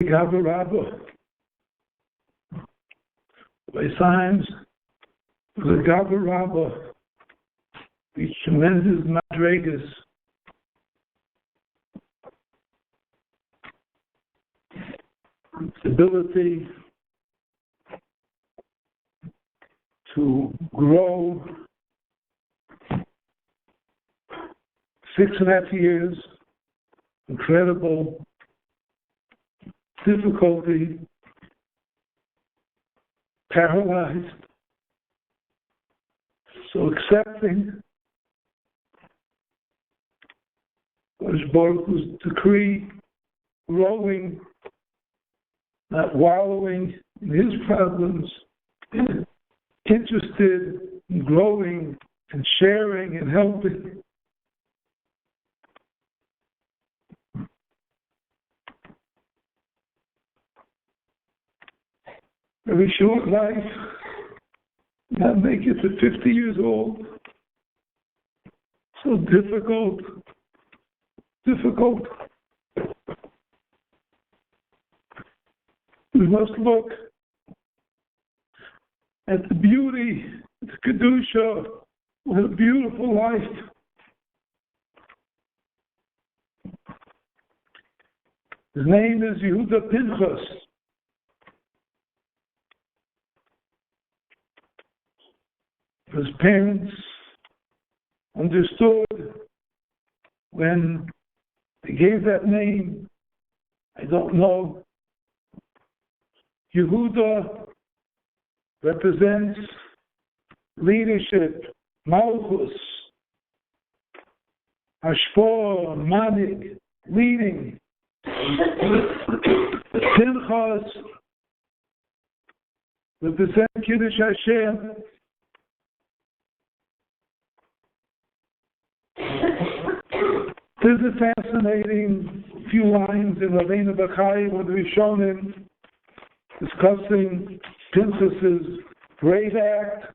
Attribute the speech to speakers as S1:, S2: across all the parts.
S1: Rabbi. By signs, the Rabbi, these tremendous madrigas, ability to grow 6.5 years, incredible difficulty, paralyzed, so accepting Baruch Hu's decree, growing, not wallowing in his problems, interested in growing and sharing and helping. Very short life, not make it to 50 years old. So difficult. We must look at the beauty, the Kedusha, what a beautiful life. His name is Yehuda Pinchas. His parents understood when they gave that name. I don't know. Yehuda represents leadership, Malchus, Hashpor, Manig, leading. Pinchas represents Kiddush Hashem. There's a fascinating few lines in Rabbeinu Bachai when we've shown him discussing Pinchas's great act.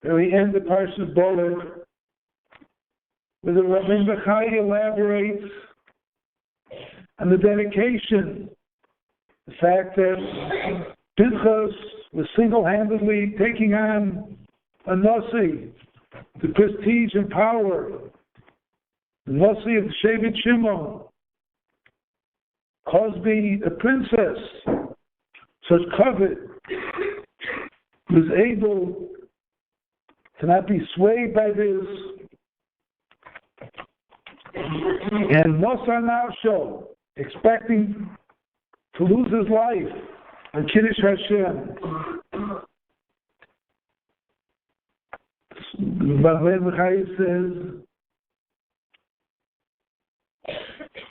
S1: Very end of Parshas Bolek, where the Rabbeinu Bachai elaborates on the dedication, the fact that Pinchas was single-handedly taking on a Nasi, the prestige and power, the Nasi of Shevet Shimon, Cosby, a princess, such covet, was able to not be swayed by this, and Nosar Nafsho, expecting to lose his life on Kiddush Hashem. Rabbeinu Bachai says,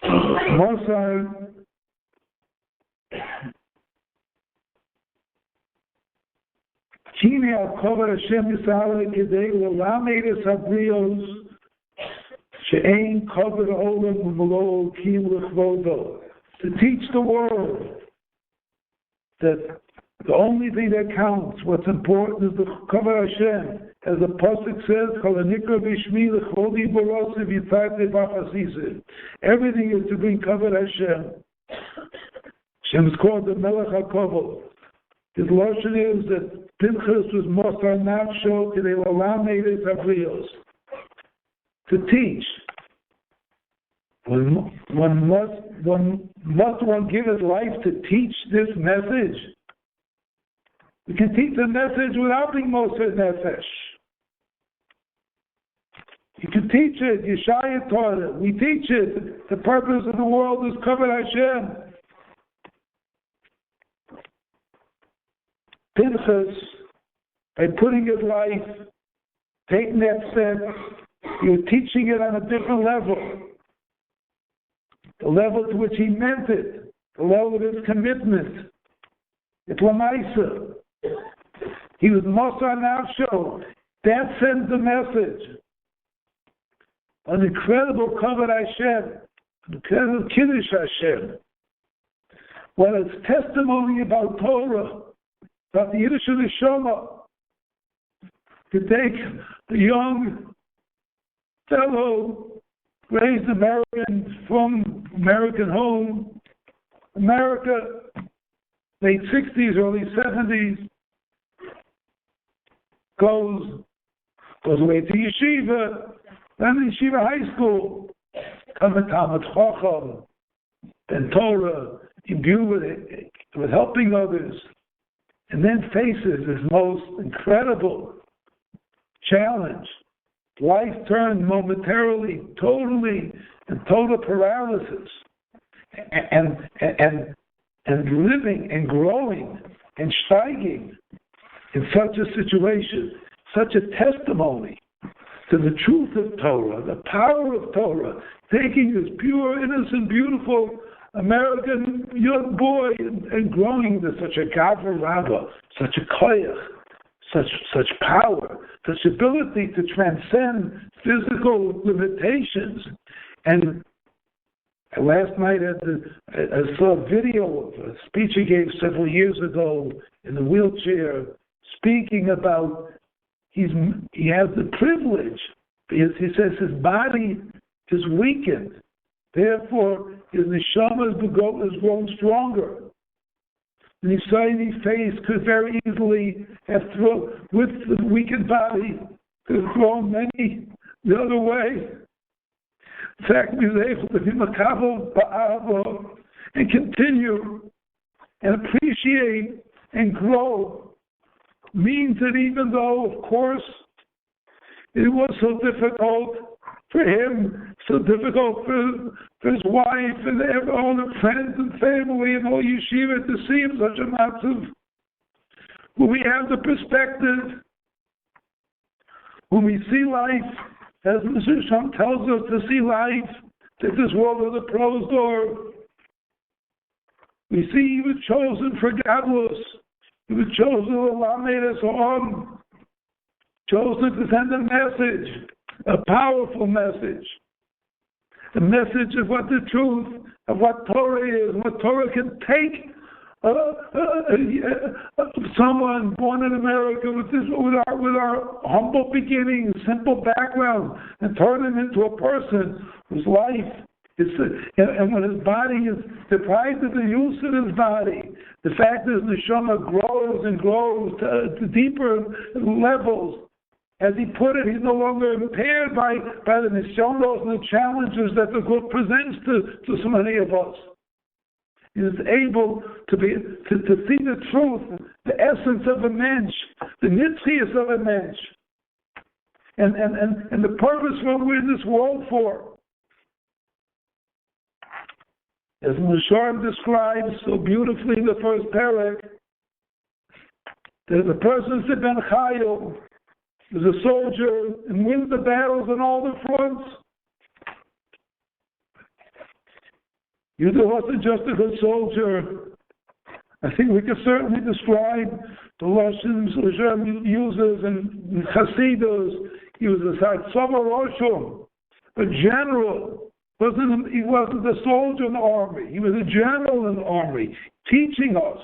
S1: Mosar Kini al Kovar Hashem Yisrael Kedei L'Lamed Es Habrios She'ein Kovar Olam V'Lo Kim L'Chvodo, to teach the world that the only thing that counts, what's important, is the Kovar Hashem. As the Pasuk says, everything is to bring Kavod Hashem. Hashem is called the Melech HaKavod. His lotion is that Pinchas was Mosar Nafsho Kedei L'Lamed Es Habrios, to teach. One must give his life to teach this message. We can teach the message without being Mosar Nefesh. You can teach it. Yeshaya taught it. We teach it. The purpose of the world is Kavod Hashem. Pinchas, by putting his life, taking that step, you're teaching it on a different level. The level to which he meant it. The level of his commitment. It's Lamaisa. He was Mosar Nafsho. That sends the message. An incredible Kavod Hashem, an incredible Kiddush Hashem. Well, it's testimony about Torah, about the Yiddish Neshama, to take the young fellow, raised American, from American home, America, late 60s, early 70s, goes away to yeshiva, then yeshiva high school, come to Talmud Chacham, then Torah, imbued with helping others, and then faces this most incredible challenge. Life turned momentarily, totally, and total paralysis, and living and growing and steiging in such a situation, such a testimony to the truth of Torah, the power of Torah, taking this pure, innocent, beautiful American young boy and growing to such a Gavra Rabbah, such a koyach, such power, such ability to transcend physical limitations. And last night I saw a video of a speech he gave several years ago in the wheelchair, speaking about he has the privilege. He says his body is weakened, therefore his neshama has grown stronger. And his shiny face could very easily have with the weakened body, could have grown many the other way. In fact, he was able to be makabel ba'ava and continue and appreciate and grow. Means that even though, of course, it was so difficult for him, so difficult for his wife and all the friends and family and all yeshiva to see him such a matzav. When we have the perspective, when we see life, as Mr. Shum tells us to see life, that this world is a closed door. We see he was chosen for Gadlus. He was chosen to lamed us on, chosen to send a message, a powerful message, a message of what the truth of what Torah is, what Torah can take someone born in America with our humble beginnings, simple background, and turn him into a person whose life is, and when his body is deprived of the use of his body, the fact that his neshama grows and grows to deeper levels. As he put it, he's no longer impaired by the nisyonos and the challenges that the good presents to so many of us. He is able to see the truth, the essence of a mensch, the nitzchias of a mensch, and the purpose what we're in this world for. As Musharm describes so beautifully in the first parak, that the person is ben chayil, is a soldier and wins the battles on all the fronts. Yudah wasn't just a good soldier. I think we can certainly describe the lessons Musharm uses in Chasidus. He was a Tzava Roshum, a general. He wasn't a soldier in the army. He was a general in the army, teaching us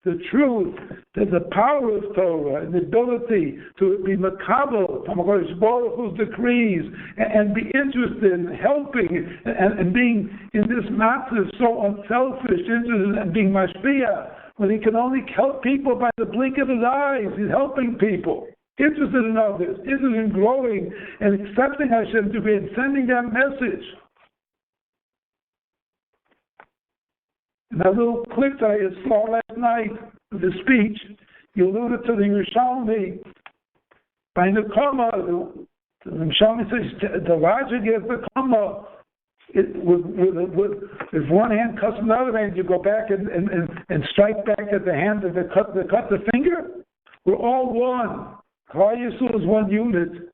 S1: the truth, that the power of Torah and the ability to be makabel from HaKadosh Baruch Hu's decrees and be interested in helping and being in this matzah so unselfish, interested in being mashpia, when he can only help people by the blink of his eyes. He's helping people, interested in others, interested in growing and accepting Hashem to be and sending that message. That little clip that I saw last night of the speech, he alluded to the Yerushalmi by Nekama. The Yerushalmi says the logic is the Kama. With one hand cuts another hand, you go back and strike back at the hand that cut the finger. We're all one. Klal Yisrael is one unit,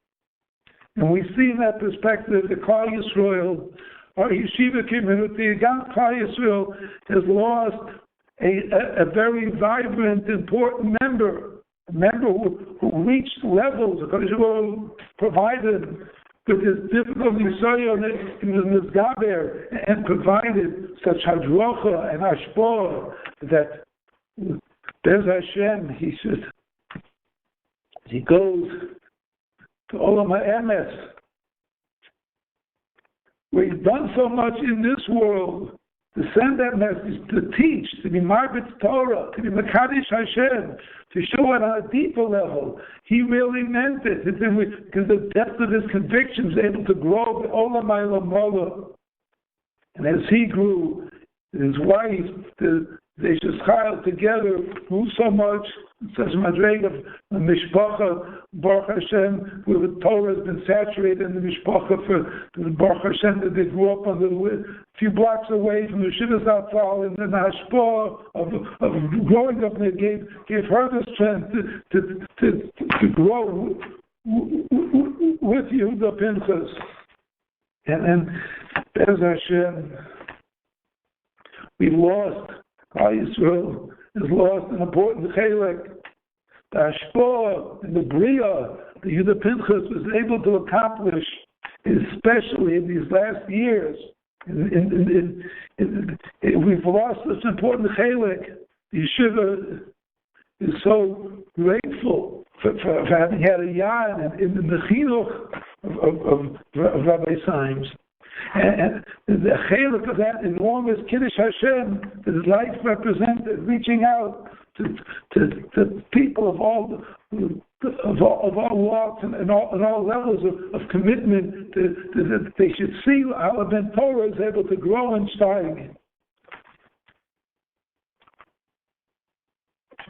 S1: and we see in that perspective the Klal Yisrael. Our yeshiva community, Klal Yisrael, has lost a very vibrant, important member, a member who reached levels because Yisrael provided with his difficult nisayah in the Mizgaber and provided such hadrocha and hashpah that there's Hashem. He goes to Olam HaEmes, where he's done so much in this world to send that message, to teach, to be Marbitz Torah, to be Mekadesh Hashem, to show it on a deeper level. He really meant it. Because the depth of his conviction was able to grow the Olam Mola. And as he grew, his wife, they just child together, grew so much, such a madreg of mishpacha, Baruch Hashem, where the Torah has been saturated in the mishpacha for the Baruch Hashem that they grew up on a few blocks away from the Shivas Atzal, and the hashpah of growing up there gave her the strength to grow with Yehuda Pinchas. And Bez Hashem, we've lost. Yisrael has lost an important chilek. The hashpah and the bria that Yehuda Pinchas was able to accomplish, especially in these last years. We've lost this important chilek. The yeshiva is so grateful for having had a yarn in the chinuch of Rabbi Symes. And the chilek of that enormous Kiddush Hashem that his life represented, reaching out to people of all walks and all levels of commitment, that they should see how Ben Torah is able to grow and steig.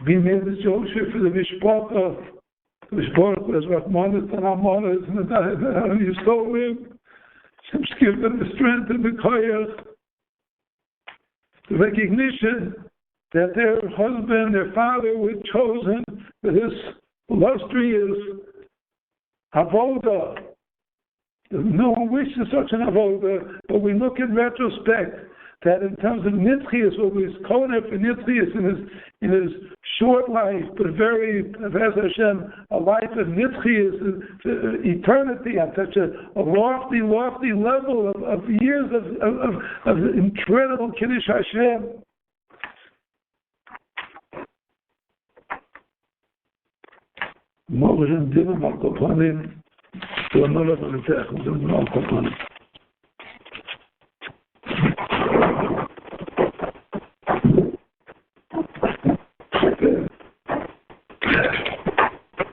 S1: We made this Joseph for the Mishpacha. The Mishpacha is Rahmanas and Amanas, and you saw him. Just give them the strength and the koyach, the recognition that their husband, their father was chosen for this illustrious avoda. No one wishes such an avoda, but we look in retrospect that in terms of Nitzchias, what was Koner for Nitzchias in his short life, but very, as Hashem, a life of Nitzchias, eternity, on such a lofty level of years of incredible Kiddush Hashem.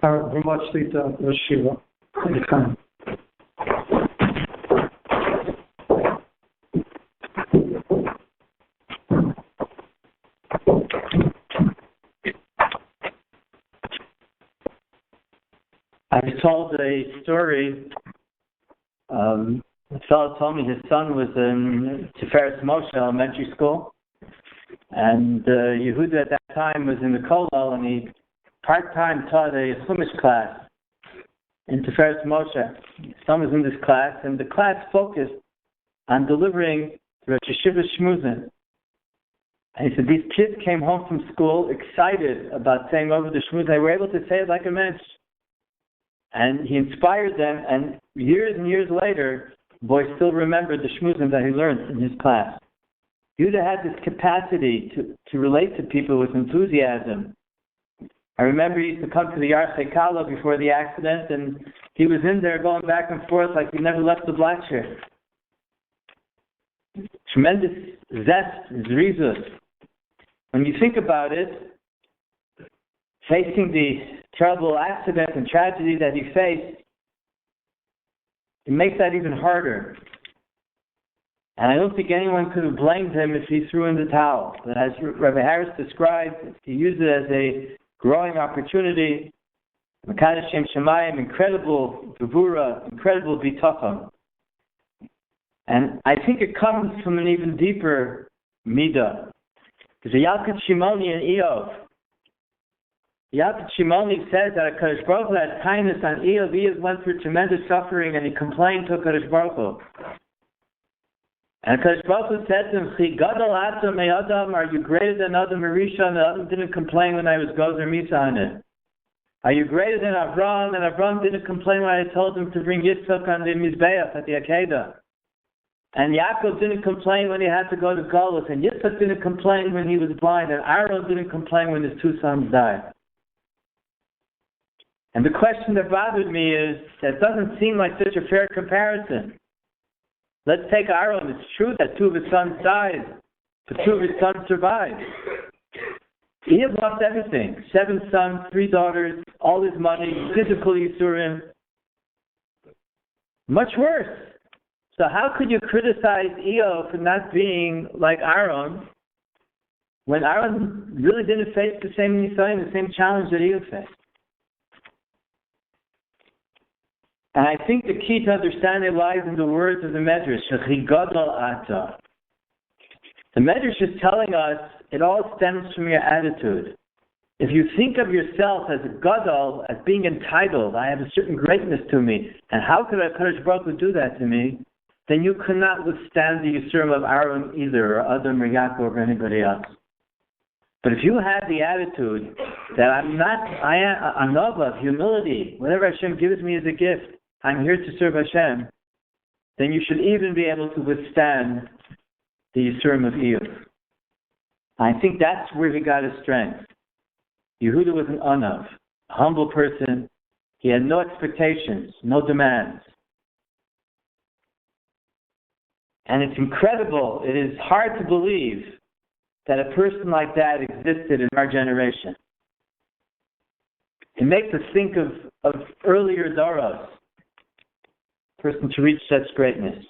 S2: Very much the Shiva.
S3: I told a story. A fellow told me his son was in Tiferes Moshe Elementary School, and Yehuda at that time was in the Kollel, and he part-time taught a Chumash class in Tiferes Moshe. His son was in this class, and the class focused on delivering the Rosh Yeshiva Shmuzin. And he said these kids came home from school excited about saying over the Shmuzin. They were able to say it like a mensch. And he inspired them, and years later, the boy still remembered the Shmuzin that he learned in his class. Yehuda had this capacity to relate to people with enthusiasm. I remember he used to come to the Yarchei Kala before the accident, and he was in there going back and forth like he never left the black chair. Tremendous zest, zrizus. When you think about it, facing the terrible accident and tragedy that he faced, it makes that even harder. And I don't think anyone could have blamed him if he threw in the towel. But as Rabbi Harris described, he used it as a growing opportunity. Mekadesh Shem Shemayim, incredible gevura, incredible bitachon. And I think it comes from an even deeper midah. There's a Yalkut Shimoni in Eov. Yalkut Shimoni says that HaKadosh Baruch Hu had kindness on Eov. Eov went through tremendous suffering, and he complained to HaKadosh Baruch Hu. And HaKadosh Baruch Hu said to him, Chi gadol atam me'adam, are you greater than Adam Rishon? And Adam didn't complain when I was gozer misa on it. Are you greater than Avram? And Avram didn't complain when I told him to bring Yitzchak on the Mizbeach at the Akedah. And Yaakov didn't complain when he had to go to Golus. And Yitzchak didn't complain when he was blind. And Aaron didn't complain when his two sons died. And the question that bothered me is, that doesn't seem like such a fair comparison. Let's take Aaron. It's true that two of his sons died. but 2 of his sons survived. Eob lost everything. 7 sons, 3 daughters, all his money, physical Yisurim. Much worse. So how could you criticize Eob for not being like Aaron when Aaron really didn't face the same Nisayon, the same challenge that Eob faced? And I think the key to understanding lies in the words of the Medrash, Shechi Gadol Ata. The Medrash is telling us it all stems from your attitude. If you think of yourself as a Gadol, as being entitled, I have a certain greatness to me, and how could HaKadosh Baruch Hu do that to me? Then you cannot withstand the Yisurim of Aaron either, or Adam, or Yaakov, or anybody else. But if you have the attitude that I am of humility, whatever Hashem gives me as a gift, I'm here to serve Hashem, then you should even be able to withstand the Yisurim of Eob. I think that's where he got his strength. Yehuda was an anav, a humble person. He had no expectations, no demands. And it's incredible, it is hard to believe that a person like that existed in our generation. It makes us think of earlier Doros, person to reach such greatness.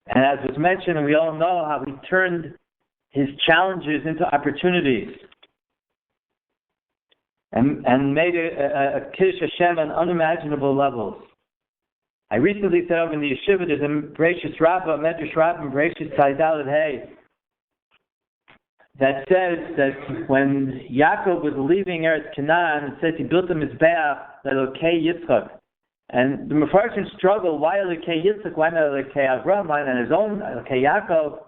S3: And as was mentioned, and we all know how he turned his challenges into opportunities and made a Kiddush Hashem on unimaginable levels. I recently said over in the yeshiva, there's a Bereshis Rabbah, Medrash Rabbah, Bereshis Taidalet Hey, that says that when Yaakov was leaving Eretz Canaan, it says he built a Mizbeach, Elokei Yitzchak. And the Mefarshim struggle, why Elokei Yitzchak, why not Elokei Avram, why not his own, Elokei Yaakov?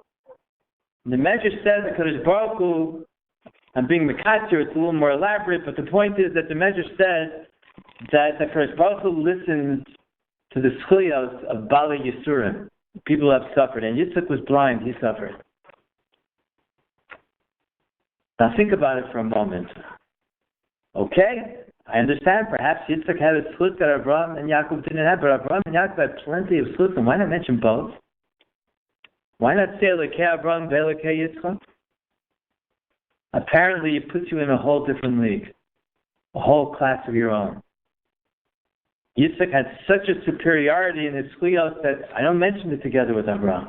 S3: The Medrash says that Kadosh Baruch Hu, I'm being Mekatzer, it's a little more elaborate, but the point is that the Medrash says that the Kadosh Baruch Hu listens to the schlios of Bali Yisurim, people who have suffered. And Yitzchak was blind, he suffered. Now think about it for a moment. Okay, I understand, perhaps Yitzchak had a schlut that Abraham and Yaakov didn't have, but Abraham and Yaakov had plenty of schluts, and why not mention both? Why not say Elokei Abraham, Elokei Yitzchak? Apparently it puts you in a whole different league, a whole class of your own. Yitzchak had such a superiority in his schlios that I don't mention it together with Abraham.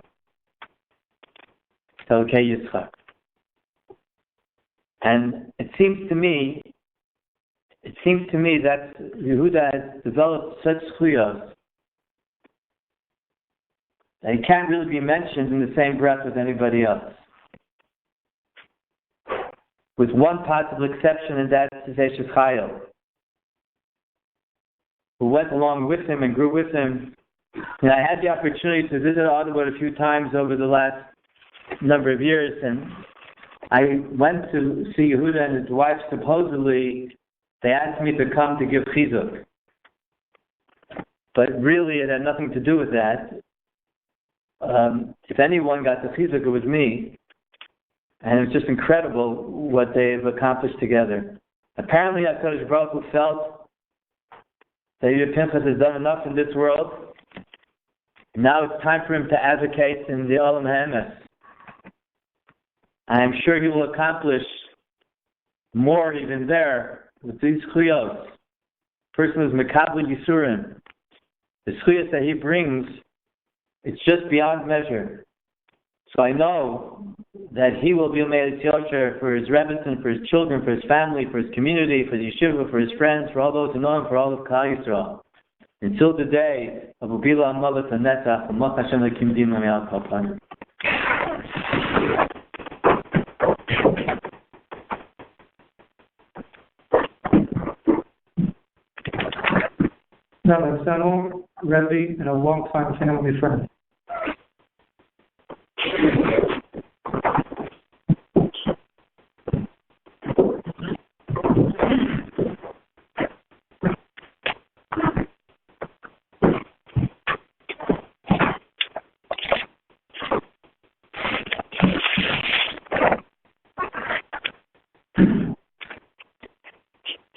S3: Elokei Yitzchak. And it seems to me that Yehuda has developed such schlios that he can't really be mentioned in the same breath with anybody else. With one possible exception, and that is Eshes Chayil, who went along with him and grew with him. And I had the opportunity to visit Ottawa a few times over the last number of years, and I went to see Yehuda and his wife. Supposedly, they asked me to come to give chizuk. But really, it had nothing to do with that. If anyone got the chizuk, it was me. And it was just incredible what they've accomplished together. Apparently, HaKadosh Baruch Hu felt that Yehuda Pinchas has done enough in this world. Now it's time for him to advocate in the Olam HaEmes. I am sure he will accomplish more even there with these chlios. Person is Mekabel Yisurim. The chlios that he brings, it's just beyond measure. So I know that he will be made Yosher for his Rebbetzin, for his children, for his family, for his community, for the yeshiva, for his friends, for all those who know him, for all of Klal Yisrael. Until the day of Ubila Amalat HaNetzach, Amach Hashem Lekim Din Lamiyal Kalpan.
S2: Now, it's an old Rabbi and a long-time family friend.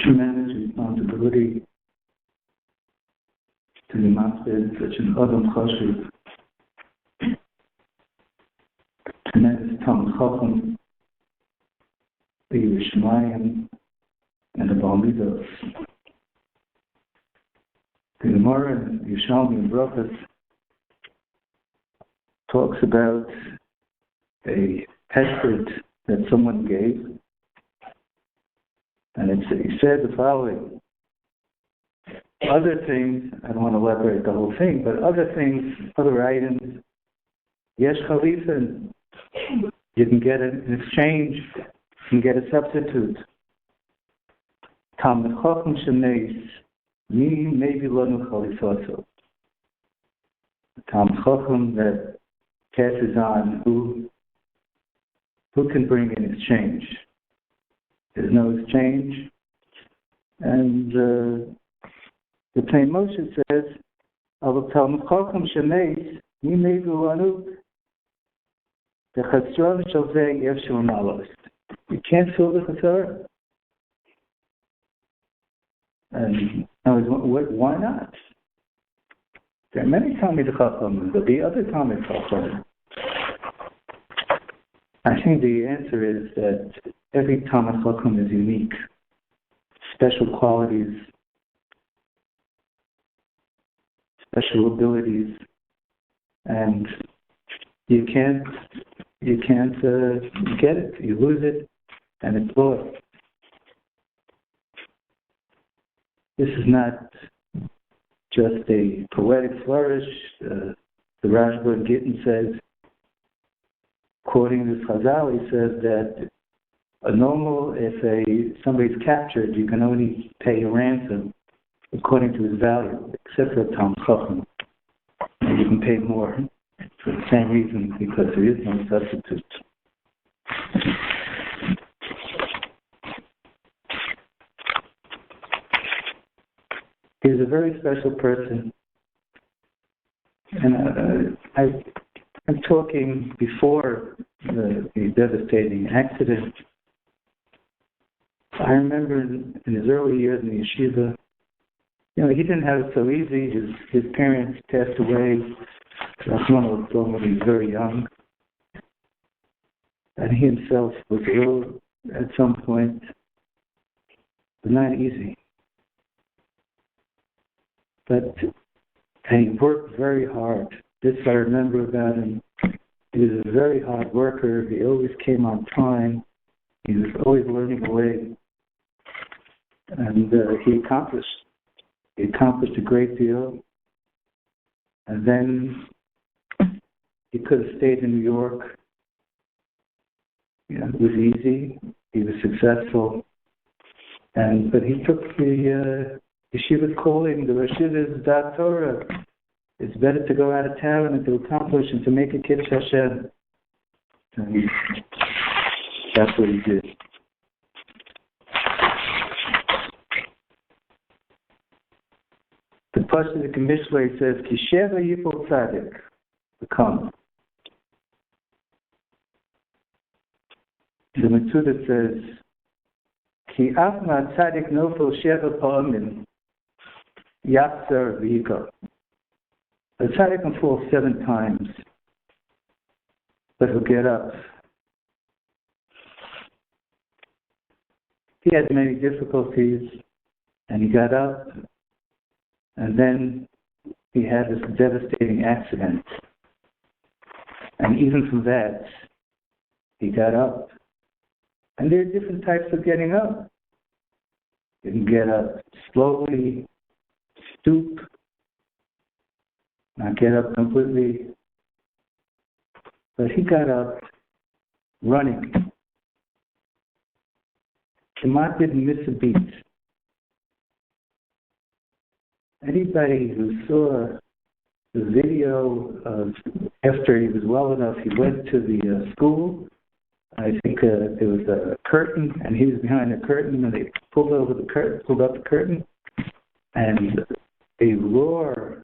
S4: Tremendous responsibility to the master, such an Adam Chashuv.
S2: Talmud Chacham, the Yerushalayim, and the Baal Midos. The Gemara in Yerushalmi and Brachos talks about a hesed that someone gave, and he said the following: other things, I don't want to elaborate the whole thing, but other things, other items, yesh chalifin, you can get it in exchange, you can get a substitute. Talmud Chacham shemeis, mi maybe lonu chalifaso. Talmud Chacham that passes on, who can bring in exchange? There's no exchange, and the plain Moshe says, "Avol Talmud Chacham shemeis, mi maybe lonu the chesron shel zeh yevshul malos." You can't fill the chesron. And why not? There are many Talmid Chacham. There'll be other Talmid Chacham. I think the answer is that every Talmid Chacham is unique, special qualities, special abilities, and you can't get it. You lose it, and it's lost. This is not just a poetic flourish. The Rashba in Gittin says, quoting this Chazal, he says that if somebody's captured, you can only pay a ransom according to his value, except for Talmud Chacham. And you can pay more for the same reason, because there is no substitute. He's a very special person. And I'm talking before the devastating accident. I remember in his early years in the yeshiva, he didn't have it so easy. His parents passed away. Rahman al-Zom, when he was very young. And he himself was ill at some point. But not easy. And he worked very hard. This I remember about him. He was a very hard worker. He always came on time. He was always learning away. And he accomplished a great deal. And then he could have stayed in New York. It was easy. He was successful. But he took the yeshiva's calling, the Rashida's Dat Torah. It's better to go out of town and to accomplish and to make a Kiddush Hashem. And that's what he did. The Pasuk in Mishlei says, Kisheva Yipol Tzadik, become. The Metzudah says, Ki Afma Tzadik Nofel Sheva Pa'amin, Yatzer V'yikol. The tzaddik can fall 7 times, but he'll get up. He had many difficulties, and he got up, and then he had this devastating accident. And even from that, he got up. And there are different types of getting up. You can get up slowly, stoop, not get up completely. But he got up running. Kemat didn't miss a beat. Anybody who saw the video of after he was well enough, he went to the school. I think there was a curtain, and he was behind the curtain, and they pulled up the curtain, and a roar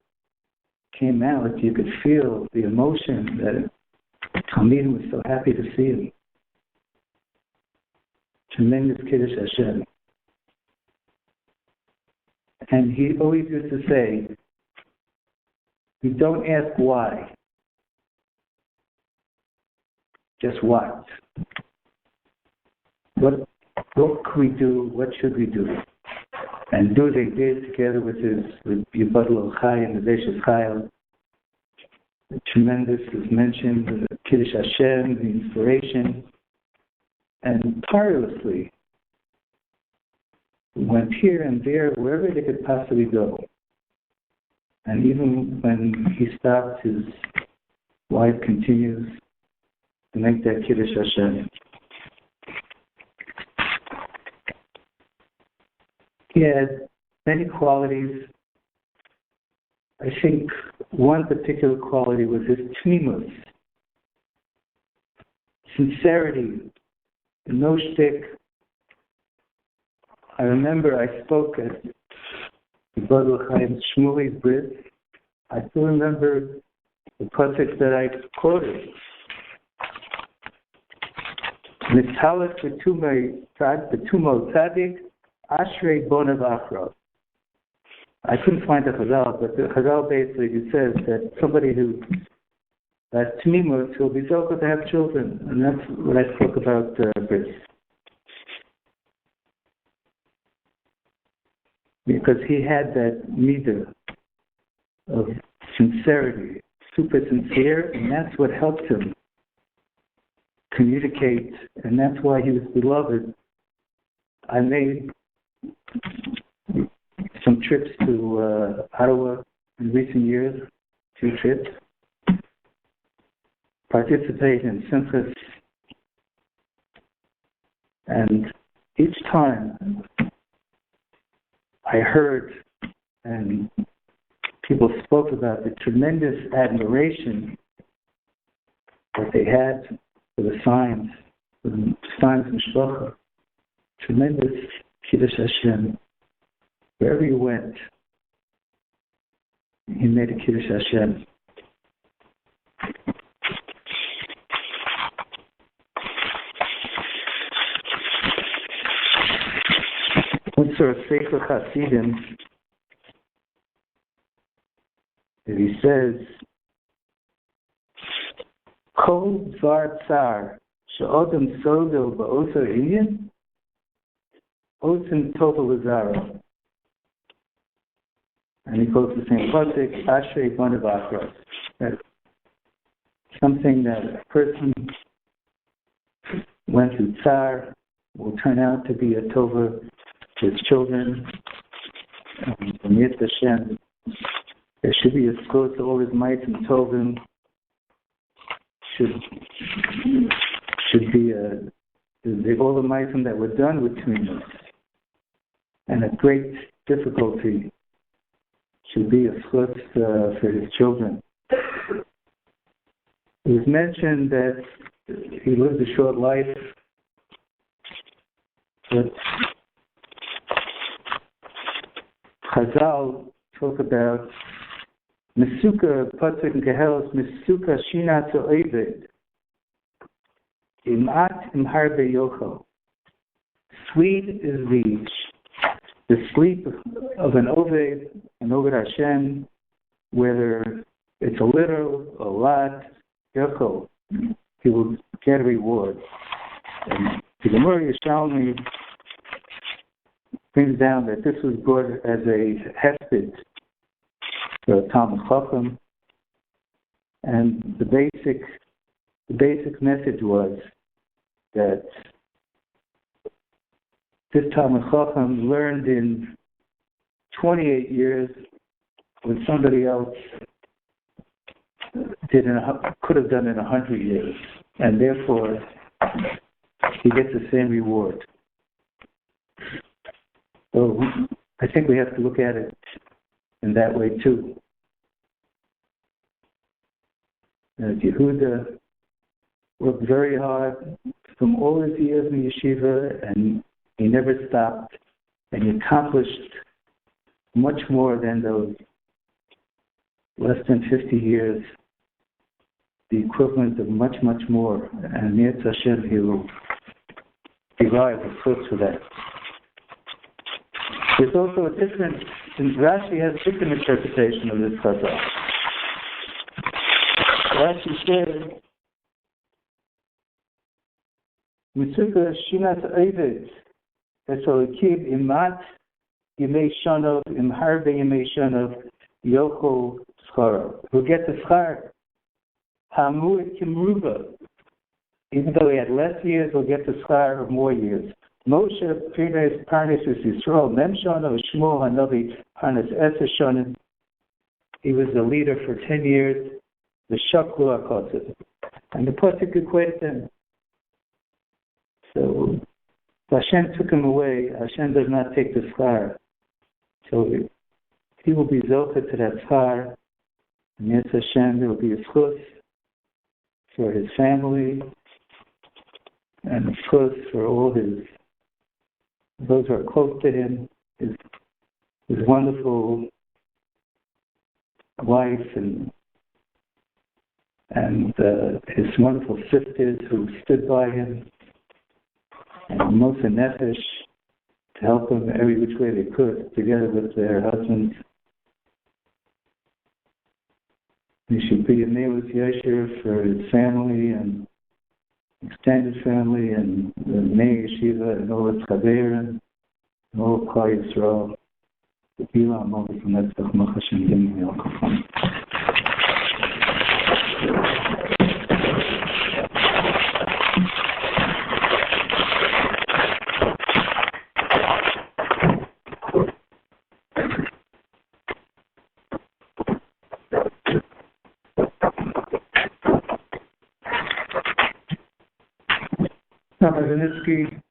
S2: came out. You could feel the emotion that Talmidim was so happy to see him. Tremendous Kiddush Hashem. And he always used to say, you don't ask why. just what? What can we do? What should we do? And do they did together with Yibadlo Chai and the Veshus Chayil. The tremendous is mentioned, the Kiddush Hashem, the inspiration, and tirelessly went here and there, wherever they could possibly go. And even when he stopped, his wife continues to make that Kiddush Hashem. He had many qualities. I think one particular quality was his tmimus, sincerity, no shtick. I remember I spoke at the Yibadlo Chaim Shmuli's brit. I still remember the pasuk that I quoted. Nitalas v'tumo tzadik ashrei bonav achra. I couldn't find the Chazal, but the Chazal basically says that somebody who has tmimus will be so good to have children, and that's what I spoke about brit. Because he had that midah of sincerity, super sincere, and that's what helped him communicate, and that's why he was beloved. I made some trips to Ottawa in recent years, 2 trips, participate in Simchas, and each time I heard and people spoke about the tremendous admiration that they had for the signs and shlocha, tremendous Kiddush Hashem. Wherever you went, he made a Kiddush Hashem. Once there are Sefer Hasidim, he says, Kol Dvar Tsar She'odem Sodo Ba'oso Inyan Osim Tova Lazaro. And he quotes the same pasuk, Ashrei Bonav Achros. That something that a person went through tsar will turn out to be a tova to his children. From Hashem, there should be a skos to all his mites and tovim. Should be all the mitzvahs that were done with tmimus, and a great difficulty should be a skos for his children. It was mentioned that he lived a short life, but Chazal talk about Mesuka Patrick and Kehelos Mesuka Shina to Eved Imat Imharbe Yocho. Sweet is the sleep of an Oved Hashem, whether it's a little, a lot, Yocho, he will get a reward. And the Gemara Yerushalmi brings down that this was brought as a hesped for Talmud Chacham, and the basic message was that this Talmud Chacham learned in 28 years what somebody else could have done in 100 years, and therefore he gets the same reward. So I think we have to look at it in that way too. Yehuda worked very hard from all his years in yeshiva, and he never stopped, and he accomplished much more than those less than 50 years, the equivalent of much, much more. And Yetz Hashem, he will derive the fruits for that. There's also a different, Rashi has a different interpretation of this chazal. Rashi says Mitzvah Shinat Ovid, Esolekib Imat Yemei Shonov Im Harbe Yemei Shonov Yochol Schara. Who get the schar. Hamuit Kimruba. Even though he had less years, he'll get the schar of more years. Moshe Pirnes Parnes is Yisrael. Mem Shonov Shmuel Hanavi Parnes Eser Shonim. He was the leader for 10 years. The Shaklu HaKosev. And the Pasuk equates him. So Hashem took him away. Hashem does not take the schar. So he will be zocheh to that schar. And yes, Hashem, there will be a schus for his family and a schus for all those who are close to him, his wonderful wife and his wonderful sisters who stood by him, and Moshe Nefesh to help him every which way they could, together with their husbands. He should be a Neilus Yesher for his family and extended family and the Nei Yeshiva and all its Chaverim and all of Klal Yisrael. The Bila Amalek from Netzach Machashem Yim Yalkafam.
S4: Rabbi Vinitsky,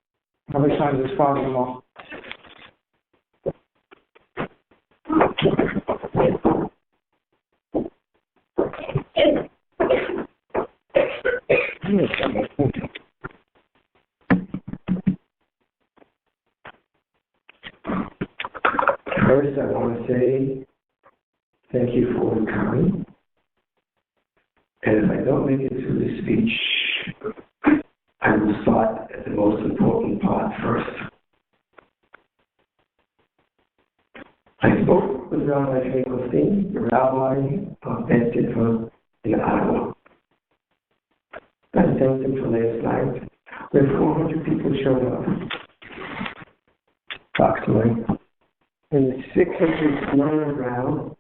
S4: Rabbi Stein's father-in-law.
S5: First, I want to say thank you for coming. And if I don't make it through the speech, I will start at the most important part first. I spoke with Rabbi Finkelstein, the rabbi of Beth Tikva in Ottawa. I thanked him for last night, where 400 people showed up, approximately. And 6 inches of snow on the ground,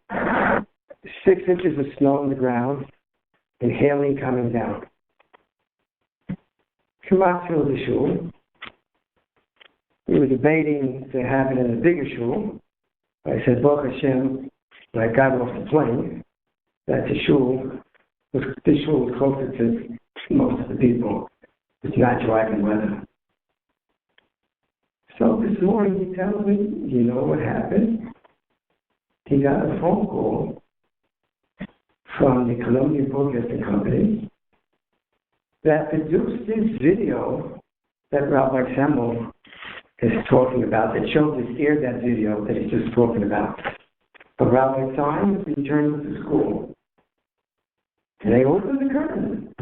S5: 6 inches of snow on the ground, and hailing coming down. Kamath filled the shul. We were debating to have it in a bigger shul. I said, Baruch Hashem, when I got off the plane, that this shul was closer to most of the people. It's not driving weather. So this morning he tells me, you know what happened? He got a phone call from the Colombian Broadcasting Company that produced this video that Rabbi Samuel is talking about, that shows us here that video that he's just talking about. But Rabbi Simon returned to school. And they opened the curtain.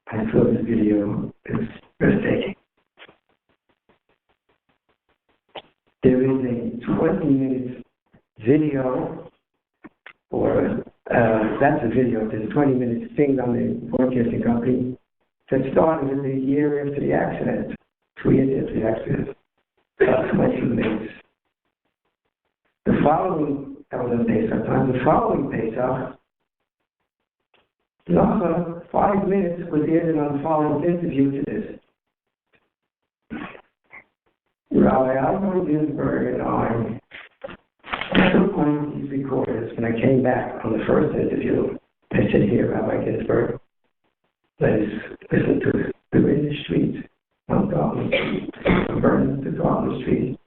S5: I saw this video. It's breathtaking. There is a 20-minute video, or that's a video. There's a 20-minute thing on the broadcasting company that started in the year after the accident, 2 years after the accident, about 20 minutes. The following, that was on Pesach time, the following Pesach, another 5 minutes was added on the following interview to this. Rabbi Alvaro Ginsburg and I took one of these recorders when I came back on the first interview. I said, here, Rabbi Ginsburg, let us listen to it. We were in the street, on Garden Street, burning to Garden Street,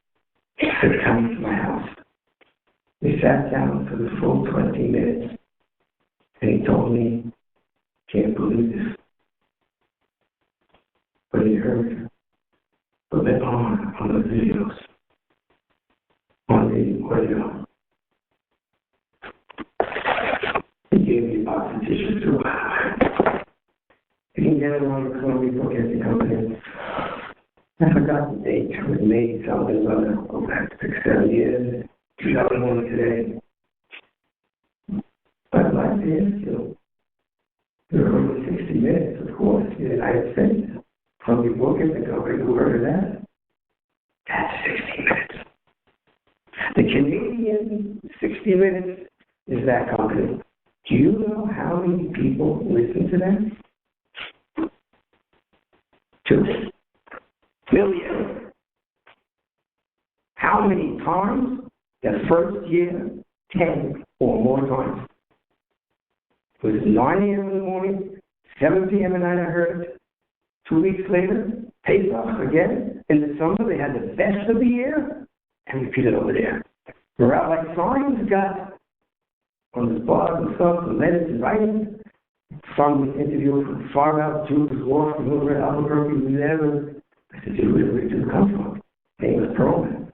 S5: to come to my house. We sat down for the full 20 minutes, and he told me, can't believe this. But he heard a bit on the videos, on the audio. He gave me a box of tissues too. You can get it on the Colombian Broadcasting Company. I forgot the date. It was May something, but go back 6-7 years. 2001 today. I'd like to ask you, there were over 60 minutes, of course, in the United States. from the book in the company. Who heard of that? That's 60 Minutes. The Canadian 60 Minutes is that company. Do you know how many people listen to that? 2 million. How many times? The first year, 10 or more times. It was 9 a.m. in the morning, 7 p.m. at night I heard it. 2 weeks later, Pesach again. In the summer, they had the best of the year, and repeated over there. Rabbi Simons got on the blog and stuff, and letters and writings. Some was interviewed from far out, Jews, war from over at Albuquerque, whatever. I said, dude, where did you come from? Name was Perlman.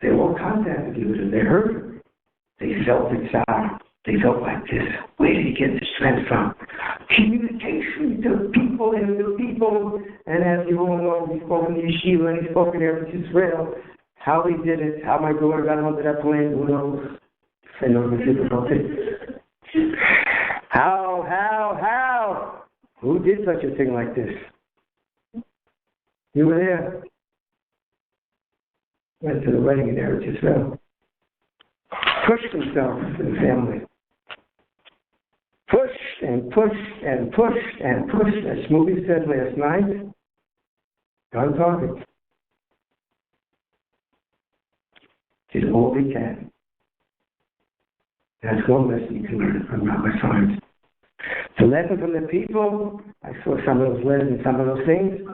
S5: They all contacted you, and they heard it. They felt excited. They felt like this. Where did he get this strength from? Communication to people and the people. And as you all know, he spoke in the yeshiva and he spoke in Eretz Israel. How he did it, how my daughter got onto that plane, who knows? I know the difficulty. How? Who did such a thing like this? You were there. Went to the wedding in Eretz Israel. Pushed himself to the family. Pushed and pushed and pushed and pushed. As Smoothie said last night, on target. Did all he can. That's one lesson you can learn from Rabbi Science. The lesson from the people, I saw some of those letters and some of those things.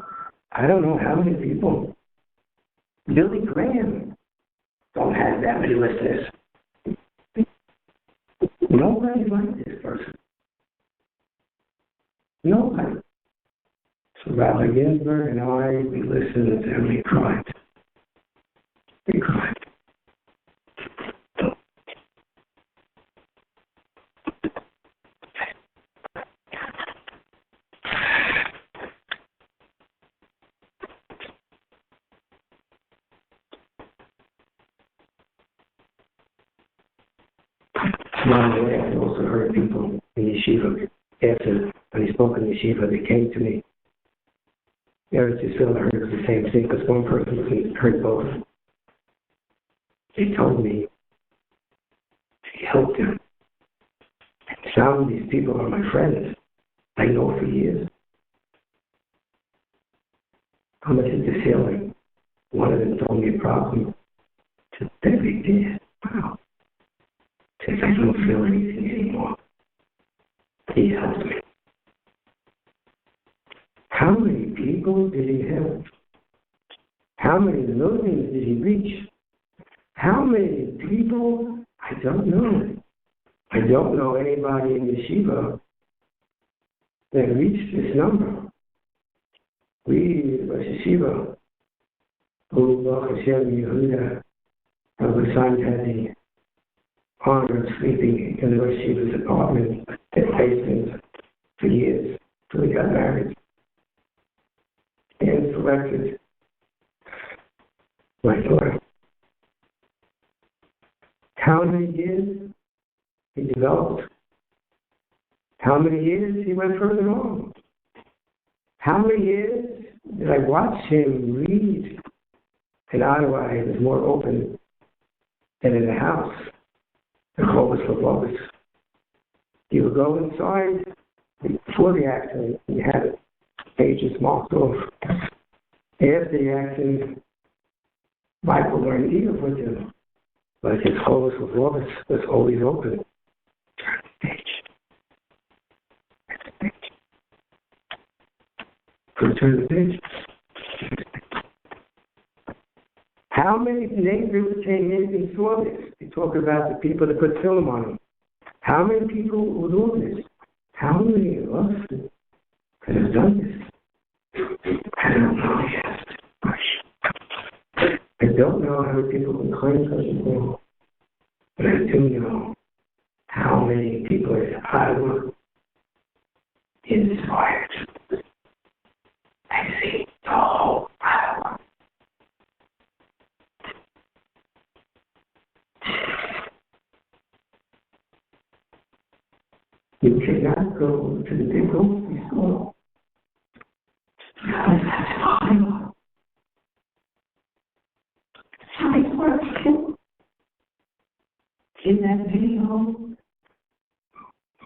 S5: I don't know how many people. Billy Graham don't have that many listeners. Nobody liked this person. Nobody. So Rabbi Ginsburg and I, we listened and we cried. We cried. By the way, I also heard people in yeshiva after when he spoke in yeshiva, they came to me. Eretz Yisrael, I heard the same thing because one person heard both. They told me he helped them. Some of these people are my friends. I know for years. I'm into sailing. One of them told me a problem. Just every day. Wow. Since I don't feel anything anymore. He helped me. How many people did he help? How many millions did he reach? How many people? I don't know. I don't know anybody in yeshiva that reached this number. We, Rosh Yeshiva, who Baruch Hashem Yehuda, Rabbi Simon had the honor of sleeping in the Rosh Yeshiva's apartment at basement for years until he got married. And selected my daughter. How many years he developed? How many years he went further on? How many years did I watch him read? In Ottawa, he was more open than in the house. The Clovis for Clovis. He would go inside before the accident. He had pages marked off. After the accident, Michael learned to eat with him. But his Clovis for Clovis was always open. Turn the page. Turn the page. Turn the page. How many neighbors came in and saw this? We talk about the people that put film on them. How many people would do this? How many of us could have done this? I don't know yet. I don't know how many people can claim such a thing. But I do know how many people I was inspired. I see the whole Iowa. You cannot go to the big grocery store In that video,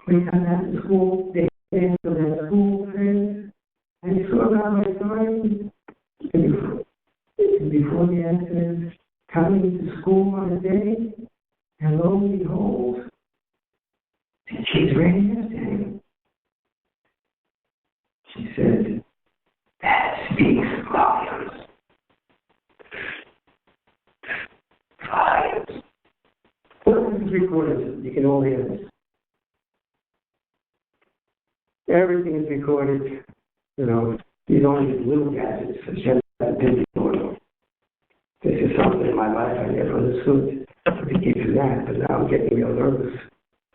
S5: we got out of school, they came to their school friends, and they saw Rabbi Dory, and before the accident, coming to school on a day, and lo and behold, she's ready to him. She said, that speaks volumes. Volumes. What is recorded? You can all hear this. Everything is recorded. You know, these only little gadgets. Hashem didn't record them. This is something in my life I never understood. To get to that, but now I'm getting real nervous.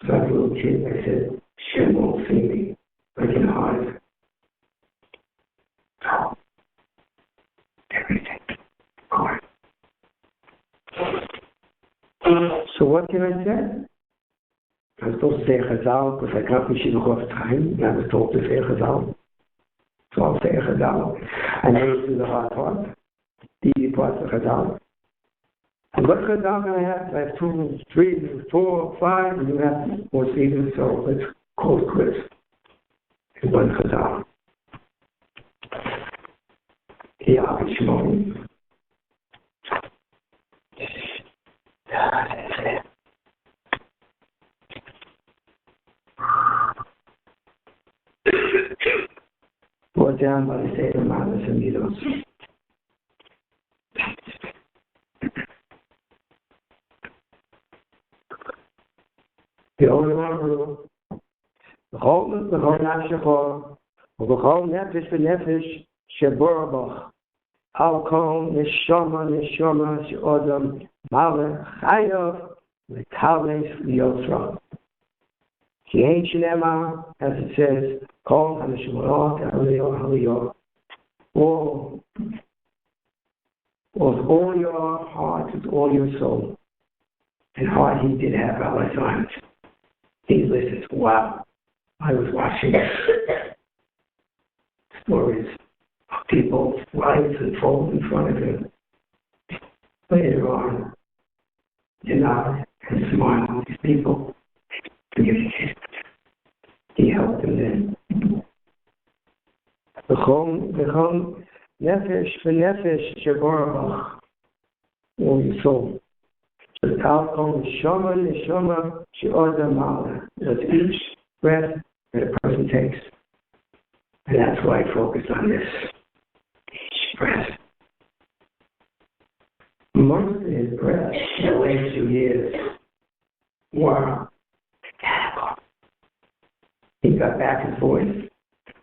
S5: So as a little kid, I said, Hashem won't see me. I can hide. So, everything. Recorded. So what can I say? I was supposed to say Chazal because I can't be Shiva time. I was told to say Chazal. So I'll say Chazal. I never do the hard part. The easy parts of Chazal. And what Chazal can I have? I have 2, 3, 4, 5, and you have more seasons, so let's call it quits. And one Chazal. Yeah, Shimon. Brought down by the state of Manas and Midos. The only one rule, the whole nashachor, the whole nefesh v'nefesh sheborabach, al kol neshama she'odam malach chayav l'kales l'yosra. Ki ein shenema, as it says, kol haneshmarot haliyah. With all your heart, with all your soul. And heart he did have Rabbi Simon. He listens. Wow. I was watching stories of people's lives unfold in front of him. Later on, you nod and smile at these people. He helped them then. V'chol nefesh v'nefesh sheborabach. All your soul. The alcohol neshama she'odam mala. That's each breath that a person takes. And that's why I focus on this. Each breath. Most of his breath in the last 2 years were mechanical. He got back his voice,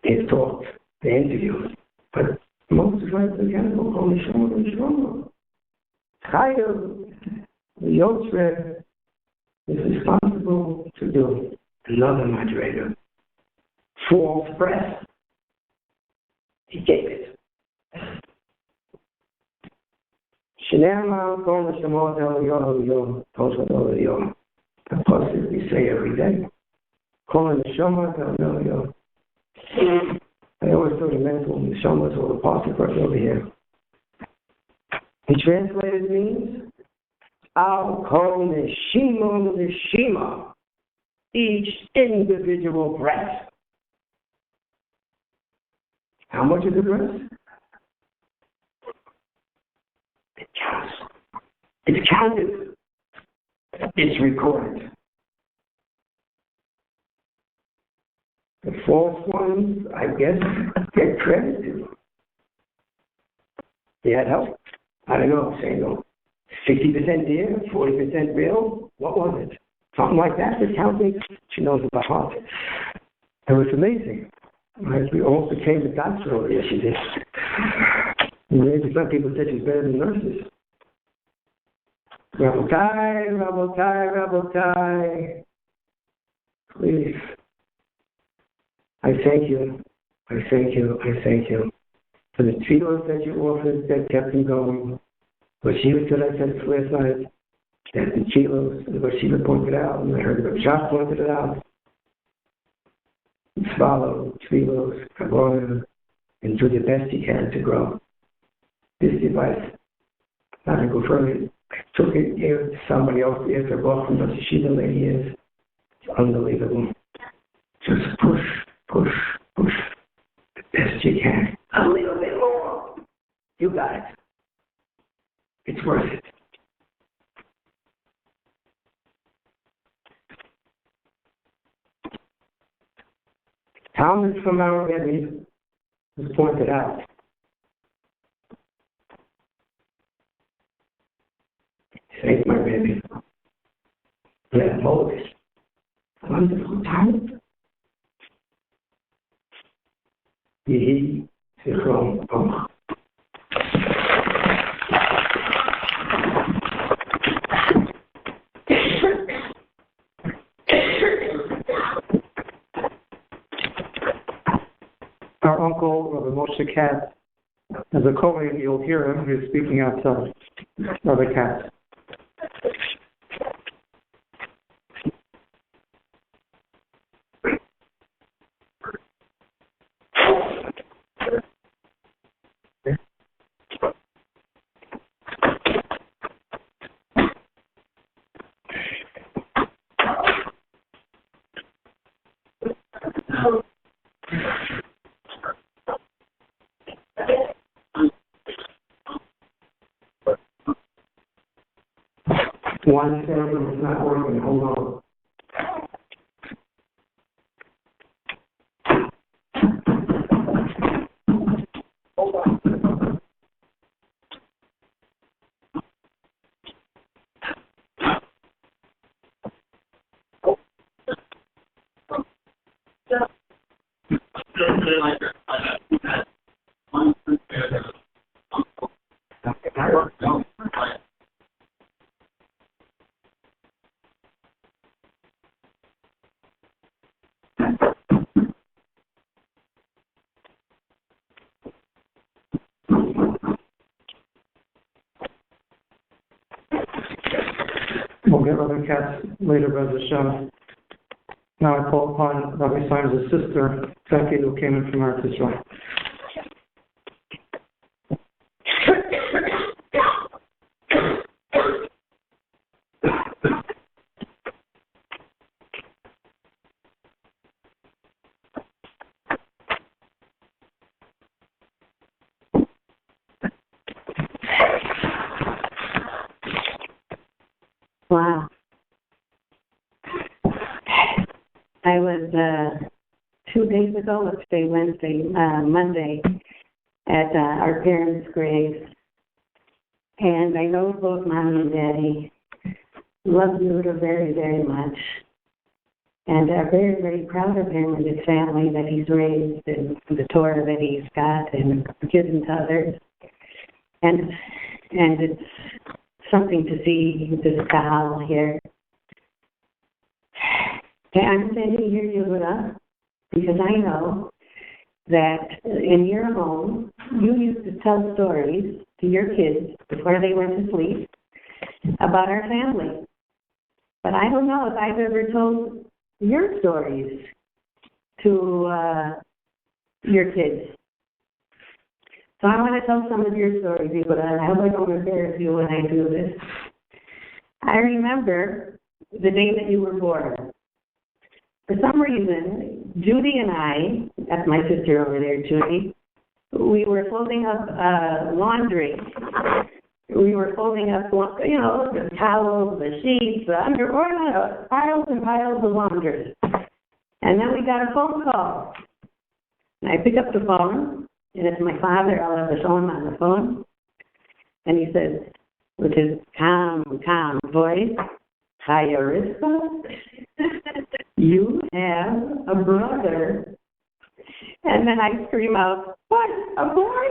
S5: his talks, the interviews. But most of his life was mechanical. Neshama. Chayav. The Yotzred is responsible to do another moderator. False breath. He gave it. Shenema kol neshama haliyah haliyah. The pasuk we say every day. Kol neshama haliyah. I always thought it meant when neshama or the pasuk right over here. He translated means Al kol neshima, each individual breath. How much is the breath? It counts. It's counted. It's recorded. The false ones, I guess, get credit to. He had help. I don't know, say no. 60% there, 40% real. What was it? Something like that. This counting. She knows about heart. It was amazing. We all became the doctor. Yes, she did. Maybe some people said she's better than nurses. Rabbi. Please. I thank you for the tefillos that you offered that kept him going. What Shiva said, I said it last night, that the tefillos, what Shiva pointed out, and I heard what Josh pointed it out. Follow tefillos, kabbalah, and do the best you can to grow. This device, not to go further, I took it, gave it to somebody else, the other boss from the yeshiva lady is. It's unbelievable. Just push, push, push the best you can. A little bit more. You got it. It's worth it. Talmud from our Rabbi was pointed out. Thank my Rabbi. Yeah, Moses. Wonderful Talmud. Yehi Zichron Baruch.
S4: Our uncle, Rabbi Moshe Katz, as a Kohen, you'll hear him. He's speaking outside. Rabbi Katz.
S5: One second is not working. Hold on.
S4: We'll get Rabbi Katz later, Brother Hashem. Now I call upon Rabbi Simons' sister, Becky, who came in from Eretz Israel.
S6: Wow. I was 2 days ago, let's say Monday, at our parents' graves. And I know both Mom and Daddy love Yehuda very, very much. And are very, very proud of him and his family that he's raised and the Torah that he's got and given to others. And it's something to see this kahal here. I'm standing here, Yehuda, because I know that in your home, you used to tell stories to your kids before they went to sleep about our family. But I don't know if I've ever told your stories to your kids. So I want to tell some of your stories, but I hope I don't embarrass you when I do this. I remember the day that you were born. For some reason, Judy and I, that's my sister over there, Judy, we were folding up laundry. We were folding up, the towels, the sheets, the underwear, piles and piles of laundry. And then we got a phone call. And I pick up the phone, and it's my father. I'll have the phone on the phone. And he says, with his calm voice, "Hi, Arista, you have a brother." And then I scream out, "What, a boy?"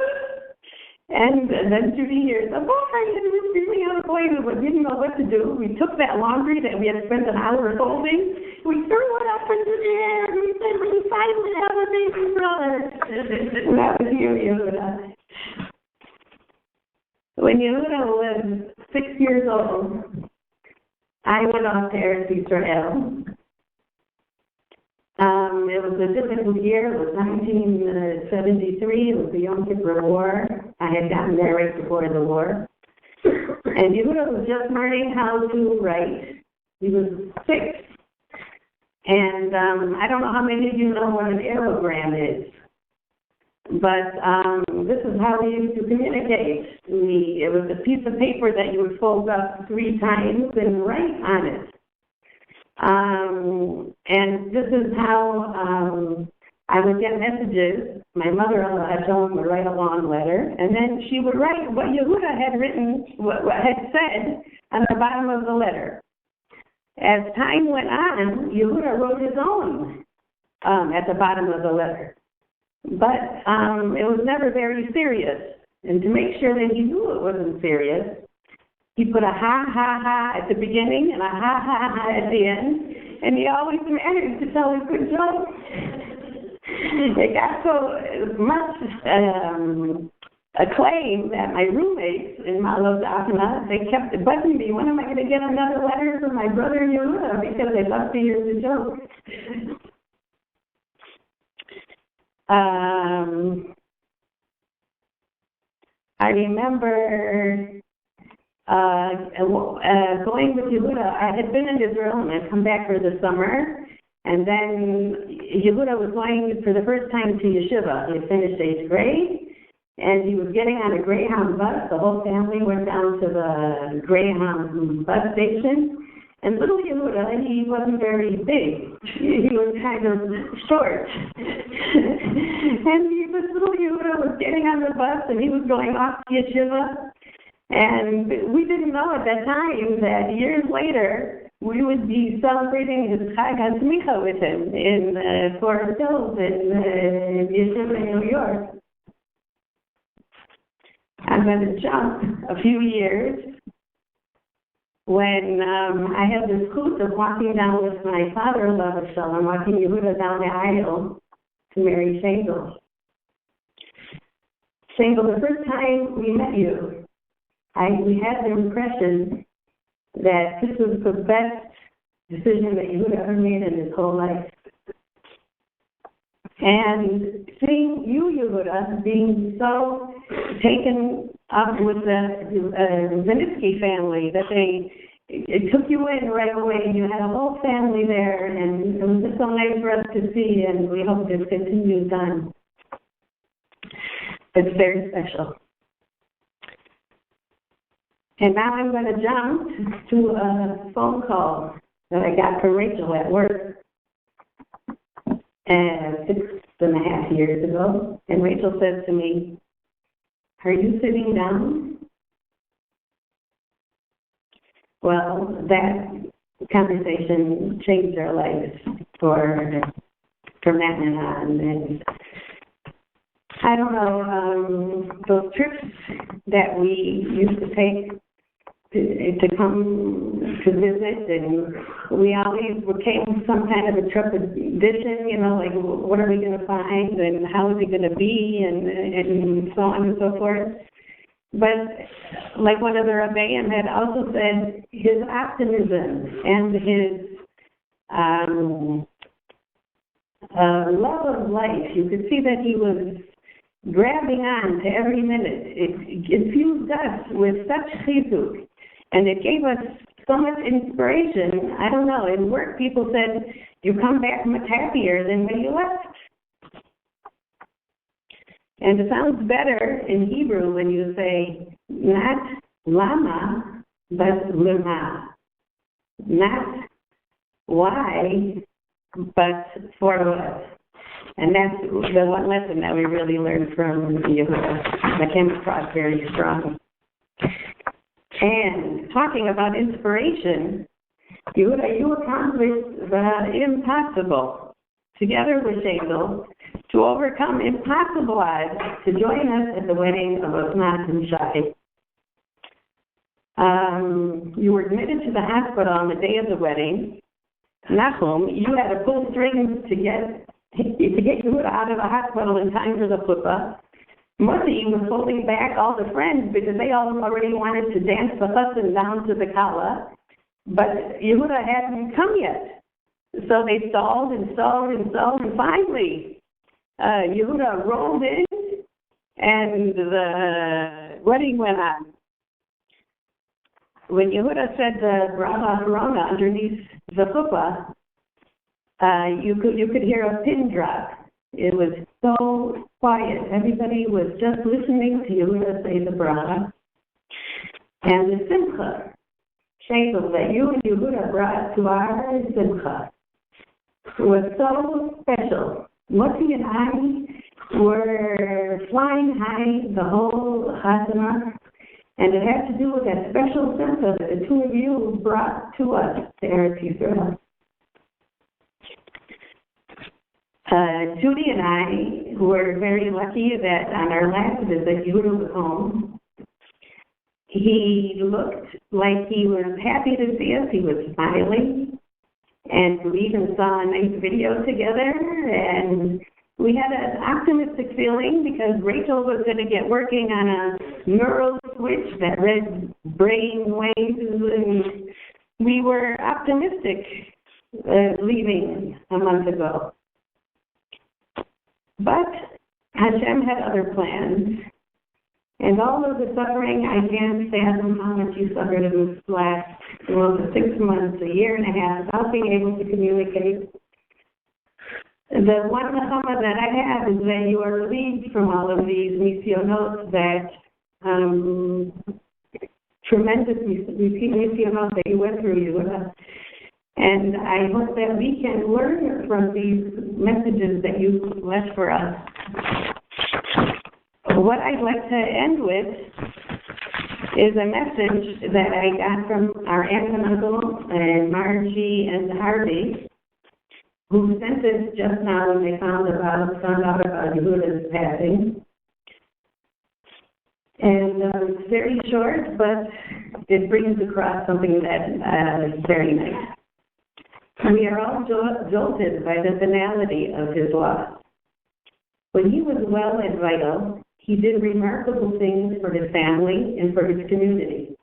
S6: And then Judy hears, "A boy!" And we were screaming out, "A boy!" We didn't know what to do. We took that laundry that we had spent an hour folding, we threw it up into the air, and we said, "We finally have a baby brother." And that was you, Yehuda. When Yehuda was 6 years old, I went off to Eretz Israel. it was a difficult year. It was 1973. It was the Yom Kippur War. I had gotten there right before the war. And Yehuda was just learning how to write. He was 6. And I don't know how many of you know what an aerogram is. But this is how we used to communicate. It was a piece of paper that you would fold up 3 times and write on it. And this is how I would get messages. My mother-in-law had told me to write a long letter, and then she would write what Yehuda had written, what had said on the bottom of the letter. As time went on, Yehuda wrote his own at the bottom of the letter. But it was never very serious. And to make sure that he knew it wasn't serious, he put a ha, ha, ha at the beginning and a ha, ha, ha at the end. And he always managed to tell a good joke. It got so much acclaim that my roommates in Malo Daphna, they kept bugging me, when am I going to get another letter from my brother Yehuda? Because they loved to hear the joke. I remember going with Yehuda. I had been in Israel and I'd come back for the summer, and then Yehuda was going for the first time to yeshiva. He had finished 8th grade, and he was getting on a Greyhound bus. The whole family went down to the Greyhound bus station. And little Yehuda, he wasn't very big. He was kind of short. And this little Yehuda was getting on the bus, and he was going off to yeshiva. And we didn't know at that time that years later, we would be celebrating his Chag HaSmicha with him in Forest Hills in yeshiva in New York. I'm going to jump a few years. When I had the zchut of walking down with my father-in-law, I'm walking Yehuda down the aisle to marry Shengel. Shengel, the first time we met you, we had the impression that this was the best decision that Yehuda ever made in his whole life. And seeing you, Yehuda, being so taken up with the Vinitsky family that it took you in right away, and you had a whole family there, and it was just so nice for us to see, and we hope this continues on. It's very special. And now I'm going to jump to a phone call that I got from Rachel at work 6.5 years ago. And Rachel says to me, "Are you sitting down?" Well, that conversation changed our lives from that and on. And I don't know, those trips that we used to take to come to visit, and we always came with some kind of a trepidation, like what are we going to find and how is it going to be, and so on and so forth. But like one of the Rabbeim had also said, his optimism and his love of life, you could see that he was grabbing on to every minute. It infused us with such chizuk, and it gave us so much inspiration. I don't know, in work people said, you come back much happier than when you left. And it sounds better in Hebrew when you say, not lama, but lema. Not why, but for what. And that's the one lesson that we really learned from Yehuda that came across very strong. And talking about inspiration, Yehuda, you accomplished the impossible together with Shengel to overcome impossible odds to join us at the wedding of Osnat and Shai. You were admitted to the hospital on the day of the wedding. Nachum, you had to pull strings to get Yehuda out of the hospital in time for the chuppah. Moti was holding back all the friends because they all already wanted to dance the chassan down to the Kala, but Yehuda hadn't come yet. So they stalled and finally Yehuda rolled in, and the wedding went on. When Yehuda said the bracha Corona underneath the chuppah, you could hear a pin drop. It was so quiet. Everybody was just listening to Yehuda say the bracha. And the simcha, shaykhel, that you and Yehuda brought to our simcha was so special. Moti and I were flying high the whole Chazanah, and it had to do with that special simcha that the two of you brought to us, to Eretz Yisrael. Judy and I were very lucky that on our last visit, Yehuda was home. He looked like he was happy to see us. He was smiling. And we even saw a nice video together. And we had an optimistic feeling because Rachel was going to get working on a neural switch that read brain waves. And we were optimistic leaving a month ago. But Hashem had other plans. And all of the suffering, I can't fathom how much you suffered in this last 6 months, a year and a half, without being able to communicate. The one nechama that I have is that you are relieved from all of these nisyonot, that tremendous nisyonot that you went through, Yehuda. And I hope that we can learn from these messages that you left for us. What I'd like to end with is a message that I got from our aunt and uncle, and Margie and Harvey, who sent this just now when they found out about Yehuda's passing. And it's very short, but it brings across something that is very nice. We are all jolted by the finality of his loss. When he was well and vital, he did remarkable things for his family and for his community.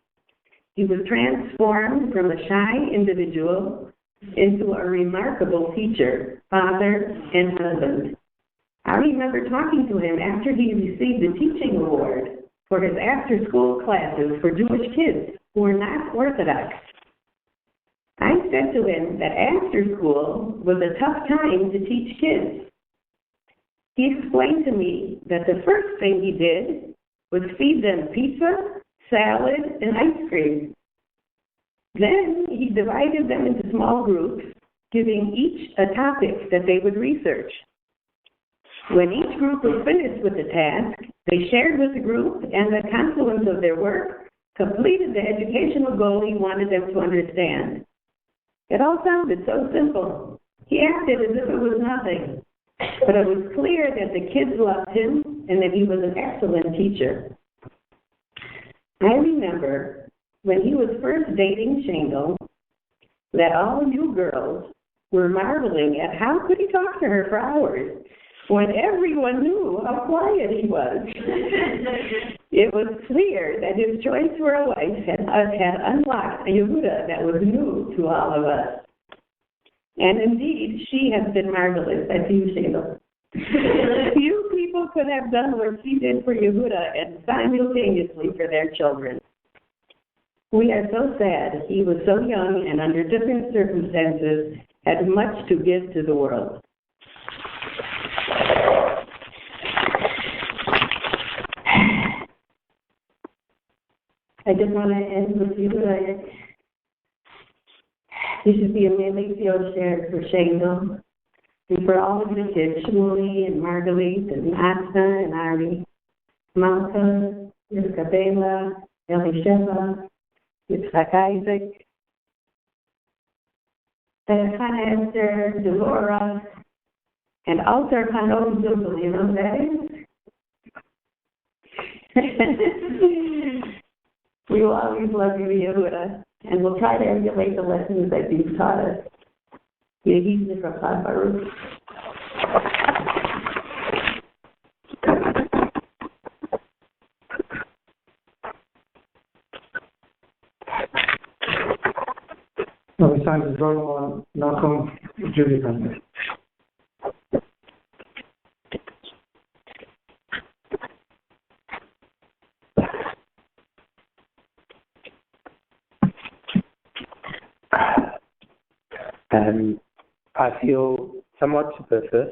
S6: He was transformed from a shy individual into a remarkable teacher, father, and husband. I remember talking to him after he received the teaching award for his after-school classes for Jewish kids who were not Orthodox. I said to him that after school was a tough time to teach kids. He explained to me that the first thing he did was feed them pizza, salad, and ice cream. Then he divided them into small groups, giving each a topic that they would research. When each group was finished with the task, they shared with the group, and the confluence of their work completed the educational goal he wanted them to understand. It all sounded so simple. He acted as if it was nothing. But it was clear that the kids loved him and that he was an excellent teacher. I remember when he was first dating Shingle that all you girls were marveling at how could he talk to her for hours when everyone knew how quiet he was. It was clear that his choice for a wife had unlocked a Yehuda that was new to all of us. And indeed, she has been marvelous at you, Shingle. Few people could have done what she did for Yehuda and simultaneously for their children. We are so sad he was so young and under different circumstances had much to give to the world. I just want to end with Yehuda. This is the Amelio shared for Shingle and for all of the kids, Shmuley and Margalit and Asta and Ari, Malka, Isabella, Elisheva, Yitzhak Isaac, Hannah Esther, Delora, and Altar Khanot Zubel, you know that is? We will always love you, Yehuda, and we'll try to emulate the lessons that you've taught us. Yehi Zichracha Baruch.
S4: Rabbi Simon Nachum Judaism.
S5: I feel somewhat superfluous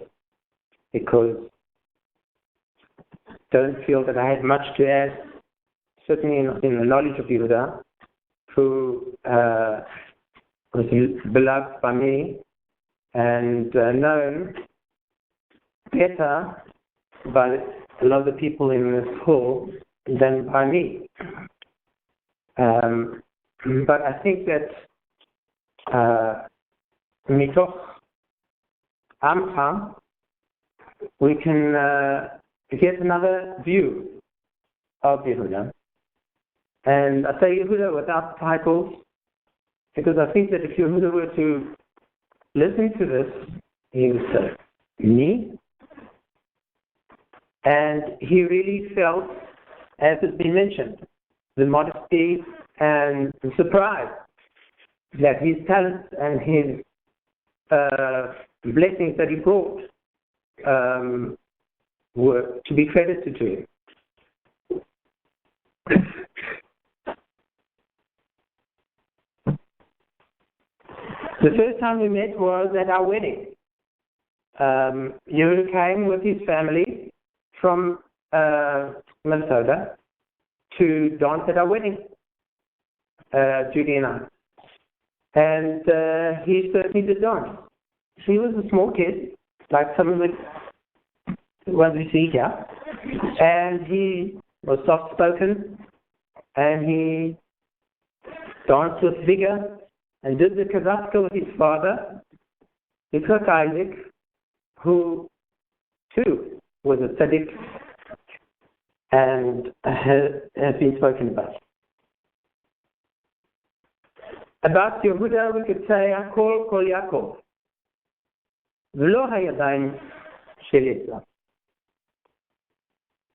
S5: because I don't feel that I had much to add, certainly in the knowledge of Yehuda, who was beloved by me and known better by a lot of the people in this hall than by me. But I think that mitoch Amcha, we can get another view of Yehuda. And I say Yehuda without titles, because I think that if Yehuda were to listen to this, he would say, me? And he really felt, as has been mentioned, the modesty and the surprise that his talents and his blessings that he brought were to be credited to him. The first time we met was at our wedding. Yehuda came with his family from Minnesota to dance at our wedding, Judy and I. And he certainly did dance. He was a small kid, like some of the ones we see here. And he was soft-spoken, and he danced with vigor and did the kazakka with his father, Yitzhak Isaac, who too was a tzaddik and has been spoken about. About Yehuda, we could say, Akol Kol Yaakov, V'lo hayadayim shel Yitzhak.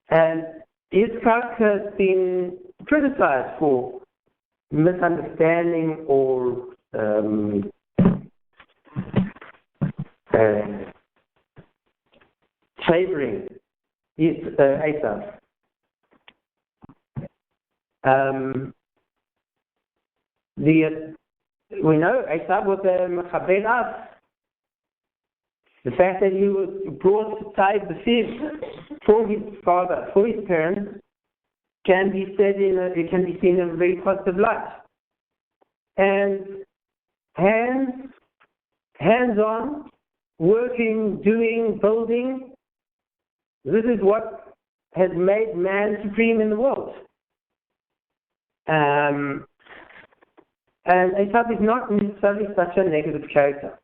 S5: And Yitzhak has been criticized for misunderstanding or favoring Esav. We know Esav was a Mechabed Av. The fact that he was brought to side the fib for his father, for his parents, can be seen in a very positive light. And hands-on, working, doing, building, this is what has made man supreme in the world. And Esav is not necessarily such a negative character.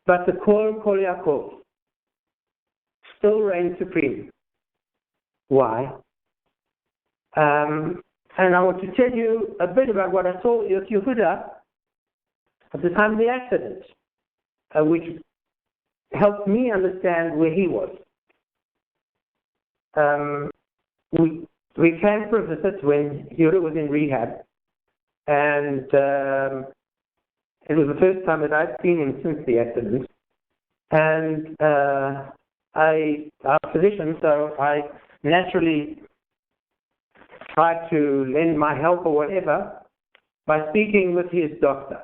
S5: But the Kol Yaakov still reigns supreme. Why? And I want to tell you a bit about what I saw with Yehuda at the time of the accident, which helped me understand where he was. We came for a visit when Yehuda was in rehab, and it was the first time that I'd seen him since the accident. And I'm a physician, so I naturally tried to lend my help or whatever by speaking with his doctor,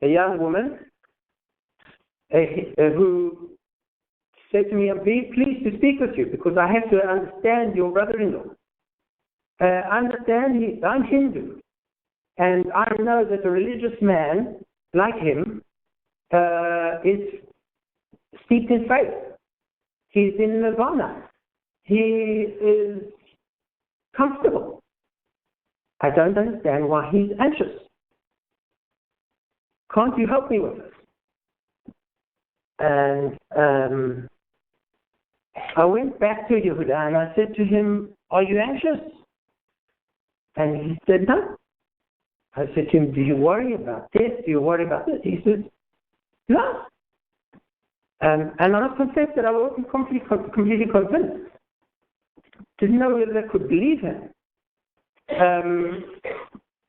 S5: a young woman who said to me, "I'm very pleased to speak with you because I have to understand your brother-in-law. I'm Hindu. And I know that a religious man like him is steeped in faith. He's in nirvana. He is comfortable. I don't understand why he's anxious. Can't you help me with this?" And I went back to Yehuda and I said to him, "Are you anxious?" And he said, "No." I said to him, "Do you worry about this? Do you worry about this?" He said, "No." And I must confess that I wasn't completely convinced. Didn't know whether I could believe him.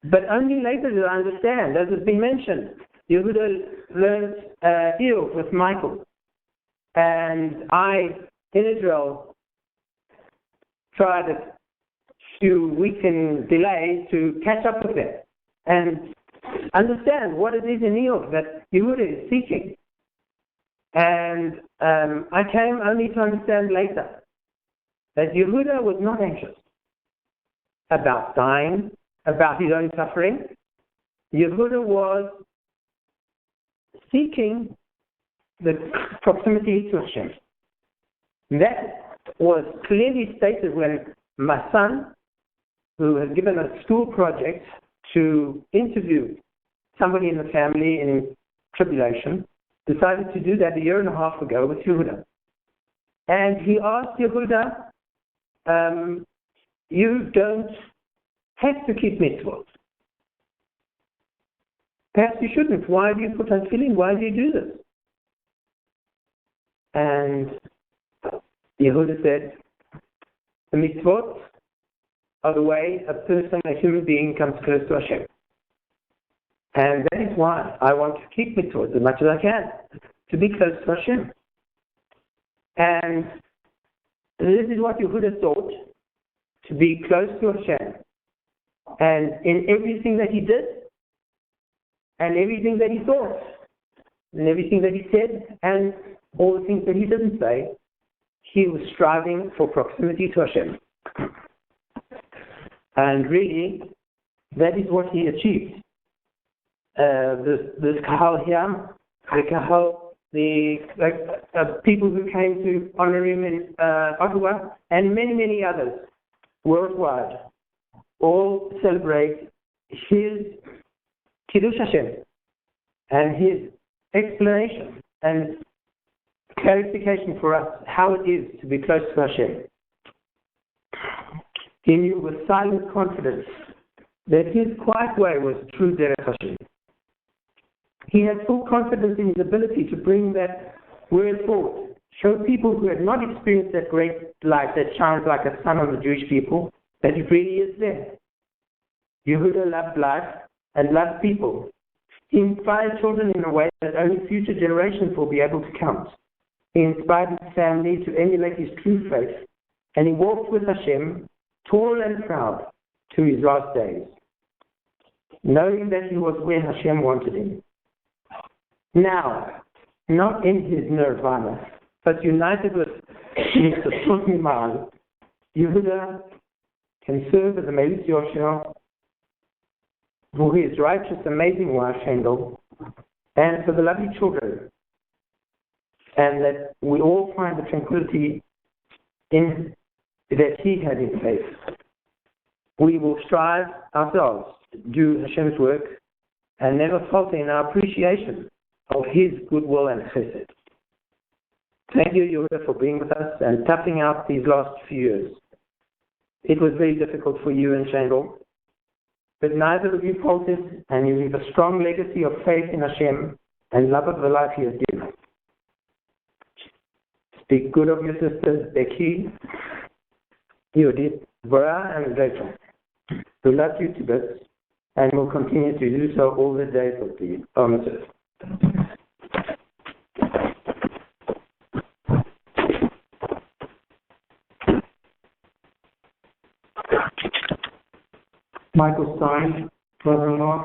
S5: But only later did I understand, as has been mentioned,
S7: Yehuda learned Iyov with Michael. And I, in Israel, tried a few weeks in delay to catch up with them and understand what it is in Iyov that Yehuda is seeking. And I came only to understand later that Yehuda was not anxious about dying, about his own suffering. Yehuda was seeking the proximity to Hashem. That was clearly stated when my son, who had given a school project to interview somebody in the family in tribulation, decided to do that a year and a half ago with Yehuda. And he asked Yehuda, you don't have to keep mitzvot. Perhaps you shouldn't. Why do you put on tefillin? Why do you do this? And Yehuda said, the mitzvot are the way a person, a human being, comes close to Hashem. And that is why I want to keep mitzvot as much as I can, to be close to Hashem. And this is what Yehuda thought, to be close to Hashem. And in everything that he did, and everything that he thought, and everything that he said, and all the things that he didn't say, he was striving for proximity to Hashem. And really, that is what he achieved. This kahal here, the kahal, the people who came to honor him in Ottawa, and many, many others worldwide, all celebrate his Kiddush Hashem and his explanation and clarification for us how it is to be close to Hashem. He knew with silent confidence that his quiet way was true derech Hashem. He had full confidence in his ability to bring that word forward, show people who had not experienced that great light that shines like a sun on the Jewish people, that it really is there. Yehuda loved life and loved people. He inspired children in a way that only future generations will be able to count. He inspired his family to emulate his true faith, and he walked with Hashem, tall and proud, to his last days, knowing that he was where Hashem wanted him. Now, not in his nirvana, but united with Mr. Tzutmiman, Yehuda can serve as a Melis Yoshua for his righteous, amazing wife, Shendel, and for the lovely children, and that we all find the tranquility in that he had in faith. We will strive ourselves to do Hashem's work and never falter in our appreciation of his goodwill and chesed. Thank you, Yehuda, for being with us and toughing out these last few years. It was very difficult for you and Shendel, but neither of you faltered, and you leave a strong legacy of faith in Hashem and love of the life he has given. Speak good of your sisters, Becky, Yudit, Dvorah, and Rachel, who love you to bits and will continue to do so all the days of the promises.
S4: Michael Stein, brother-in-law,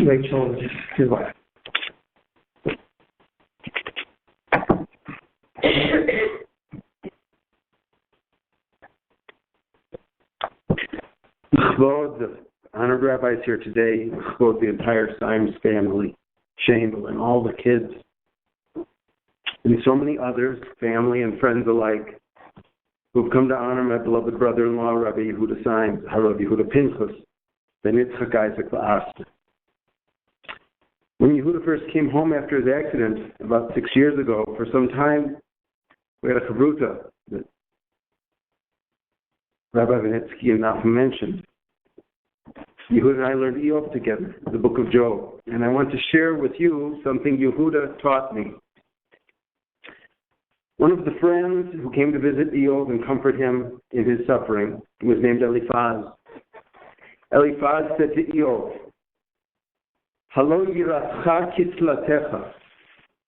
S4: Rachel, his wife.
S8: The honored rabbis here today, the entire Symes family, Shendel, and all the kids, and so many others, family and friends alike, who've come to honor my beloved brother-in-law, Rabbi Yehuda Symes, Rabbi Yehuda Pinchas, ben Yitzchak Isaac La'ast. When Yehuda first came home after his accident about 6 years ago, for some time, we had a chavruta that Rabbi Vanetsky and Nachum mentioned. Yehuda and I learned Iyov together, the book of Job, and I want to share with you something Yehuda taught me. One of the friends who came to visit Iyov and comfort him in his suffering was named Eliphaz. Eliphaz said to Iyov, Halo yiratcha kislatecha,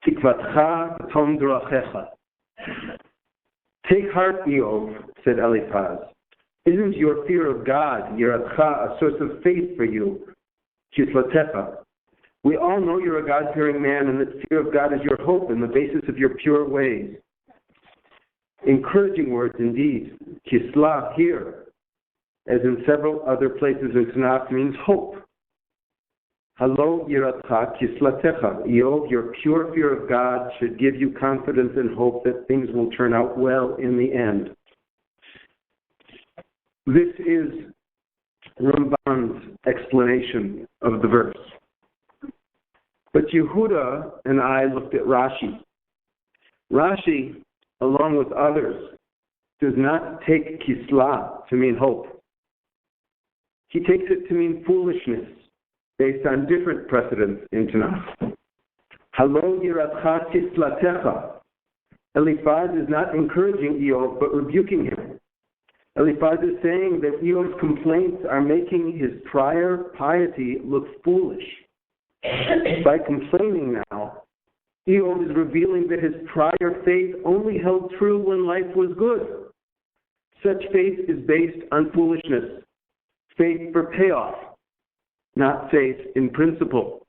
S8: tikvatcha b'tom drachecha. Take heart, Eov, said Eliphaz. Isn't your fear of God, yiratcha, a source of faith for you, kislatecha? We all know you're a God-fearing man, and that fear of God is your hope and the basis of your pure ways. Encouraging words indeed. Kisla here, as in several other places in Tanakh, means hope. Halo yiratcha kislatecha. Eov, your pure fear of God should give you confidence and hope that things will turn out well in the end. This is Ramban's explanation of the verse. But Yehuda and I looked at Rashi. Rashi, along with others, does not take kisla to mean hope. He takes it to mean foolishness, based on different precedents in Tanakh. Halo yiratcha kislatecha. Eliphaz is not encouraging Eov, but rebuking him. Eliphaz is saying that Eov's complaints are making his prior piety look foolish. By complaining now, Eov is revealing that his prior faith only held true when life was good. Such faith is based on foolishness, faith for payoff, not faith in principle.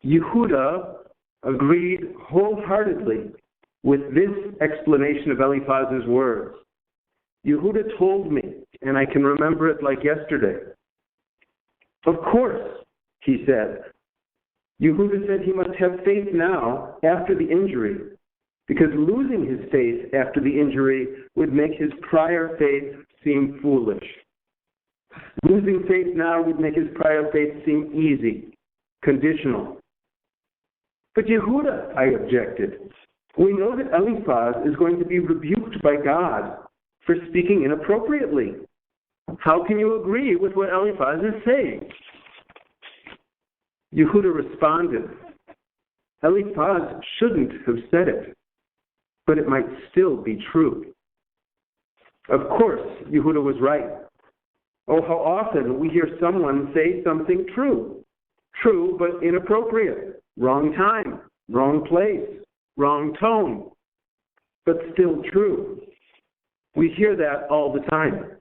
S8: Yehuda agreed wholeheartedly with this explanation of Eliphaz's words. Yehuda told me, and I can remember it like yesterday. Of course, he said. Yehuda said he must have faith now after the injury, because losing his faith after the injury would make his prior faith seem foolish. Losing faith now would make his prior faith seem easy, conditional. But Yehuda, I objected, we know that Eliphaz is going to be rebuked by God for speaking inappropriately. How can you agree with what Eliphaz is saying? Yehuda responded, Eliphaz shouldn't have said it, but it might still be true. Of course, Yehuda was right. Oh, how often we hear someone say something true. True, but inappropriate. Wrong time, wrong place, wrong tone, but still true. We hear that all the time.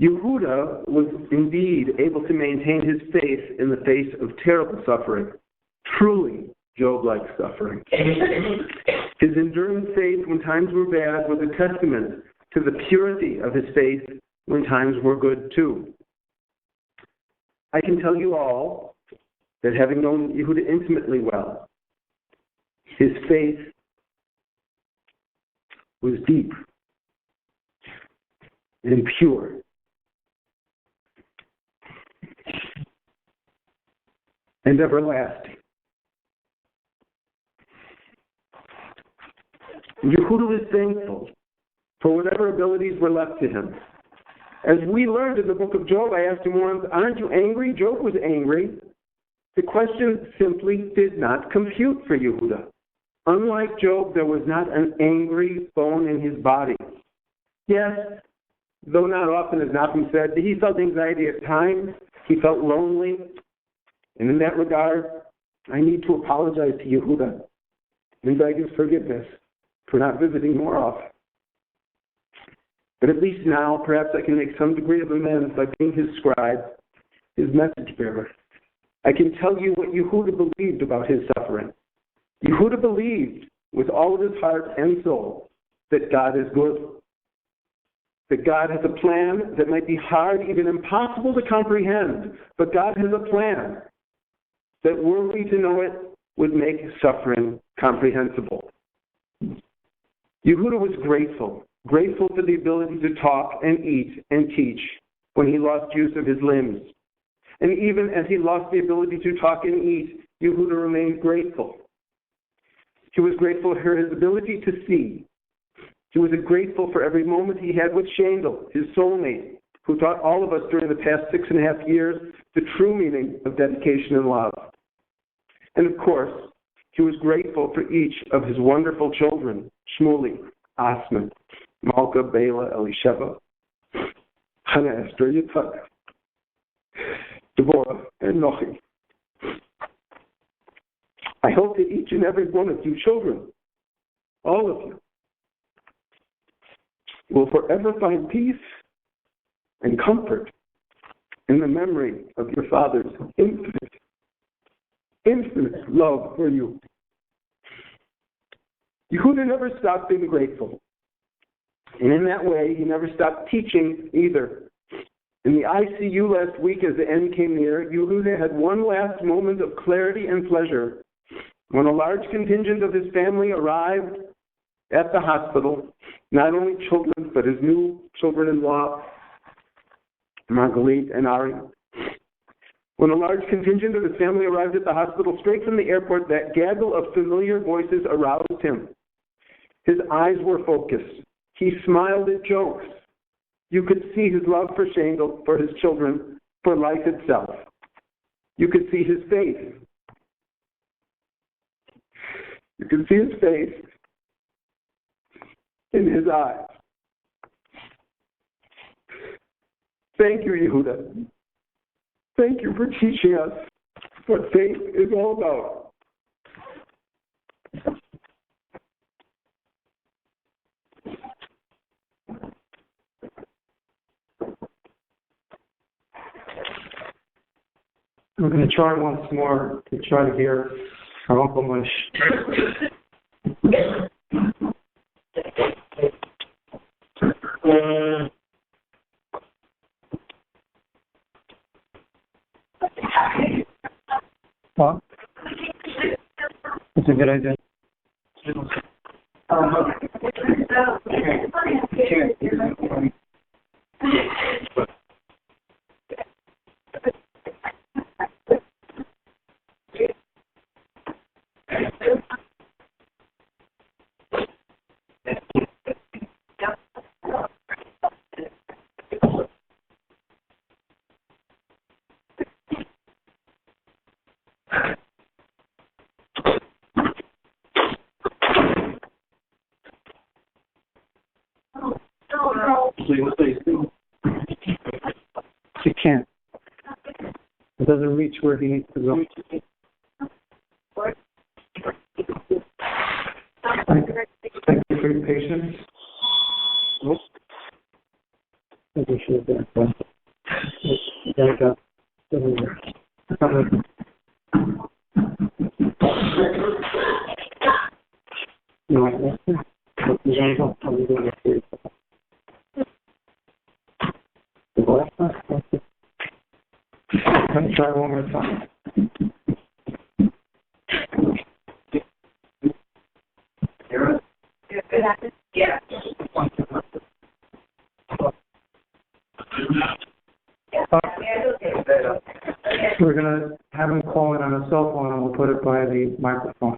S8: Yehuda was indeed able to maintain his faith in the face of terrible suffering, truly Job-like suffering. His enduring faith when times were bad was a testament to the purity of his faith when times were good too. I can tell you all that having known Yehuda intimately well, his faith was deep and pure. And everlasting. Yehuda was thankful for whatever abilities were left to him. As we learned in the book of Job, I asked him once, aren't you angry? Job was angry. The question simply did not compute for Yehuda. Unlike Job, there was not an angry bone in his body. Yes, though not often, as Nachum said, he felt anxiety at times. He felt lonely. And in that regard, I need to apologize to Yehuda and beg his forgiveness for not visiting more often. But at least now, perhaps I can make some degree of amends by being his scribe, his message bearer. I can tell you what Yehuda believed about his suffering. Yehuda believed with all of his heart and soul that God is good, that God has a plan that might be hard, even impossible to comprehend, but God has a plan that were we to know it, would make suffering comprehensible. Yehuda was grateful for the ability to talk and eat and teach when he lost use of his limbs. And even as he lost the ability to talk and eat, Yehuda remained grateful. He was grateful for his ability to see. He was grateful for every moment he had with Shandel, his soulmate, who taught all of us during the past 6.5 years the true meaning of dedication and love. And of course, he was grateful for each of his wonderful children, Shmuley, Asman, Malka, Bela, Elisheva, Hannah, Esther, Yitzhak. Devorah, and Nochi. I hope that each and every one of you children, all of you, will forever find peace and comfort in the memory of your Father's infinite love for you. Yehuda never stopped being grateful. And in that way, he never stopped teaching either. In the ICU last week, as the end came near, Yehuda had one last moment of clarity and pleasure when a large contingent of his family arrived at the hospital, not only children, but his new children-in-law, Margalit and Ari. When a large contingent of his family arrived at the hospital straight from the airport, that gaggle of familiar voices aroused him. His eyes were focused. He smiled at jokes. You could see his love for Shendel, for his children, for life itself. You could see his face. You could see his face in his eyes. Thank you, Yehuda. Thank you for teaching us what faith is all about.
S4: We're going to try once more to try to hear our Uncle Mush. What? That's a good idea. He can't. It doesn't reach where he needs to go. Thank you for your patience. Maybe we should have been there. There we go. Let me try one more time. Yeah. We're going to have him call in on a cell phone and we'll put it by the microphone.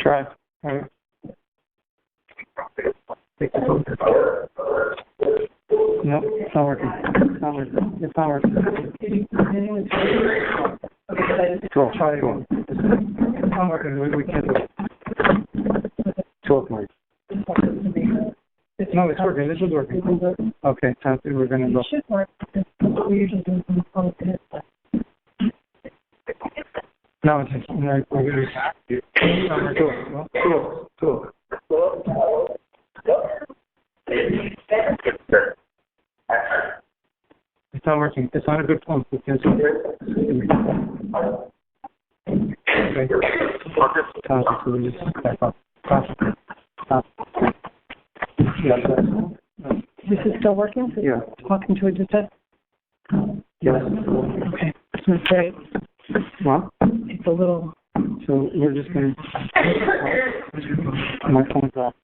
S4: Try. All right. No, it's not working. It's not working. It's not working. Cool. Try again. It's not working. We can't do it. 12 more. No, it's working. This is working. Okay, sounds good. We're going to go. It should work. We usually do it on the No, it's just, we're going to Cool. It's not working. It's not a good phone.
S9: This is still working?
S4: Yeah.
S9: Talking to a detective?
S4: Yes.
S9: Okay. I was going to say,
S4: What?
S9: it's a little...
S4: So we're just going to... My phone's off.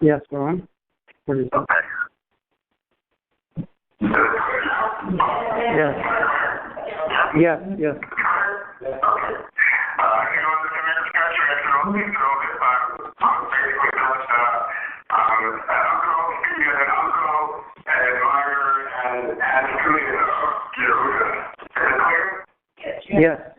S4: Yes, go on. What is that? Yes. Yes, yes. Yes.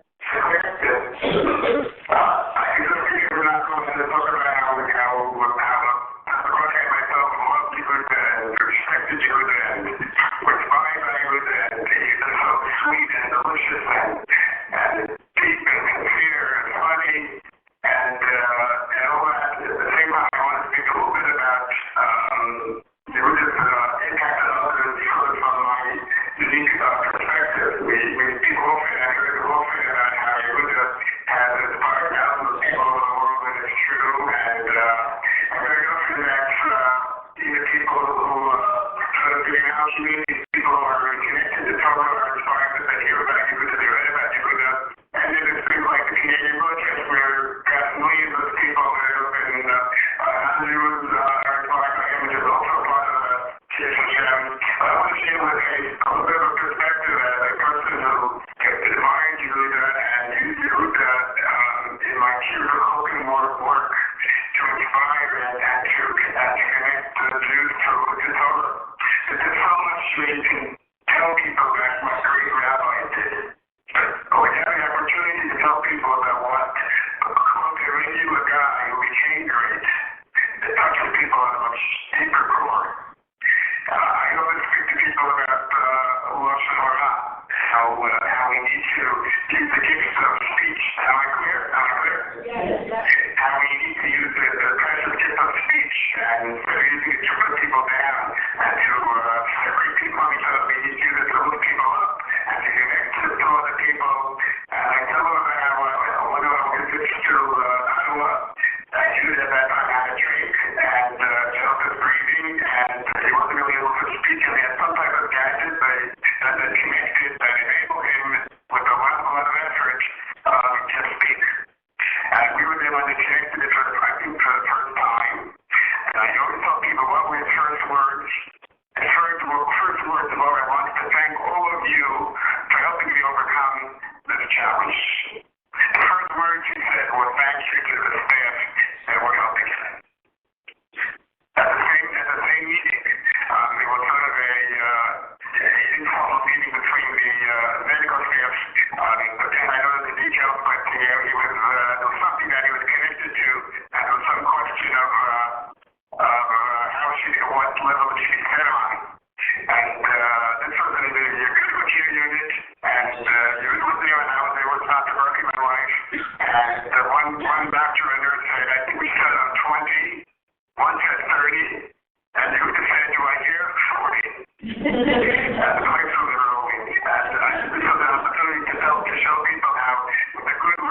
S10: Show people how the good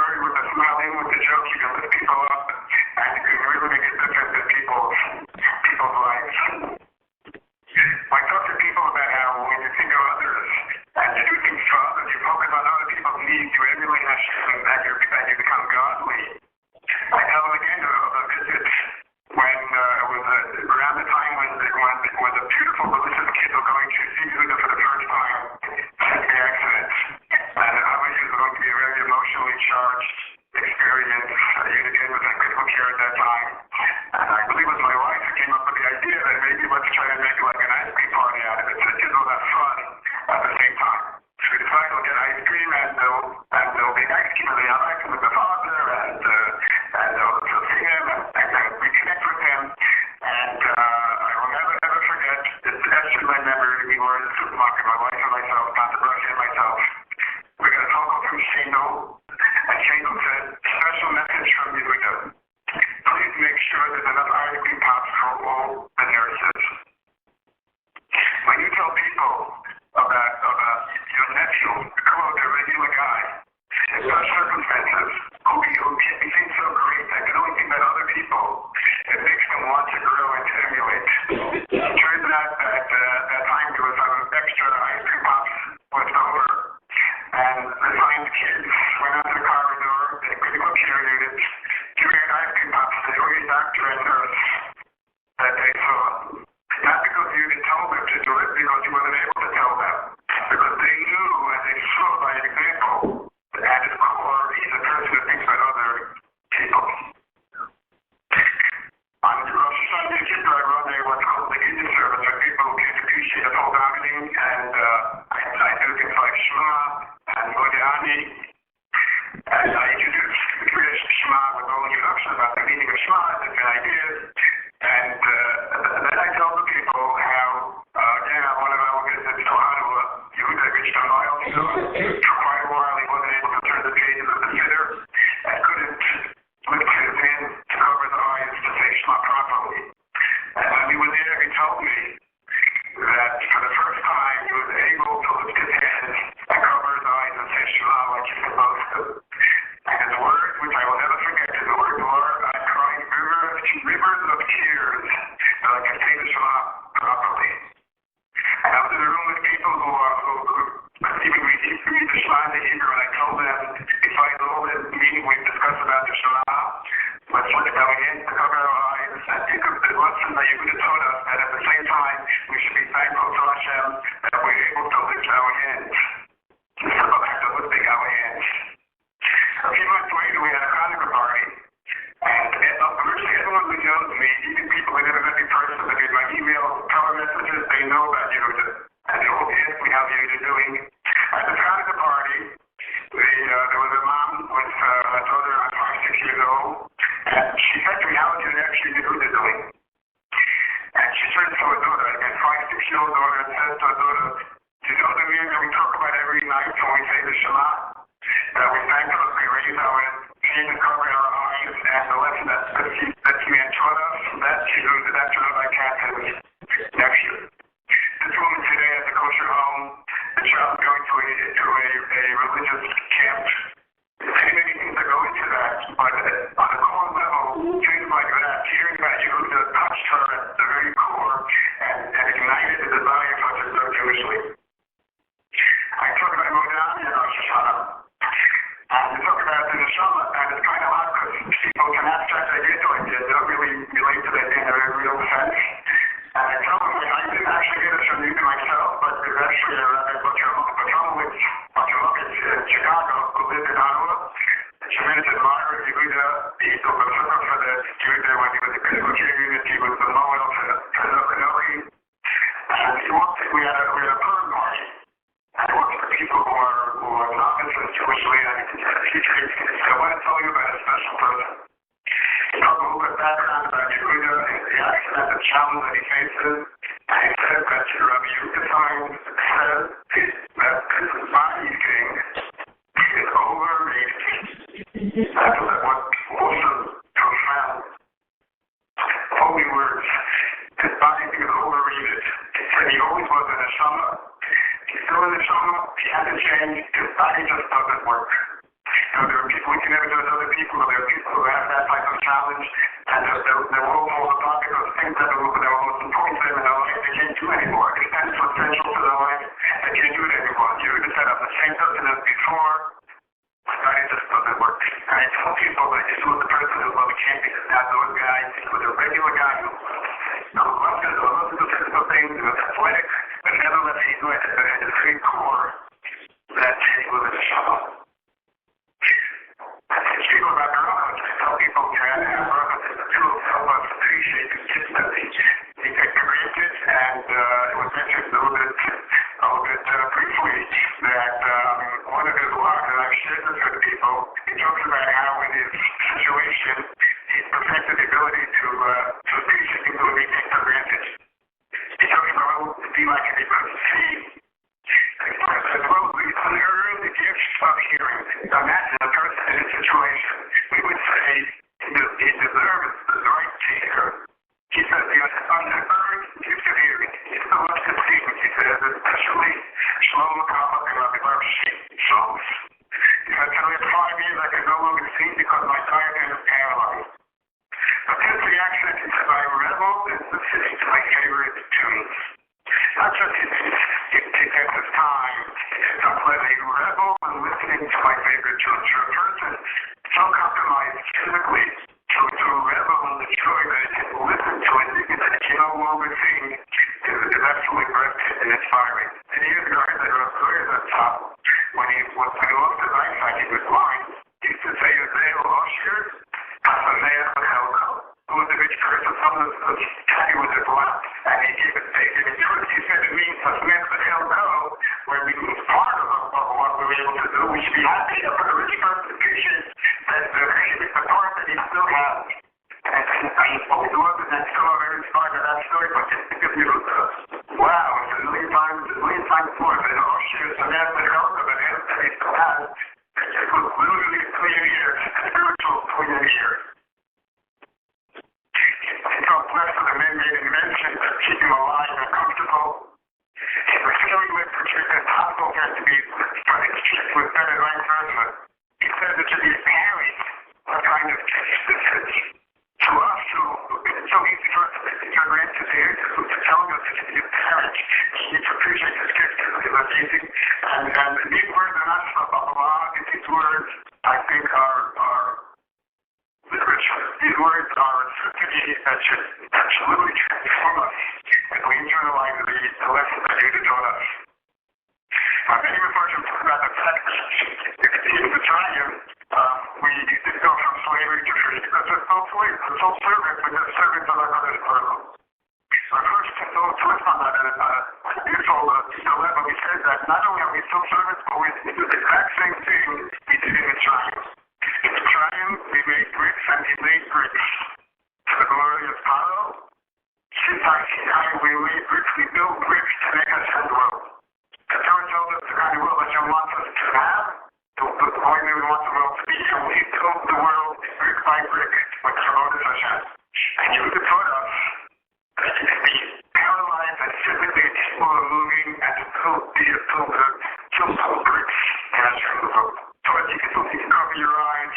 S10: store, the supermarket, my wife and myself, Dr. Russia and myself. We got a phone call from Shingle, and Shingle said, special message from Yehuda. Please make sure there's enough ice cream pops for all the nurses. When you tell people about your nephew, a regular guy, in such circumstances, who can't be seen so great, that can only think about other people, it makes them want to grow and to emulate. It turns out that time there was some extra ice cream pops left over, and the science kids went out to the corridor, they pretty much cheerleaded, giving ice cream pops to every doctor and nurse that they saw. Not because you didn't tell them to do it, because you wasn't able to tell them. Because they knew and they saw by example that at his core, he's a person who thinks about other people. On Rosh Hashanah, I run what's called the Gideon service, where people who can't appreciate the whole davening, and I do things like Shema and Modiani, and I introduce the creation of Shema with all the introduction about the meaning of Shema, different ideas, and then I tell the people how, again, one of our visits to Ottawa, Yehuda reached a milestone. For quite a while, he wasn't able to turn the pages of the Siddur, and couldn't lift his hand to cover the eyes to say Shema properly. And when we were there, he told me that for the first time, he was able to lift his hand and cover his eyes and say Shema like he's supposed to. And his words, which I will never forget, his words were, I cried rivers of tears that I can say the Shema properly. And I was in a room with people who even read the Shema in the Hebrew, and I told them, besides all the meaning we've discussed about the Shema, let's look at going in to cover our eyes and think of the lesson that Yehuda taught us, that at the same time we should be thankful to Hashem that we're able to lift our hands. Just about to lifting our hands. A few months later, we had a Hanukkah party, and virtually everyone who knows me, even people who never met me personally, they get my email, cover messages, they know about Yehuda, and they all ask me how Yehuda doing. At the Hanukkah party, there was a mom with her daughter, 5, 6 years old, and she said to me, how is your nephew Yehuda doing? And she turns to her daughter, a 5, 6-year-old daughter, and says to her daughter, do you know the man that we talk about every night when we say the Shema? That we thank God, we raise our hands and cover our eyes, and the lesson that man taught us, that she knows that that's Rabbi Katz's nephew. This woman today at the kosher home, the child is going to a religious camp. Many things that go into that, but on a core level, things like that, hearing about Yehuda touched her at the very core and ignited the desire for her to live Jewishly. I talk about Modani and Rosh Hashanah. And we talk about the Neshama, and it's kind of hard because people can abstract ideas to ideas. They don't really relate to that in a very real sense. And I tell them, I didn't actually get it from you myself, but there's actually a Rabbi Butchermovich in Chicago who lived in Ottawa. A tremendous admirer of Yehuda. He took a photo for the Yehuda when he was a critical community. He was the model for the Kanohi. And we had a Purim party. I work for people who are novices Jewishly, and I want to tell you about a special person. Talk a little bit background about Yehuda and the accident, the challenge that he faces. And he said that Rabbi Yehuda says that this body thing is overrated. That's what also profound. Holy words. His body thing is overrated. He said he always was in a Neshama. He's still in the Neshama. He hasn't changed. His body just doesn't work. There are people we can never do as other people, but there are people who have that type of challenge, and they're all fall apart because things that were most important to them in their life, they can't do anymore. If that's what's essential to their life, they can't do it anymore. You would have said, I'm the same person as before, my body just doesn't work. And I tell people that this was the person who loved camping, not those guys, he was a regular guy who loved to do physical things, he was athletic, but nevertheless, he knew at the very core that he was a Neshama. People about Rabbi, I tell people you have to have Rabbi as a tool to help us appreciate the gifts that he take for granted, and it was mentioned a little bit briefly that one of his laws, and I've shared this with people, he talks about how in his situation he's perfected the ability to appreciate things that we take for granted. He talks about what it would be like if he couldn't see especially Shlomo Kappa and Rabbi songs. He said, till I had 5 years, I could no longer sing because my diaphragm is paralyzed. But since the accident, he said, I reveled in listening to my favorite tunes. Not just it takes his time, it's a pleasure. He reveled in listening to my favorite tunes. For a person so compromised physically, to revel in the joy that he can listen to it, that he can no longer sing, is absolutely breathtaking and inspiring. And years ago, I heard that Rabbi at the top, when he lost his eyesight, he was blind. He used to say, Yosef Osher, Hasaneach B'Chelko. Who was a rich person, someone who's happy with his lot, and he gave it truth. He said it means Hasaneach B'Chelko, where we lose part of what we were able to do. We should be happy for the rich person to appreciate that the part that he still has. And what we do is that still are very inspired by that story, but just because you wow, it's a million times more than Osher, Hasaneach B'Chelko, but he still has. It was literally a clear year, a spiritual clear year. He's so blessed with the man-made inventions that keep him alive and comfortable. He's feeling with his hospital has to be with better vice versa. He says it should be a parent, what kind of gift this is. To us, it's so easy for us to grant to hear, to tell us it should be a parent. He needs to appreciate this gift. It's amazing. And these words are not from Allah. These words, I think, are literature. These words are a certainty that should literally transform us as we internalize the lessons that Jesus taught us. Many Mepharshim talk about the fact that in the Mitzrayim, we did go from slavery to freedom because there's no slaves, there's no servants, but there's servants of HaKadosh Baruch Hu. So first, to twist on that, and beautiful dilemma, we said that not only are we still servants, but we do the exact same thing we did in Mitzrayim. In Mitzrayim, we made bricks, and he made bricks to the glory of Paro. Since we made bricks, we built bricks to make us in the world. The Torah told us the kind of world that you want us to have, the way we want the world to be, and we built the world brick by brick with Avodas Hashem. And you would have taught us that you can be paralyzed and physically capable of moving and to build bricks in Hashem the world. So as you can cover your eyes,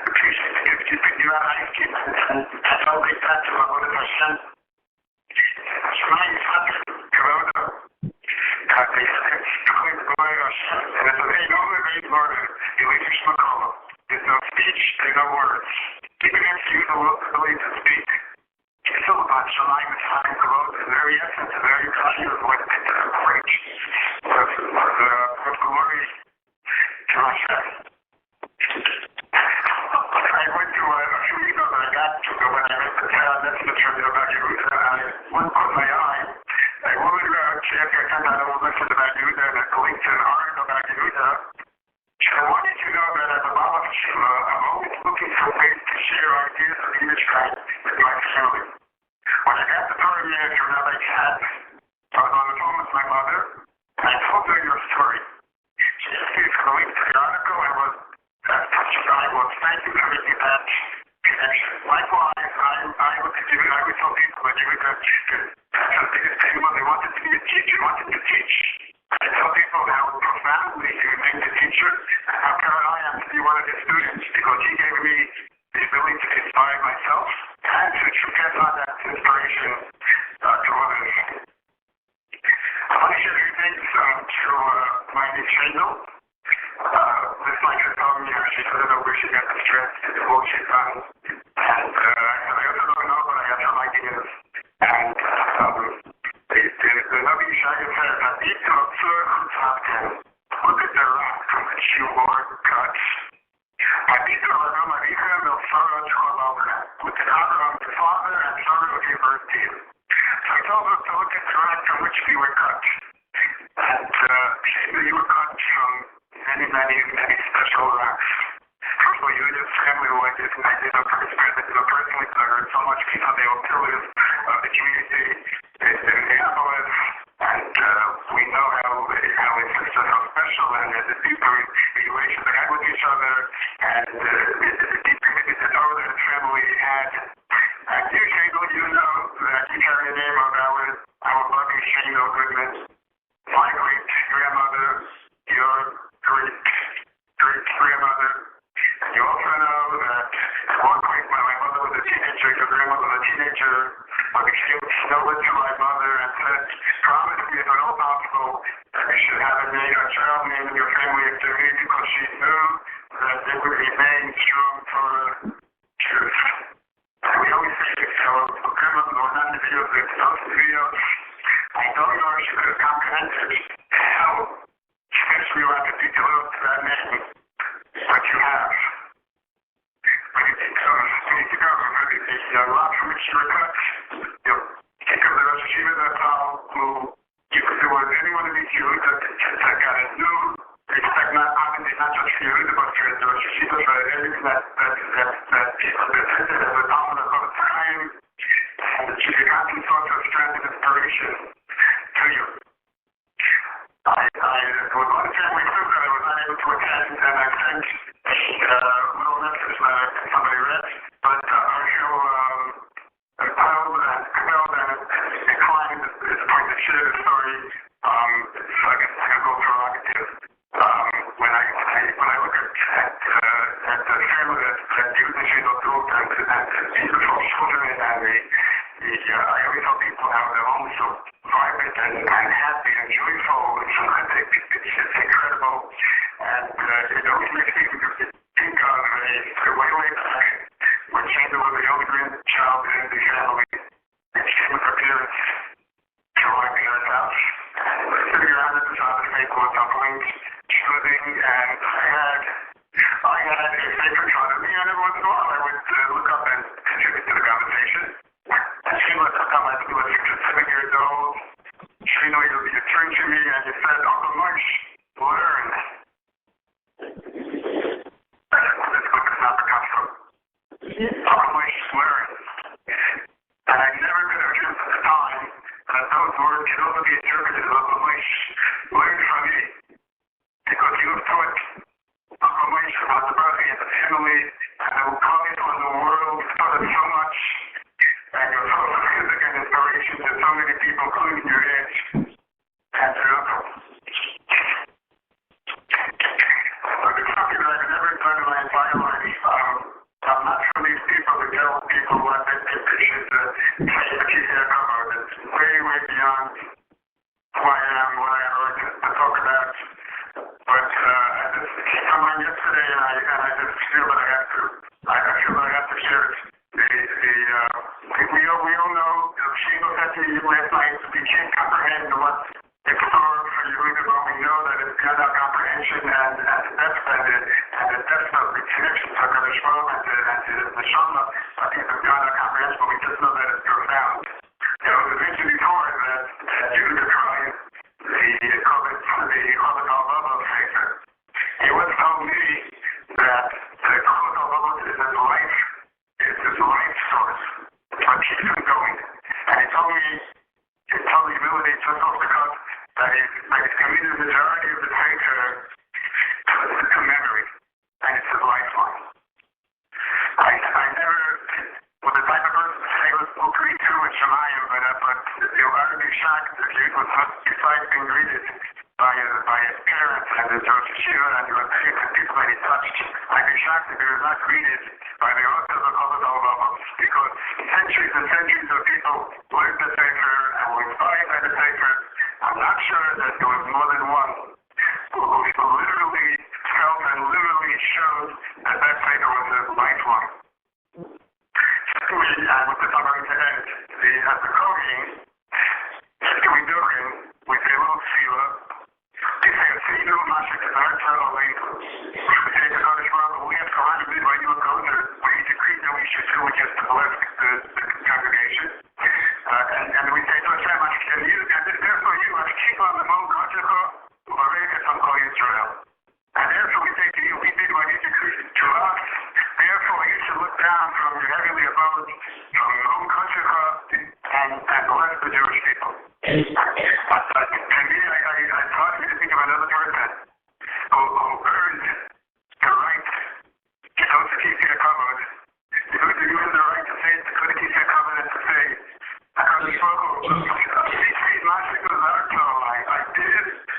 S10: appreciate the gift you pick your eyes, and elevate that to Avodas Hashem. Shema Yisrael, Kavoda. And it's a very noble word. There's no speech, there's no words. Even if you use the ability to speak, it's still about Shalayim and Shalayim Kavod. The very essence, the very value of what they preach. With glory to Hashem. I went to a few weeks ago that I got to go when I went to tell that's the truth about Yehuda, and I went put my eye. A woman she had sent out a little message about Yehuda and a link to an article about Yehuda. I wanted to know that as a Baba Shema, I'm always looking for ways to share ideas of Yiddishkeit with my family. When I got the Torah minute from Rabbi Katz, I was on the phone with my mother, and I told her your story. She asked me for the link to the article, and was I was thank you for making that connection. Likewise, I would tell people that Yehuda that's the biggest thing when they wanted to be a teacher, wanted to teach. I tell people how profoundly he remained a teacher, and how proud I am to be one of his students, because he gave me the ability to inspire myself and to pass on that inspiration to others. I want to share a few things to my niece Rachel. This like her told me she doesn't know where she got the stress, the work she's done, and I also don't know, but I have some ideas. And the Rabbi Yishaya said that each of look at the rock from which you wore cuts. With the honor of the Father and Son who gave birth to you. So he told us to look at the rock from which we were cut. And you were cut from many special rocks. First of all, Yehuda's family was personally covered so much people, they were pillars of the community in Minneapolis, and we know how insistent, how special, and the deeper relations they had with each other, and the deep commitment that our family had. And you, Shagel, you know that you carry the name of our loving Shagel Goodman, if at all possible, that you should have a child named in your family after me, because she knew that it would remain strong for truth. And we always say, so, not the videos, those videos, I don't know if she could have comprehended how especially you have to take a look to that name, but you have. When you take over the lot from which you were cut, you'll take over the Rosh Hashiva, that's how you could do with any one of these Jews that got a new respect, not just for you, but for the Rosh Hashiva, for everything that people presented as a dominant of the time, and it should be a constant source of strength and inspiration to you. I was one family too that I was unable to attend, and I sent a little message that somebody read, but I feel compelled and inclined at this point to share the story. So I guess it's going to go prerogative. When I look at the family that you and she looked up and the beautiful children and I always tell people how their homes so vibrant and happy and joyful. It's just incredible. And it always makes me think of a way back when Shanda was a young grandchild in the family. And she came with her parents to my parents' house. Sitting around at the top of the table with dumplings, choosing, and I had a paper in front of me, and every once in a while I would look up and contribute to the conversation. And she looked up, I think it was 7 years old. She knew you turned to me and you said, Uncle Moshe, learn. That's what this number comes from. Uncle Moshe, learn. And I never could have guessed at the time that those words could also be interpreted as Uncle Moshe, learn from me. Because you have taught Uncle Moshe about the birthday and the family and the calling on the world, taught us so much. And you're so significant inspiration to so many people, including your age and your uncle. Look, it's something that I've never done in my entire life. I'm not from these people that tell people what they think they should keep their cover. It's way, way beyond who I am, what I heard to talk about. But I just came on yesterday and I just feel that I have to. I feel that I have to share it. We all know, Shiva said to you last night, we can't comprehend what it's for you, but we know that it's beyond our comprehension, and the depth of the connection to Kadosh Baruch and to the Neshama, I think it's beyond our comprehension, but we just know that it's profound. It was mentioned before that you described the Chovot HaLevavos of Sefer. He once told me that the Chovot HaLevavos is his life. It's his life source. What keeps him going. And he told me humility just off the cuff that he's committed the majority of the Sefer to memory. And it's his lifeline. I never was the type of person to say we'll greet you with Shemayim, but you'll either be shocked if you was besides being greeted by his parents and his Rosh Hashiva and your people that he touched. I'd be shocked if he was not greeted by the authors of Chovot HaLevavos, because centuries and centuries of people learned the Sefer and were inspired by the Sefer. I'm not sure that there was more than one who literally felt and literally showed that Sefer was a lifeline. Secondly, with the summary to end, at the Kohen, we do it with a little tefillah. They say a tefillah, Mashiach, is our eternal link. We say to Kadosh Baruch Hu, we have commanded me by you a kosher, what you decreed that we should do, which is to bless the congregation. And we say to Hashem, and therefore you, keep on the Mount Kachecha, Uvarech on Kol Yisrael. And therefore we say to you, we did what you decreed to us. Therefore you should look down from your heavenly abode, from Mount Kachecha, and bless the Jewish people. To me, I taught me to think of another person who earned the right to keep their covenant. He earned the right to say to keep their covenant to say,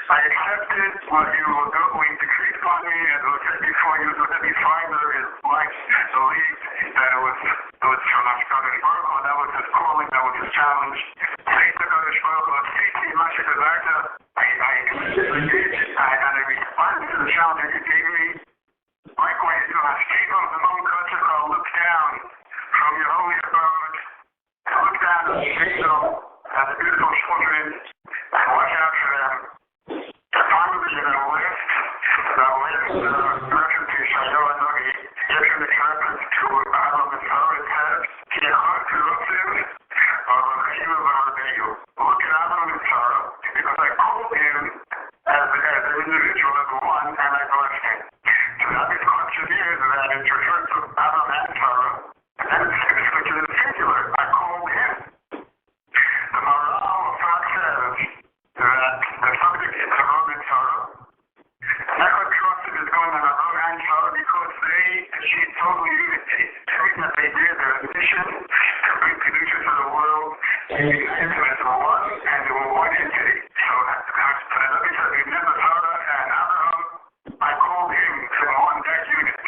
S10: I accepted what you were going to decree upon me, and it was said before you, that his father, his wife, believed that it was from Kadosh Baruch Hu, that was his calling, that was his challenge. Say to Kadosh Baruch Hu, responded to the challenge that you gave me. Likewise, do not speak of the moon culture called look down from your holy abode and look down at the kingdom and the beautiful children and watch out for them. Finally, you're going to lift the merchant Shayoa Nogi, giving the carpet to Adam and Sarah said, Kiachot to Rupsim, or Rachima Varabeyu. Look at Adam and Sarah, because I called him as an individual, as one, and I blessed him. So that is question is that it's referred to Adam and Sarah, and it's which is singular. I called him. The moral of God says that the subject is Adam and Sarah. Echad trusted is going on Adam and Sarah because they achieved total unity. Everything that they did, their mission to bring Kedusha to the world, they implemented one, and they were one entity. So that's the Rabbi said, remember Sarah and Abraham, I called him to one that unit.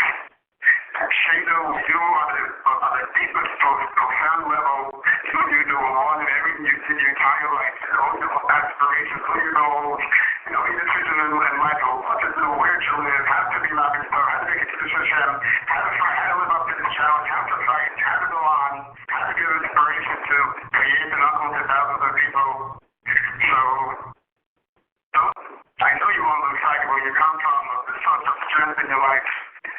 S10: And Shado, you on the deepest, profound level, you do one in everything you did your entire life. All your aspirations, all your goals, your decision in life, what to do, where to live, how to be Rabbi Star, how to make it to the Hashem, how to live up to the challenge, how to fight, how to go on, how to give inspiration to create an uncle to thousands of people. So, I know you won't lose sight of where you come from, of the source of strength in your life.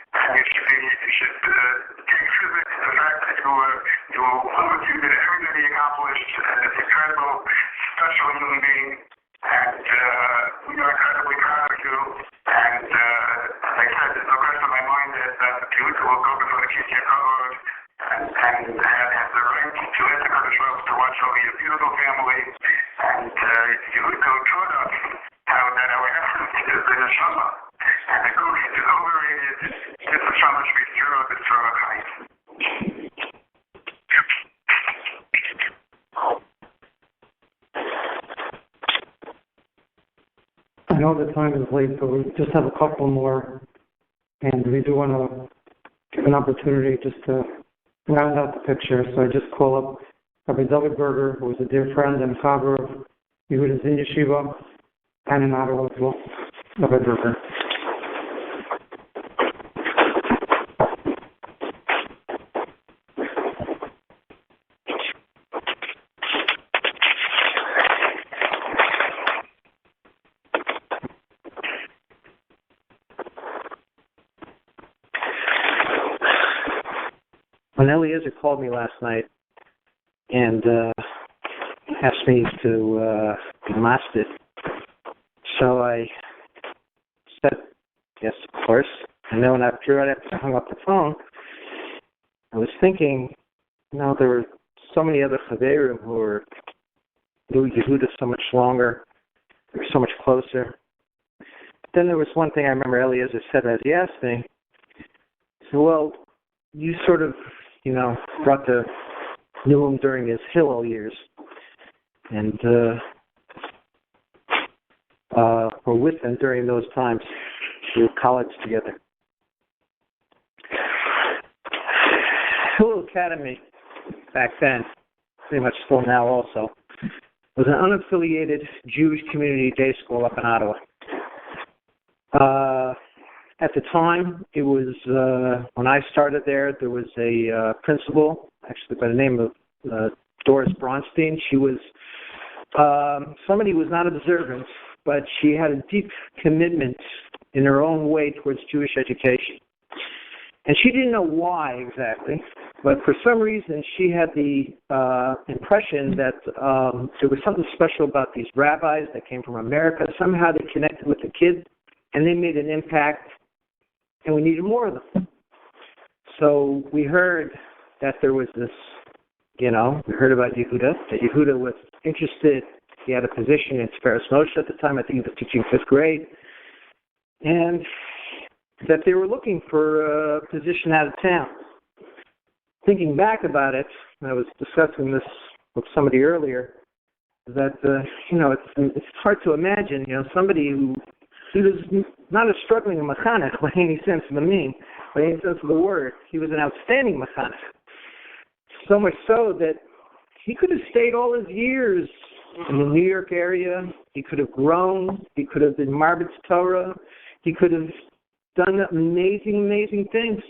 S10: And you should take tribute to the fact that you did everything you accomplished, and it's incredible, special human being, and we are incredibly proud of you. And like I said, there's no question in my mind that the youth will go before the Kishya Kavod and have the right to enter the to watch over your beautiful family. And you taught us how that our essence is the neshama, and the guf is overrated. This neshama should be zero to zero height.
S4: I know the time is late, but we just have a couple more, and we do want to give an opportunity just to round out the picture. So I just call up Rabbi David Berger, who is a dear friend and father of Yehuda's in Yeshiva, and in Ottawa as well. Rabbi Berger.
S7: When Eliezer called me last night and asked me to be masted, so I said, yes, of course. And then right after I hung up the phone, I was thinking, there were so many other Chaverim who knew Yehuda so much longer, they were so much closer. But then there was one thing I remember Eliezer said as he asked me, so, well, you sort of, knew him during his Hillel years, and were with him during those times. We were college together. Hillel Academy, back then, pretty much still now also, was an unaffiliated Jewish community day school up in Ottawa. At the time, it was, when I started there was a principal, actually by the name of Doris Bronstein. She was somebody who was not observant, but she had a deep commitment in her own way towards Jewish education. And she didn't know why exactly, but for some reason she had the impression that there was something special about these rabbis that came from America. Somehow they connected with the kids, and they made an impact, and we needed more of them. So we heard that there was this, we heard about Yehuda, that Yehuda was interested. He had a position in Tiferes Moshe at the time. I think he was teaching 5th grade. And that they were looking for a position out of town. Thinking back about it, I was discussing this with somebody earlier, that, it's hard to imagine, somebody who was not a struggling mechanech by any sense of the meaning, by any sense of the word. He was an outstanding mechanech. So much so that he could have stayed all his years in the New York area. He could have grown. He could have been Marbitz Torah. He could have done amazing, amazing things.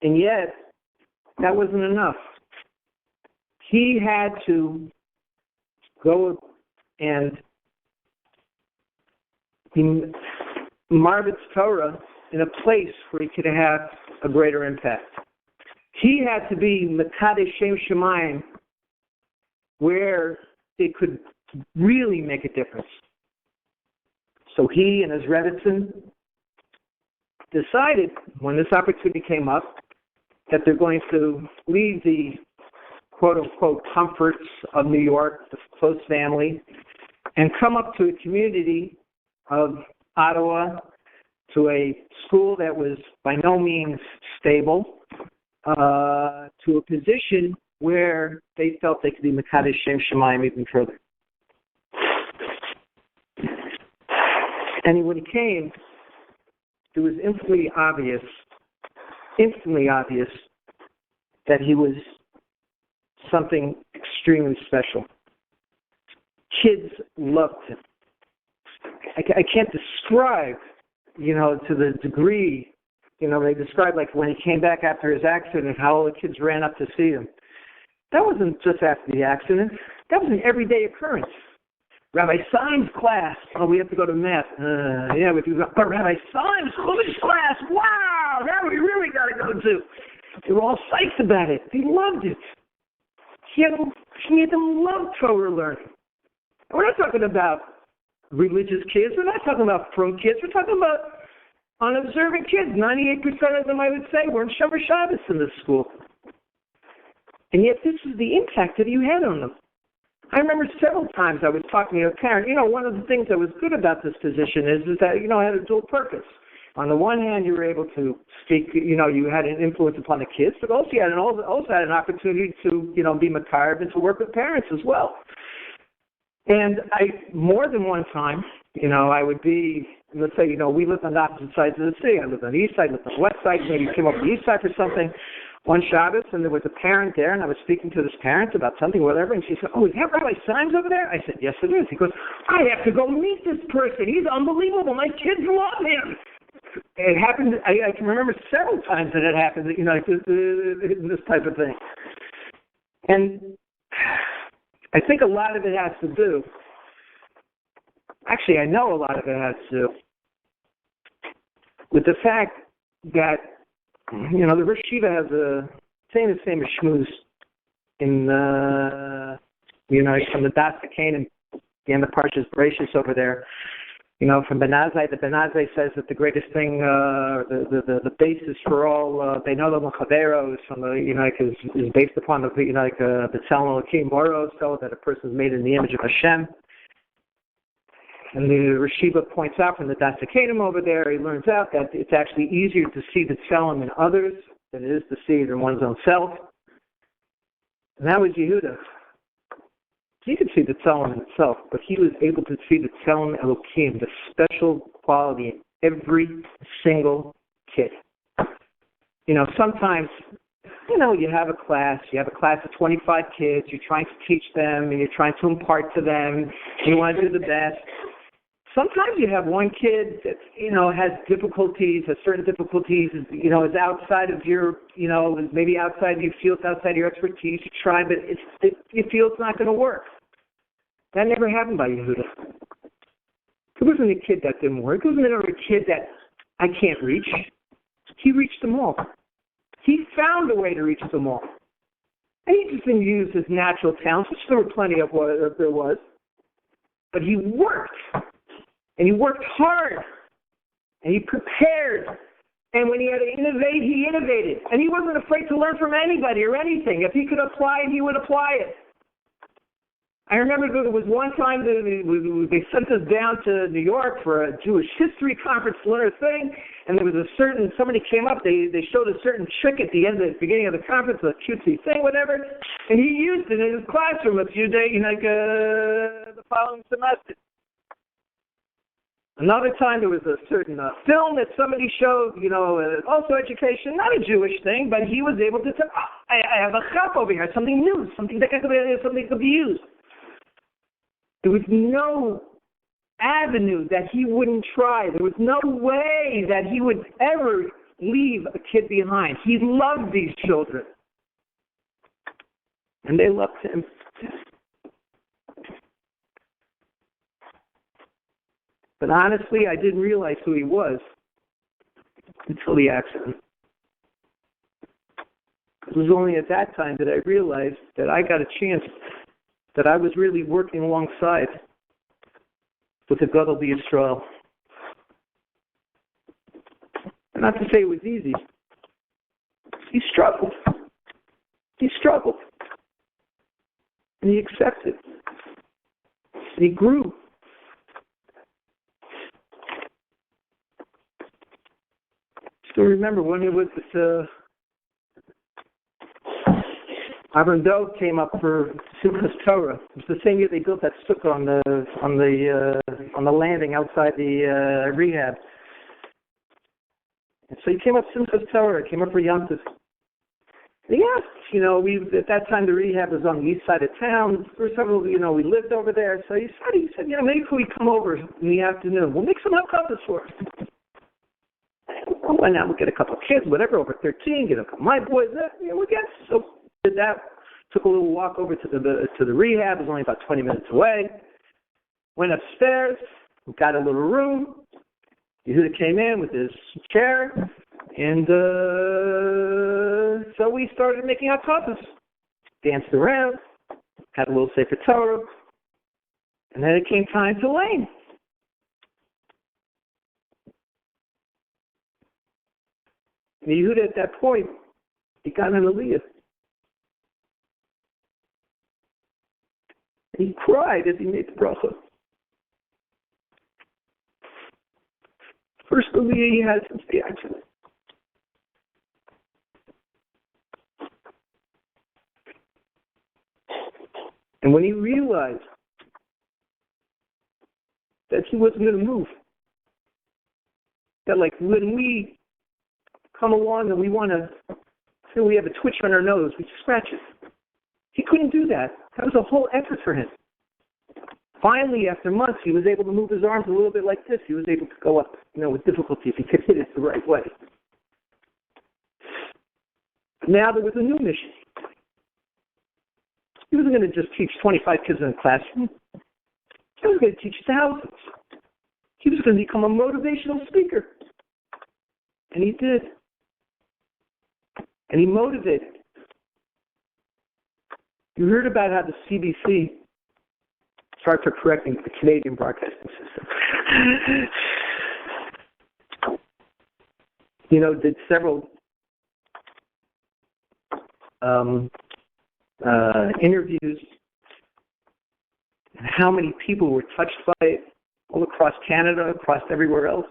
S7: And yet, that wasn't enough. He had to go and be Marbitz Torah in a place where he could have a greater impact. He had to be Mekadesh Shem Shemayim, where it could really make a difference. So he and his Rebbitzin decided, when this opportunity came up, that they're going to leave the quote-unquote comforts of New York, the close family, and come up to a community of Ottawa, to a school that was by no means stable, to a position where they felt they could be Mekadesh Shem Shemayim even further. And when he came, it was instantly obvious that he was something extremely special. Kids loved him. I can't describe, to the degree, they described like when he came back after his accident, how all the kids ran up to see him. That wasn't just after the accident. That was an everyday occurrence. Rabbi Syme's class. Oh, we have to go to math. But Rabbi Syme's Chumash class. Wow, that we really got to go to. They were all psyched about it. They loved it. He made them love Torah learning. And we're not talking about religious kids. We're not talking about frum kids. We're talking about unobservant kids. 98% of them, I would say, were in Shomer Shabbos in this school. And yet this is the impact that you had on them. I remember several times I was talking to a parent. One of the things that was good about this position is that, it had a dual purpose. On the one hand, you were able to speak, you had an influence upon the kids, but also you had an opportunity to, be makarib and to work with parents as well. And more than one time, I would be, let's say, we lived on the opposite sides of the city. I lived on the east side, lived on the west side, maybe came up the east side for something. One Shabbos, and there was a parent there, and I was speaking to this parent about something, whatever, and she said, "Oh, is that Rabbi Symes over there?" I said, "Yes, it is." He goes, "I have to go meet this person. He's unbelievable. My kids love him." It happened. I can remember several times that it happened. This type of thing, and I think a lot of it has to do. Actually, I know a lot of it has to do with the fact that. The Rosh Yeshiva has a famous shmooze in from the Das Canaan, the end of Parshas Bereshis over there. From Ben Azai, the Ben Azai says that the greatest thing, the basis for all Beinodam and Chaveros from is based upon the B'Tselem Elokim Moros, so that a person is made in the image of Hashem. And the Rosh Yeshiva points out from the Das Canaan over there, he learns out that it's actually easier to see the tselem in others than it is to see it in one's own self. And that was Yehuda. He could see the tselem in itself, but he was able to see the tselem Elokim, the special quality in every single kid. Sometimes, you have a class of 25 kids, you're trying to teach them, and you're trying to impart to them, you want to do the best. Sometimes you have one kid that, has difficulties, has certain difficulties, is outside of your, is maybe outside, you feel it's outside your expertise, you try, but you feel it's not going to work. That never happened by Yehuda. It wasn't a kid that didn't work. It wasn't a kid that I can't reach. He reached them all. He found a way to reach them all. And he just didn't use his natural talents, which there were plenty of what there was. But he worked. And he worked hard. And he prepared. And when he had to innovate, he innovated. And he wasn't afraid to learn from anybody or anything. If he could apply it, he would apply it. I remember there was one time they sent us down to New York for a Jewish history conference to learn a thing, and there was somebody came up, they showed a certain trick at the beginning of the conference, a cutesy thing, whatever, and he used it in his classroom a few days, the following semester. Another time there was a certain film that somebody showed, also education, not a Jewish thing, but he was able to say, I have a chap over here, something new, something that could be used. There was no avenue that he wouldn't try. There was no way that he would ever leave a kid behind. He loved these children. And they loved him. But honestly, I didn't realize who he was until the accident. It was only at that time that I realized that I got a chance, that I was really working alongside with the Gadol B'Yisrael. Not to say it was easy. He struggled. He struggled. And he accepted. And he grew. Still remember when it was that Avram Dov came up for Simchas Torah. It was the same year they built that sukkah on the landing outside the rehab. And so he came up Simchas Torah, came up for Yom Tov. And he asked, at that time the rehab was on the east side of town. There were several, we lived over there. So he said, maybe could we come over in the afternoon? We'll make some hot coffee for us. Why not? We'll get a couple of kids, whatever, over 13, get a couple of my boys. We'll get. So did that. Took a little walk over to the rehab. It was only about 20 minutes away. Went upstairs. Got a little room. Yehuda came in with his chair, and so we started making hot coffees. Danced around, had a little Sefer Torah, and then it came time to Lane. And Yehuda at that point, he got an aliyah. And he cried as he made the bracha. First aliyah he had since the accident. And when he realized that he wasn't going to move, that like when we come along and we want to feel we have a twitch on our nose, we scratch it. He couldn't do that. That was a whole effort for him. Finally, after months, he was able to move his arms a little bit like this. He was able to go up, with difficulty if he could hit it the right way. Now there was a new mission. He wasn't going to just teach 25 kids in a classroom. He was going to teach thousands. He was going to become a motivational speaker. And he did. And he motivated. You heard about how the CBC started correcting the Canadian broadcasting system. Did several interviews, and how many people were touched by it all across Canada, across everywhere else.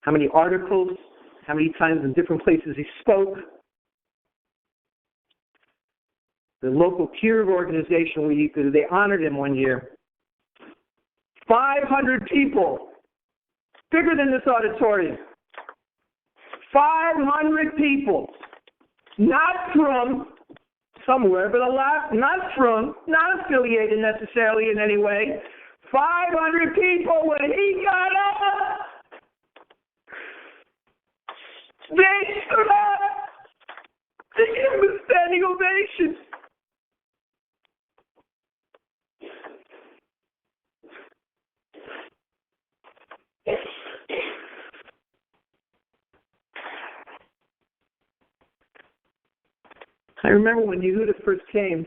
S7: How many articles, how many times in different places he spoke. The local Kiruv organization, they honored him one year. 500 people, bigger than this auditorium. 500 people, not from somewhere, but not affiliated necessarily in any way. 500 people when he got up. They stood up to give him a standing ovation. I remember when Yehuda first came,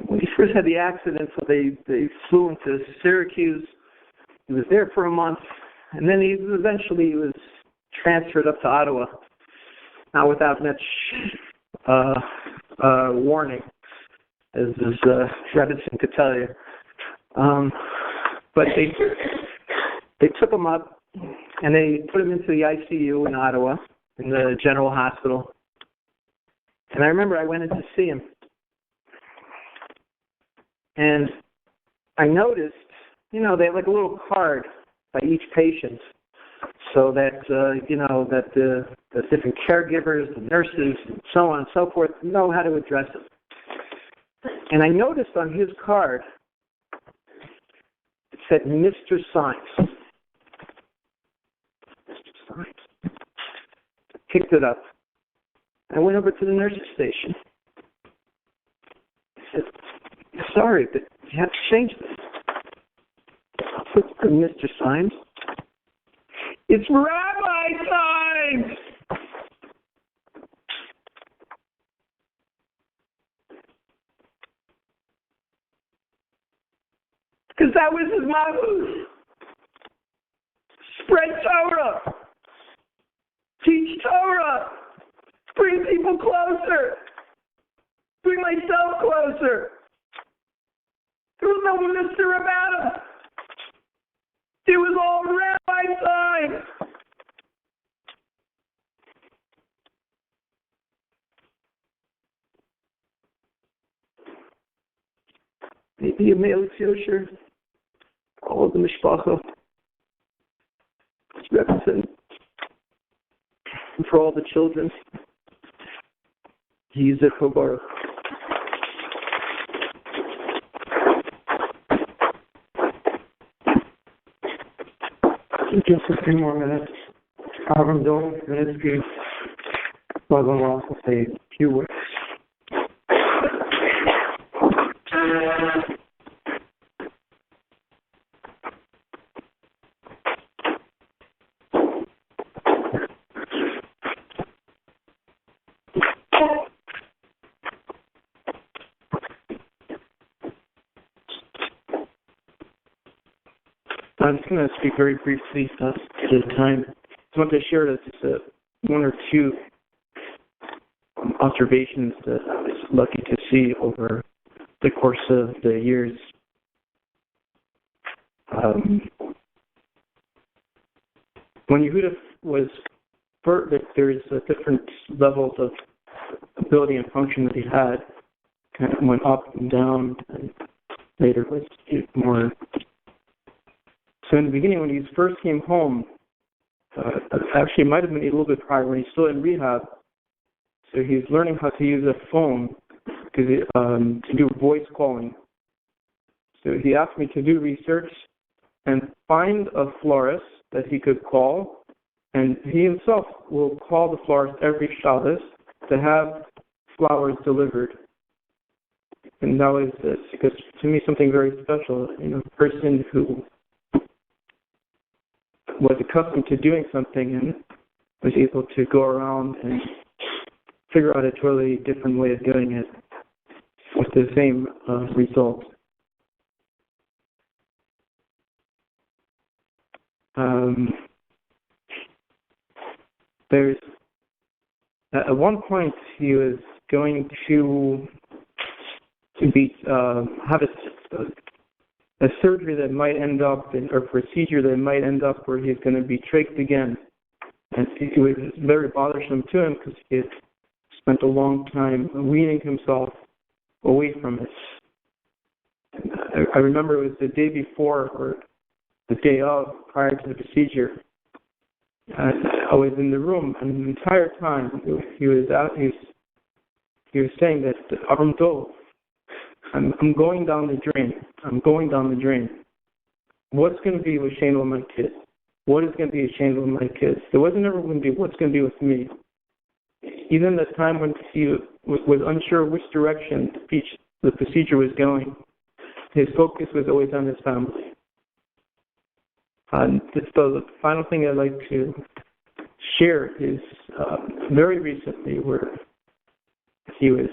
S7: when he first had the accident, so they flew him to Syracuse. He was there for a month, and then he was transferred up to Ottawa, not without much warning, as Rabbi could tell you. But they took him up, and they put him into the ICU in Ottawa, in the General Hospital. And I remember I went in to see him. And I noticed, they have like a little card by each patient, so that, that the different caregivers, the nurses, and so on and so forth know how to address him. And I noticed on his card said, Mr. Symes. Mr. Symes. Picked it up. I went over to the nurse's station. I said, sorry, but you have to change this. I said, Mr. Symes. It's Rabbi Symes! Because that was his motto. Spread Torah. Teach Torah. Bring people closer. Bring myself closer. There was no Mr. about him. It was all Rabbi Symes. Maybe a Melech Yosher, all of the Mishpacha, represent for all the children. He's a Chobarach.
S4: Just a few more minutes. Avram Dov Vinitsky, Brother Ross will say a few words.
S11: I'm just going to speak very briefly at this time. I want to share just one or two observations that I was lucky to see over the course of the years. When Yehuda was first, there's a different levels of ability and function that he had. Kind of went up and down, and later was more. So in the beginning, when he first came home, actually it might have been a little bit prior when he's still in rehab. So he's learning how to use a phone to do voice calling. So he asked me to do research and find a florist that he could call, and he himself will call the florist every Shabbos to have flowers delivered. And that was, because to me, something very special. A person who was accustomed to doing something and was able to go around and figure out a totally different way of doing it with the same result. There's at one point he was going to be have a surgery that might end up or procedure that might end up where he's going to be trached again, and it was very bothersome to him because he had spent a long time weaning himself away from it. I remember it was the day before or the day of, prior to the procedure. I was in the room, and the entire time he was saying that Avram Dov, I'm going down the drain. I'm going down the drain. What's going to be with Shane with my kids? What is going to be with Shane with my kids? It wasn't ever going to be what's going to be with me. Even the time when he was unsure which direction the procedure was going, his focus was always on his family. The final thing I'd like to share is very recently where he was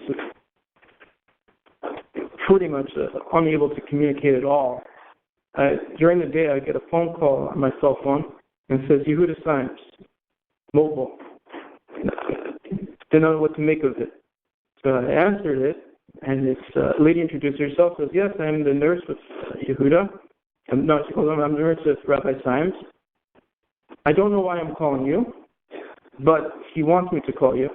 S11: pretty much unable to communicate at all. During the day, I get a phone call on my cell phone and it says, Yehuda Symes, mobile. Didn't know what to make of it. So I answered it, and this lady introduced herself, says, yes, I'm the nurse with Yehuda. I'm the nurse with Rabbi Symes. I don't know why I'm calling you, but he wants me to call you.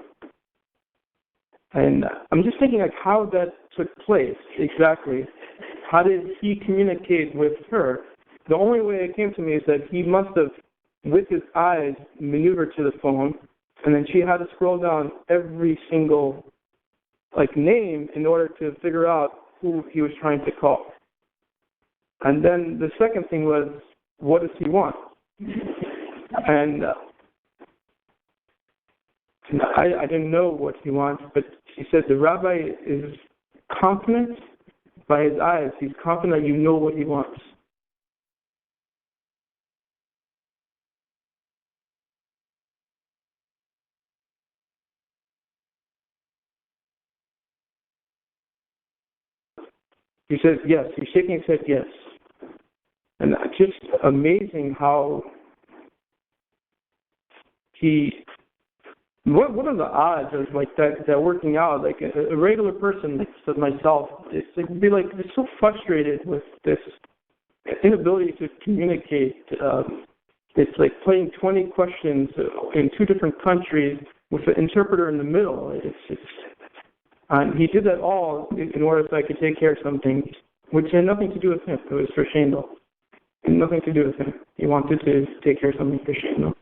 S11: And I'm just thinking like how that took place exactly. How did he communicate with her? The only way it came to me is that he must have, with his eyes, maneuvered to the phone, and then she had to scroll down every single name in order to figure out who he was trying to call. And then the second thing was, what does he want? And I didn't know what he wants, but he said the rabbi is confident by his eyes. He's confident that you know what he wants. He says yes. He's shaking his head yes. And just amazing how what are the odds of like that working out? Like a regular person like myself, it's like be like they're so frustrated with this inability to communicate. It's like playing 20 questions in 2 different countries with an interpreter in the middle. And he did that all in order so I could take care of something which had nothing to do with him. It was for Shandel. Nothing to do with him. He wanted to take care of something for Shandel.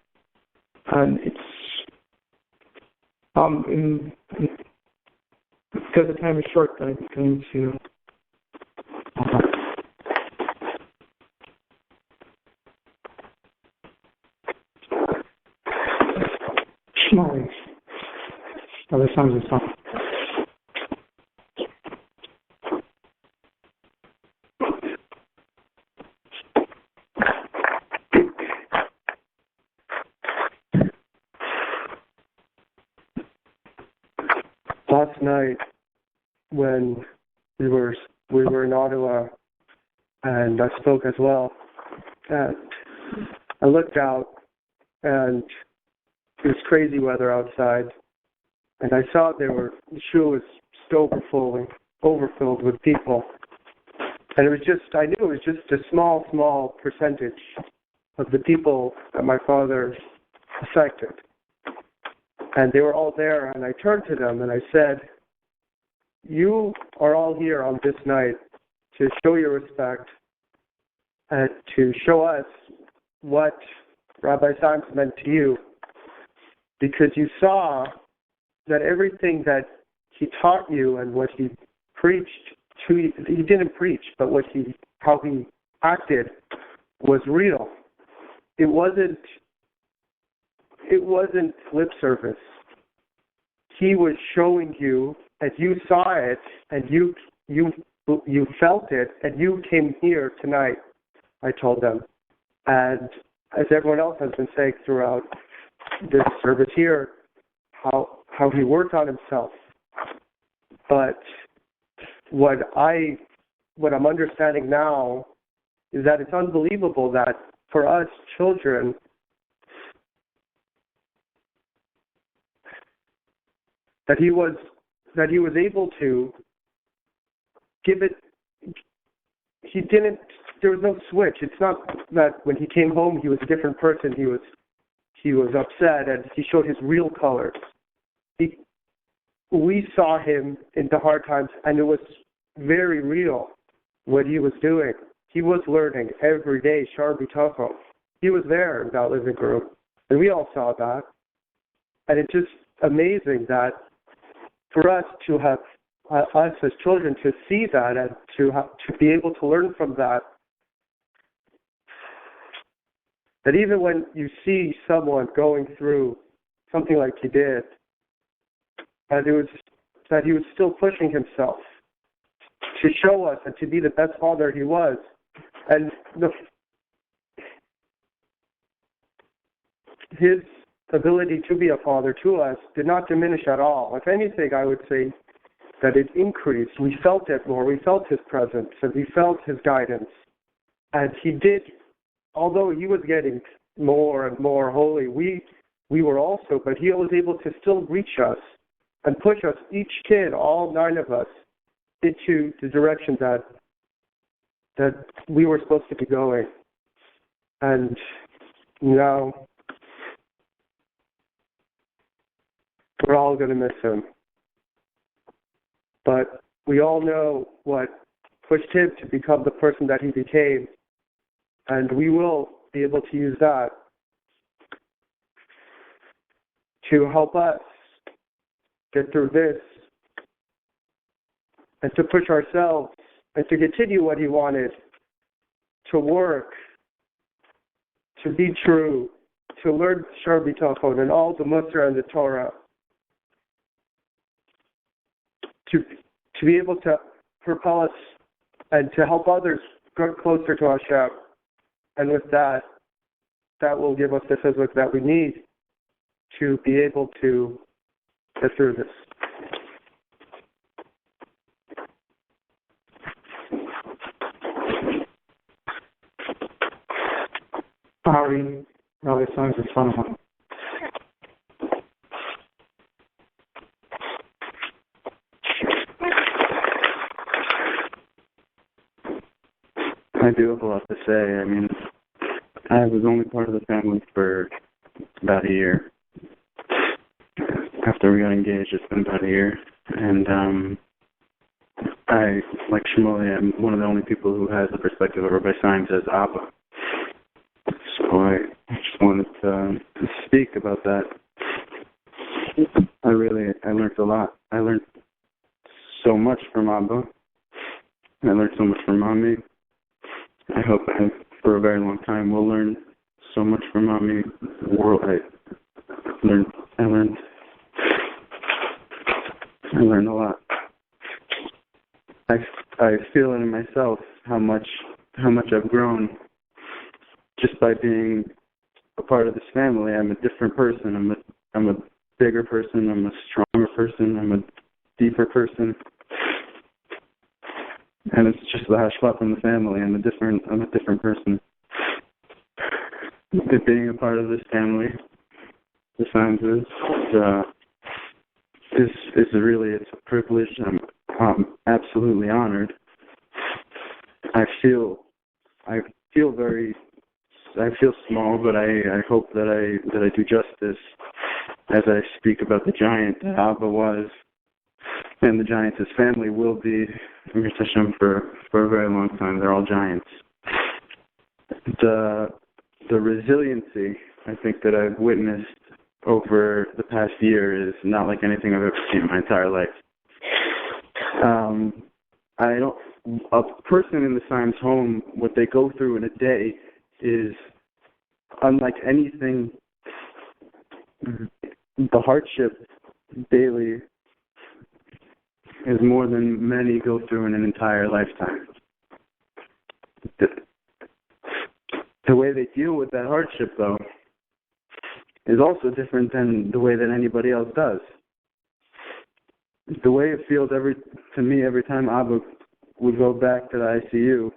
S11: And it's because the time is short, I'm going to
S4: Schmarry. Other songs are fun.
S12: Last night, when we were in Ottawa, and I spoke as well, and I looked out, and it was crazy weather outside, and I saw the shul was so overfilled with people, and I knew it was just a small percentage of the people that my father affected. And they were all there, and I turned to them and I said, you are all here on this night to show your respect and to show us what Rabbi Simon meant to you, because you saw that everything that he taught you and what he preached to you, he didn't preach, but how he acted was real. It wasn't lip service. He was showing you, and you saw it, and you felt it, and you came here tonight, I told them. And as everyone else has been saying throughout this service here, how he worked on himself. But what I'm understanding now is that it's unbelievable that for us children, that he was able to give it. There was no switch. It's not that when he came home he was a different person. He was upset and he showed his real colors. We saw him in the hard times, and it was very real what he was doing. He was learning every day, Shar B'Tachon. He was there in that living room, and we all saw that. And it's just amazing that for us to have, us as children, to see that and to be able to learn from that, that even when you see someone going through something like he did, that he was still pushing himself to show us and to be the best father he was. And his ability to be a father to us did not diminish at all. If anything, I would say that it increased. We felt it more. We felt his presence, and we felt his guidance. And he did, although he was getting more and more holy, we were also, but he was able to still reach us and push us, each kid, all 9 of us, into the direction that we were supposed to be going. And now we're all going to miss him. But we all know what pushed him to become the person that he became. And we will be able to use that to help us get through this and to push ourselves and to continue what he wanted to work, to be true, to learn Shar B'tachon and all the Musar and the Torah, to be able to propel us and to help others get closer to Hashem. And with that, that will give us the physics that we need to be able to get through this.
S4: Rabbi Simon's in front of him.
S8: I do have a lot to say. I mean, I was only part of the family for about a year. After we got engaged, it's been about a year. And I, like Shmuley, I'm one of the only people who has the perspective of Rabbi Simon as Abba. So I just wanted to speak about that. I learned a lot. I learned so much from Abba. I learned so much from Mommy. I hope for a very long time we'll learn so much from Mommy. I learned a lot. I feel it in myself how much I've grown just by being a part of this family. I'm a different person. I'm a bigger person. I'm a stronger person. I'm a deeper person. And it's just the hashvat from the family. I'm a different person. Being a part of this family, the Simons is really, it's a privilege. I'm absolutely honored. I feel small, but I hope that I do justice as I speak about the giant that Abba was, and the giant his family will be for a very long time. They're all giants. The resiliency I think that I've witnessed over the past year is not like anything I've ever seen in my entire life. A person in the Simons home, what they go through in a day is unlike anything. The hardship daily is more than many go through in an entire lifetime. The way they deal with that hardship, though, is also different than the way that anybody else does. The way it feels to me every time Abba would go back to the ICU,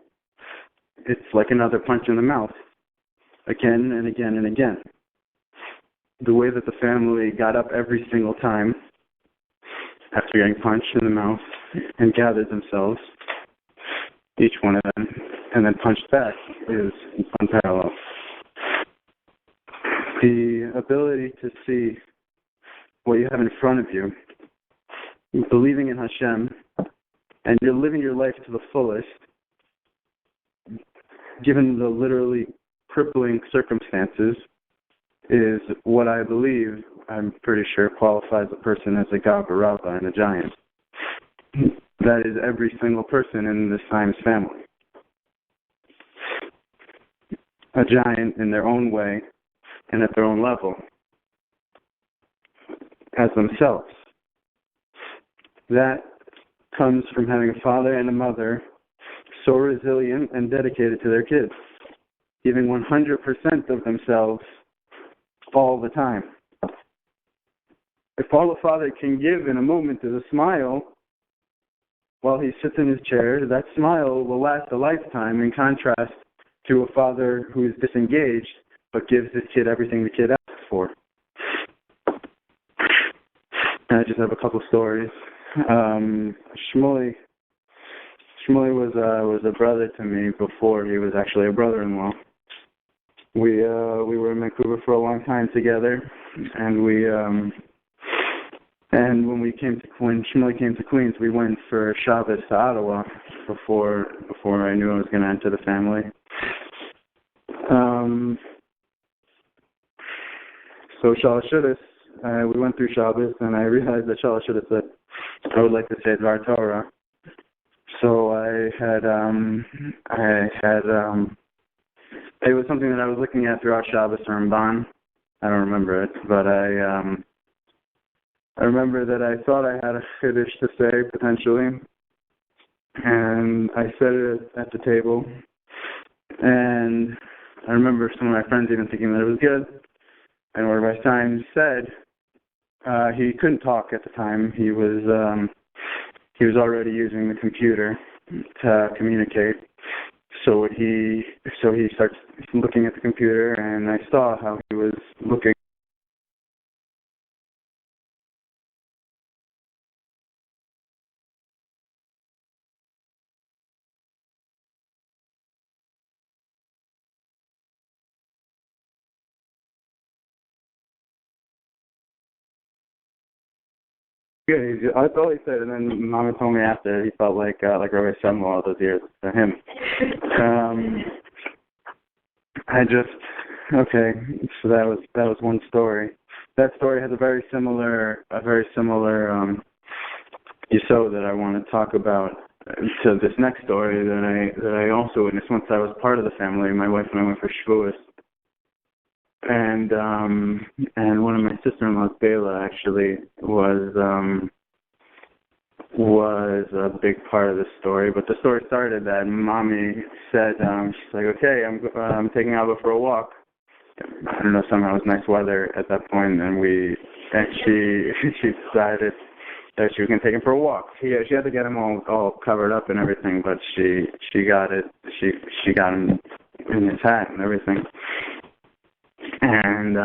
S8: it's like another punch in the mouth, again and again and again. The way that the family got up every single time after getting punched in the mouth and gathered themselves, each one of them, and then punched back is unparalleled. The ability to see what you have in front of you, believing in Hashem, and you're living your life to the fullest, given the literally crippling circumstances, is what I believe, I'm pretty sure, qualifies a person as a Gabba Rabba and a giant. That is every single person in the Simons family. A giant in their own way and at their own level, as themselves. That comes from having a father and a mother so resilient and dedicated to their kids, giving 100% of themselves all the time. If all a father can give in a moment is a smile while he sits in his chair, that smile will last a lifetime, in contrast to a father who is disengaged but gives his kid everything the kid asks for. And I just have a couple stories. Shmuley was a brother to me before he was actually a brother-in-law. We were in Vancouver for a long time together, and when Shmuley came to Queens, we went for Shabbos to Ottawa before I knew I was going to enter the family. So Shalosh Shudas, we went through Shabbos, and I realized that Shalosh Shudas said, I would like to say Dvar Torah. So I had it was something that I was looking at throughout Shabbos or Ramban. I don't remember it, but I remember that I thought I had a chiddush to say, potentially, and I said it at the table, and I remember some of my friends even thinking that it was good, and what Rabbi Stein said, he couldn't talk at the time. He was already using the computer to communicate. So he starts looking at the computer, and I saw how he was looking. Good. That's all he said, and then Mama told me after he felt like Rabbi Samuel all those years to him. So that was one story. That story has a very similar yesod that I want to talk about to this next story that I also witnessed once I was part of the family. My wife and I went for Shavuos. And one of my sister-in-laws, Bela, actually was a big part of the story. But the story started that Mommy said, she's like, okay, I'm taking Abba for a walk. I don't know, somehow it was nice weather at that point, and she decided that she was going to take him for a walk. She had to get him all covered up and everything, but she got it. She got him in his hat and everything. And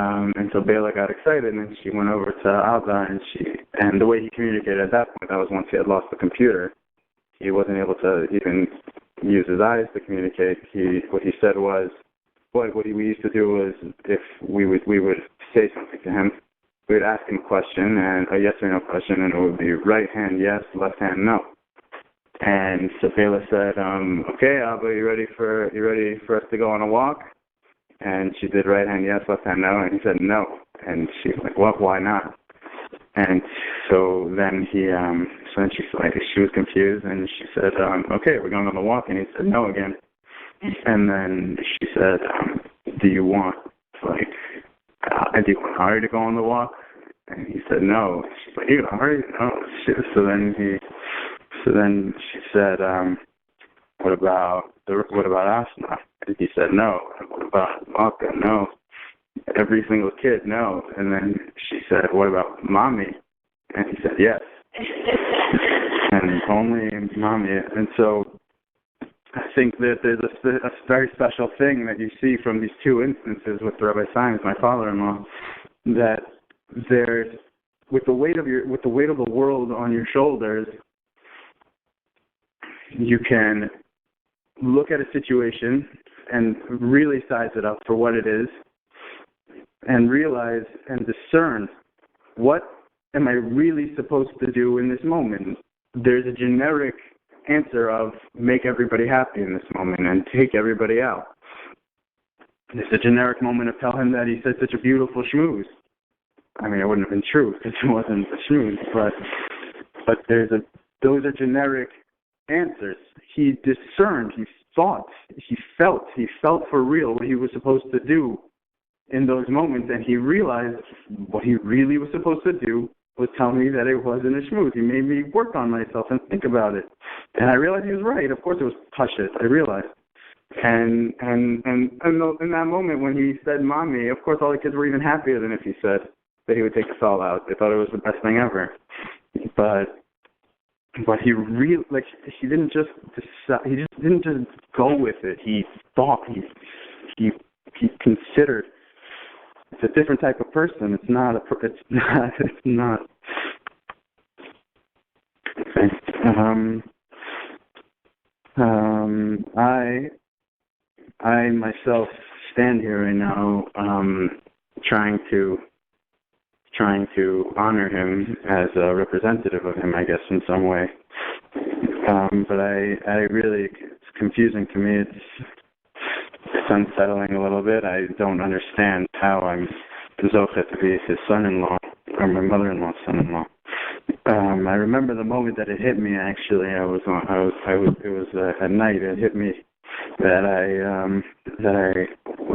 S8: so Bela got excited, and she went over to Abba, and the way he communicated at that point, that was once he had lost the computer. He wasn't able to even use his eyes to communicate. What he said was, what we used to do was, if we would say something to him, we would ask him a question, and a yes or no question, and it would be right hand yes, left hand no. And so Bela said, okay, Abba, you ready for us to go on a walk? And she did right hand yes, left hand no, and he said no. And she's like, well, why not? And so then she was confused, and she said, okay, we're going on the walk, and he said no again. And then she said, do you want Ari to go on the walk? And he said no. She's like, you Ari? No. So then she said, what about Asna? And he said no. And what about Malka? No. Every single kid, no. And then she said, what about Mommy? And he said yes. And only Mommy. And so I think that there's a very special thing that you see from these two instances with Rabbi Simons, my father-in-law, that there's with the weight of the world on your shoulders, you can look at a situation and really size it up for what it is, and realize and discern, what am I really supposed to do in this moment? There's a generic answer of make everybody happy in this moment and take everybody out. There's a generic moment of tell him that he said such a beautiful schmooze. I mean, it wouldn't have been true because it wasn't a schmooze, but those are generic answers. He discerned, he thought, he felt for real what he was supposed to do in those moments, and he realized what he really was supposed to do was tell me that it wasn't a schmooze. He made me work on myself and think about it. And I realized he was right. Of course it was hush it, I realized. And in that moment when he said Mommy, of course all the kids were even happier than if he said that he would take us all out. They thought it was the best thing ever. But he really, he didn't just decide, he just didn't just go with it. He thought, he considered. It's a different type of person. It's not. Okay. I myself stand here right now, trying to honor him as a representative of him, I guess, in some way. But I really, it's confusing to me. It's unsettling a little bit. I don't understand how I'm zochet to be his son-in-law, or my mother-in-law's son-in-law. I remember the moment that it hit me. Actually, it was at night. It hit me that I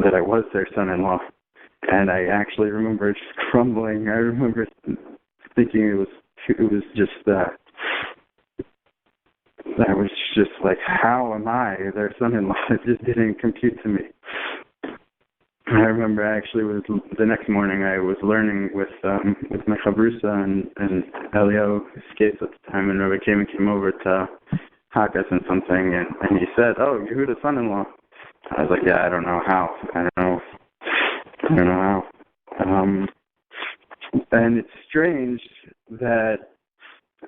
S8: that I was their son-in-law. And I actually remember just crumbling. I remember thinking it was just I was just like, how am I their son-in-law? It just didn't compute to me. I remember actually the next morning I was learning with my chavrusa and Elio Skates at the time, and Rabbi came over to Hakas and something, and he said, "Oh, Yehuda's son-in-law." I was like, "Yeah, I don't know how. I don't know how." And it's strange that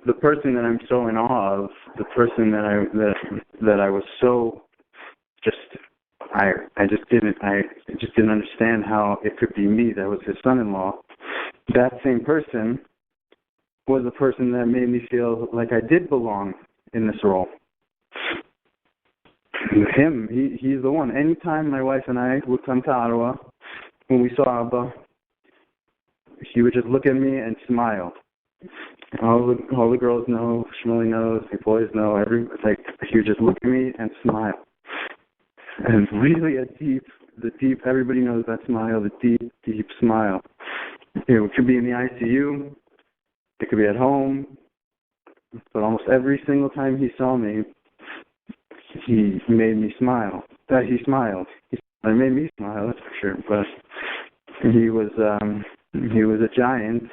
S8: the person that I'm so in awe of, the person that I was so just I just didn't understand how it could be me that was his son-in-law. That same person was the person that made me feel like I did belong in this role. Him, he's the one. Anytime my wife and I would come to Ottawa, when we saw Abba, he would just look at me and smile. All the girls know, Shmuley knows, the boys know, he would just look at me and smile. And really everybody knows that smile, the deep smile. It could be in the ICU, it could be at home, but almost every single time he saw me, he made me smile. He smiled. It made me smile, that's for sure. But he was a giant,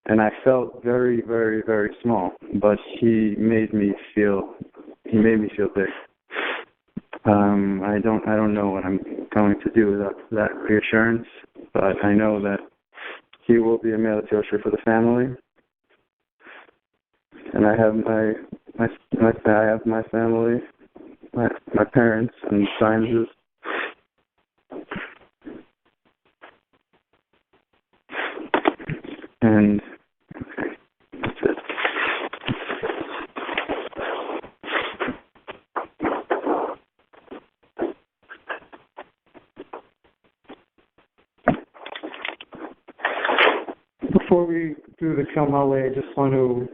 S8: and I felt very, very, very small. But he made me feel big. I don't know what I'm going to do without that reassurance, but I know that he will be a Me'elat Yosher for the family, and I have my family, my parents and sciences. And that's it.
S4: Before we do the Kalmale, I just want to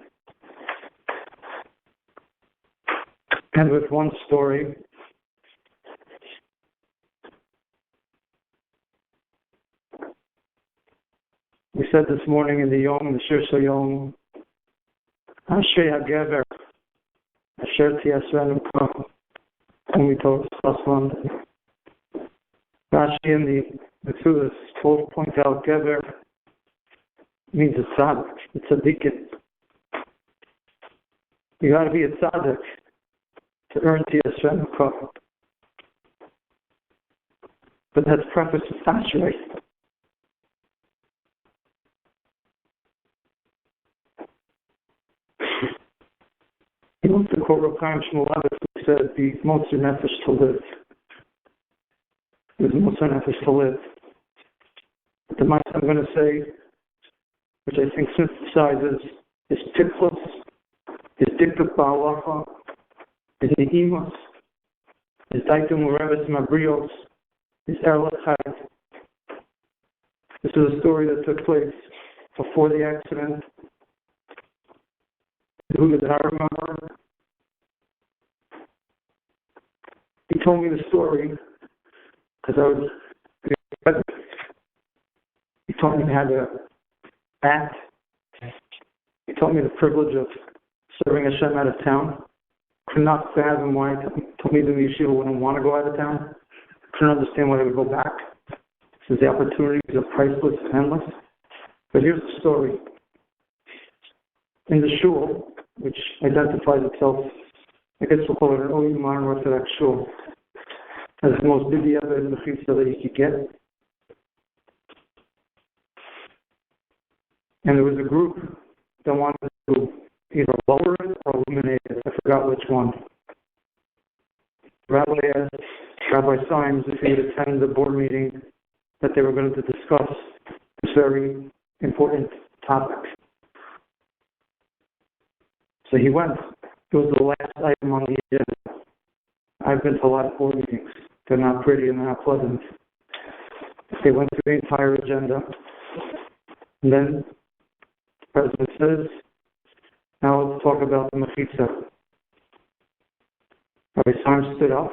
S4: end with one story. We said this morning in the Yom, the Shir Yom, Ashrei HaGever, Asher Tiyasrenu Kach, and we told Sasman. Rashi in the Tzulis both point out Gever means a tzaddik. It's a deacon. You got to be a tzaddik to earn Tiyasrenu Kach. But that's prefaced with Ashrei. He looked at Korah Chaim Shmulevitz, who said, the Motzer Nefesh to live. It was Motzer Nefesh to live. But the mice I'm going to say, which I think synthesizes his Tiflis, his Diktuk Ba'alacha, his Nehimas, his Daitum Urevis Mabrios, his Erlich Chai. This is a story that took place before the accident. Who did I remember? He told me the story because I was present. He told me how to act. He told me the privilege of serving Hashem out of town. Could not fathom why he told me the yeshiva wouldn't want to go out of town. Couldn't understand why they would go back. Since the opportunities are priceless and endless. But here's the story. In the shul, which identifies itself, I guess we'll call it an OU modern Orthodox shul, as the most busy ever in the Mechitza that you could get. And there was a group that wanted to either lower it or eliminate it. I forgot which one. Rabbi asked Rabbi Symes if he would attend the board meeting that they were going to discuss this very important topic. So he went. It was the last item on the agenda. I've been to a lot of board meetings. They're not pretty and they're not pleasant. They went through the entire agenda. And then the president says, now let's talk about the Mechitza. Rabbi Symes stood up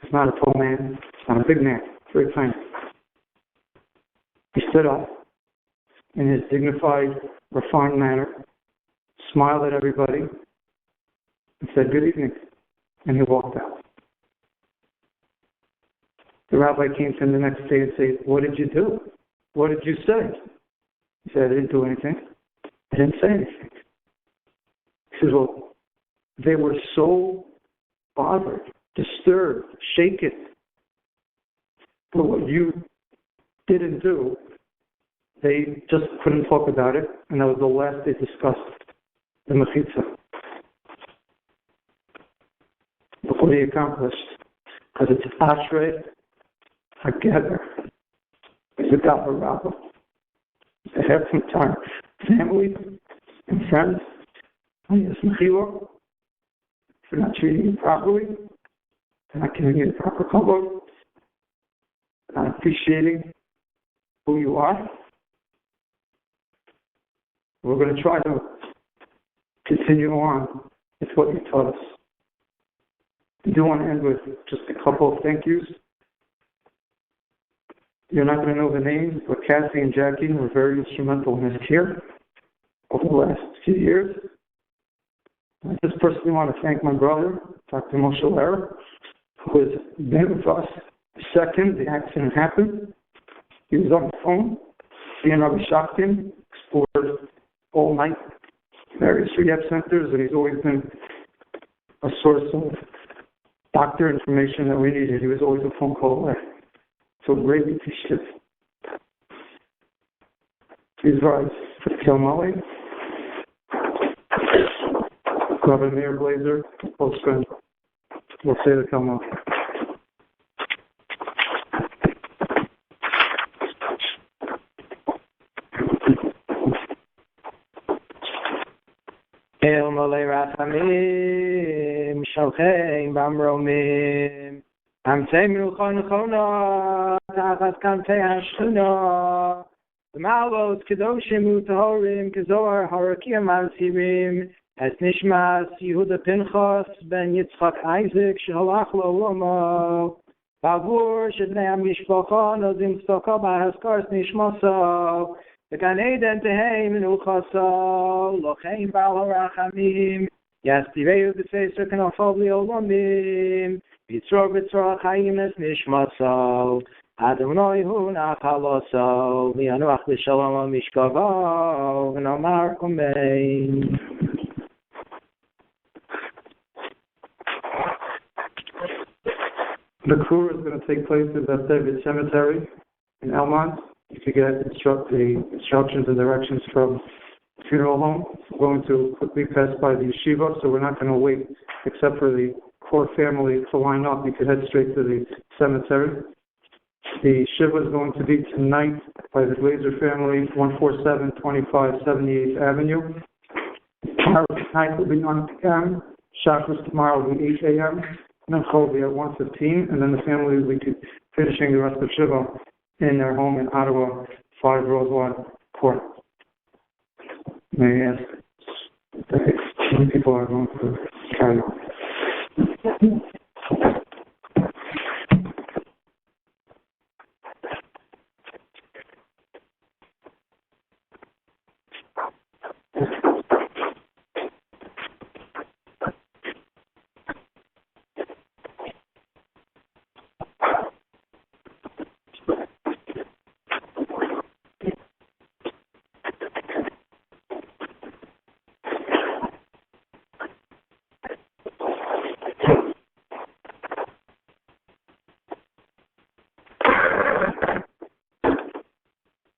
S4: He's not a tall man. He's not a big man. Very tiny. He stood up in his dignified, refined manner, smiled at everybody, and said, "Good evening," and he walked out. The rabbi came to him the next day and said, "What did you do? What did you say?" He said, "I didn't do anything. I didn't say anything." He says, "Well, they were so bothered, disturbed, shaken for what you didn't do, they just couldn't talk about it, and that was the last they discussed the mechitza before they accomplished, because it's ashrei together. It's a davar rabba. They have some time, family and friends, and yes, mechila, for not treating you properly, for not giving you the proper kavod, not appreciating who you are. We're going to try to continue on with what you taught us. I do want to end with just a couple of thank yous. You're not going to know the names, but Kathy and Jackie were very instrumental in this care over the last few years. I just personally want to thank my brother, Dr. Moshe Lehrer, who has been with us the second the accident happened. He was on the phone. He and Rabbi Shaktin explored all night various rehab centers, and he's always been a source of doctor information that we needed. He was always a phone call away. So greatly appreciative. Please rise for the Kilmali. Rabbi Meir Blazer, close friend. We'll say the Kilmali.
S13: El Molei Rachamim, Shalchein Bamromim, Amtei Menuchon Chona, Tachas Kamtei Hashchuna, Malot Kedoshim Utahorim, Kezohar Harakim Amsirim, Es Nishmas Yehuda Pinchas Ben Yitzchak Isaac Shalach Lo Lomo, Bavur Shednei Amishpocha Nozim Stoka Bahaskars Nishmaso, Began Eden Teheim Menuchaso, Lochein Bal Harachamim, Yastireu B'Seser Kanafov Liolomim, Yitzror B'Tzor Chaim Es Nishmaso, Adonai Hu Nachaloso, Lianuach L'Shalom Mishkavo, V'Nomar Amen.
S4: The crew is going to take place in the David Cemetery in Elmont. You can get the instructions and directions from the funeral home. We're going to quickly pass by the yeshiva, so we're not going to wait except for the core family to line up. You can head straight to the cemetery. The shiva is going to be tonight by the Glazer family, 147 25 78th Avenue. Tomorrow night will be 9 p.m. Shacharis tomorrow will be 8 a.m. And then Chol will be at 1:15, and then the family will be finishing the rest of shiva in their home in Ottawa, 5 Rosewood Court. May I ask how many people are going to carry on?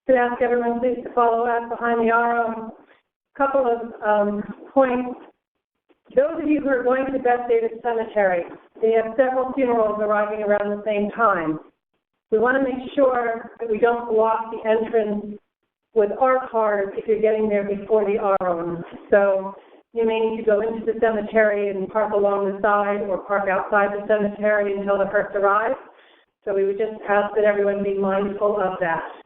S14: To ask everyone please to follow us behind the arrow. A couple of points. Those of you who are going to Beth David Cemetery, they have several funerals arriving around the same time. We want to make sure that we don't block the entrance with our cars if you're getting there before the Aron. So you may need to go into the cemetery and park along the side or park outside the cemetery until the hearse arrives. So we would just ask that everyone be mindful of that.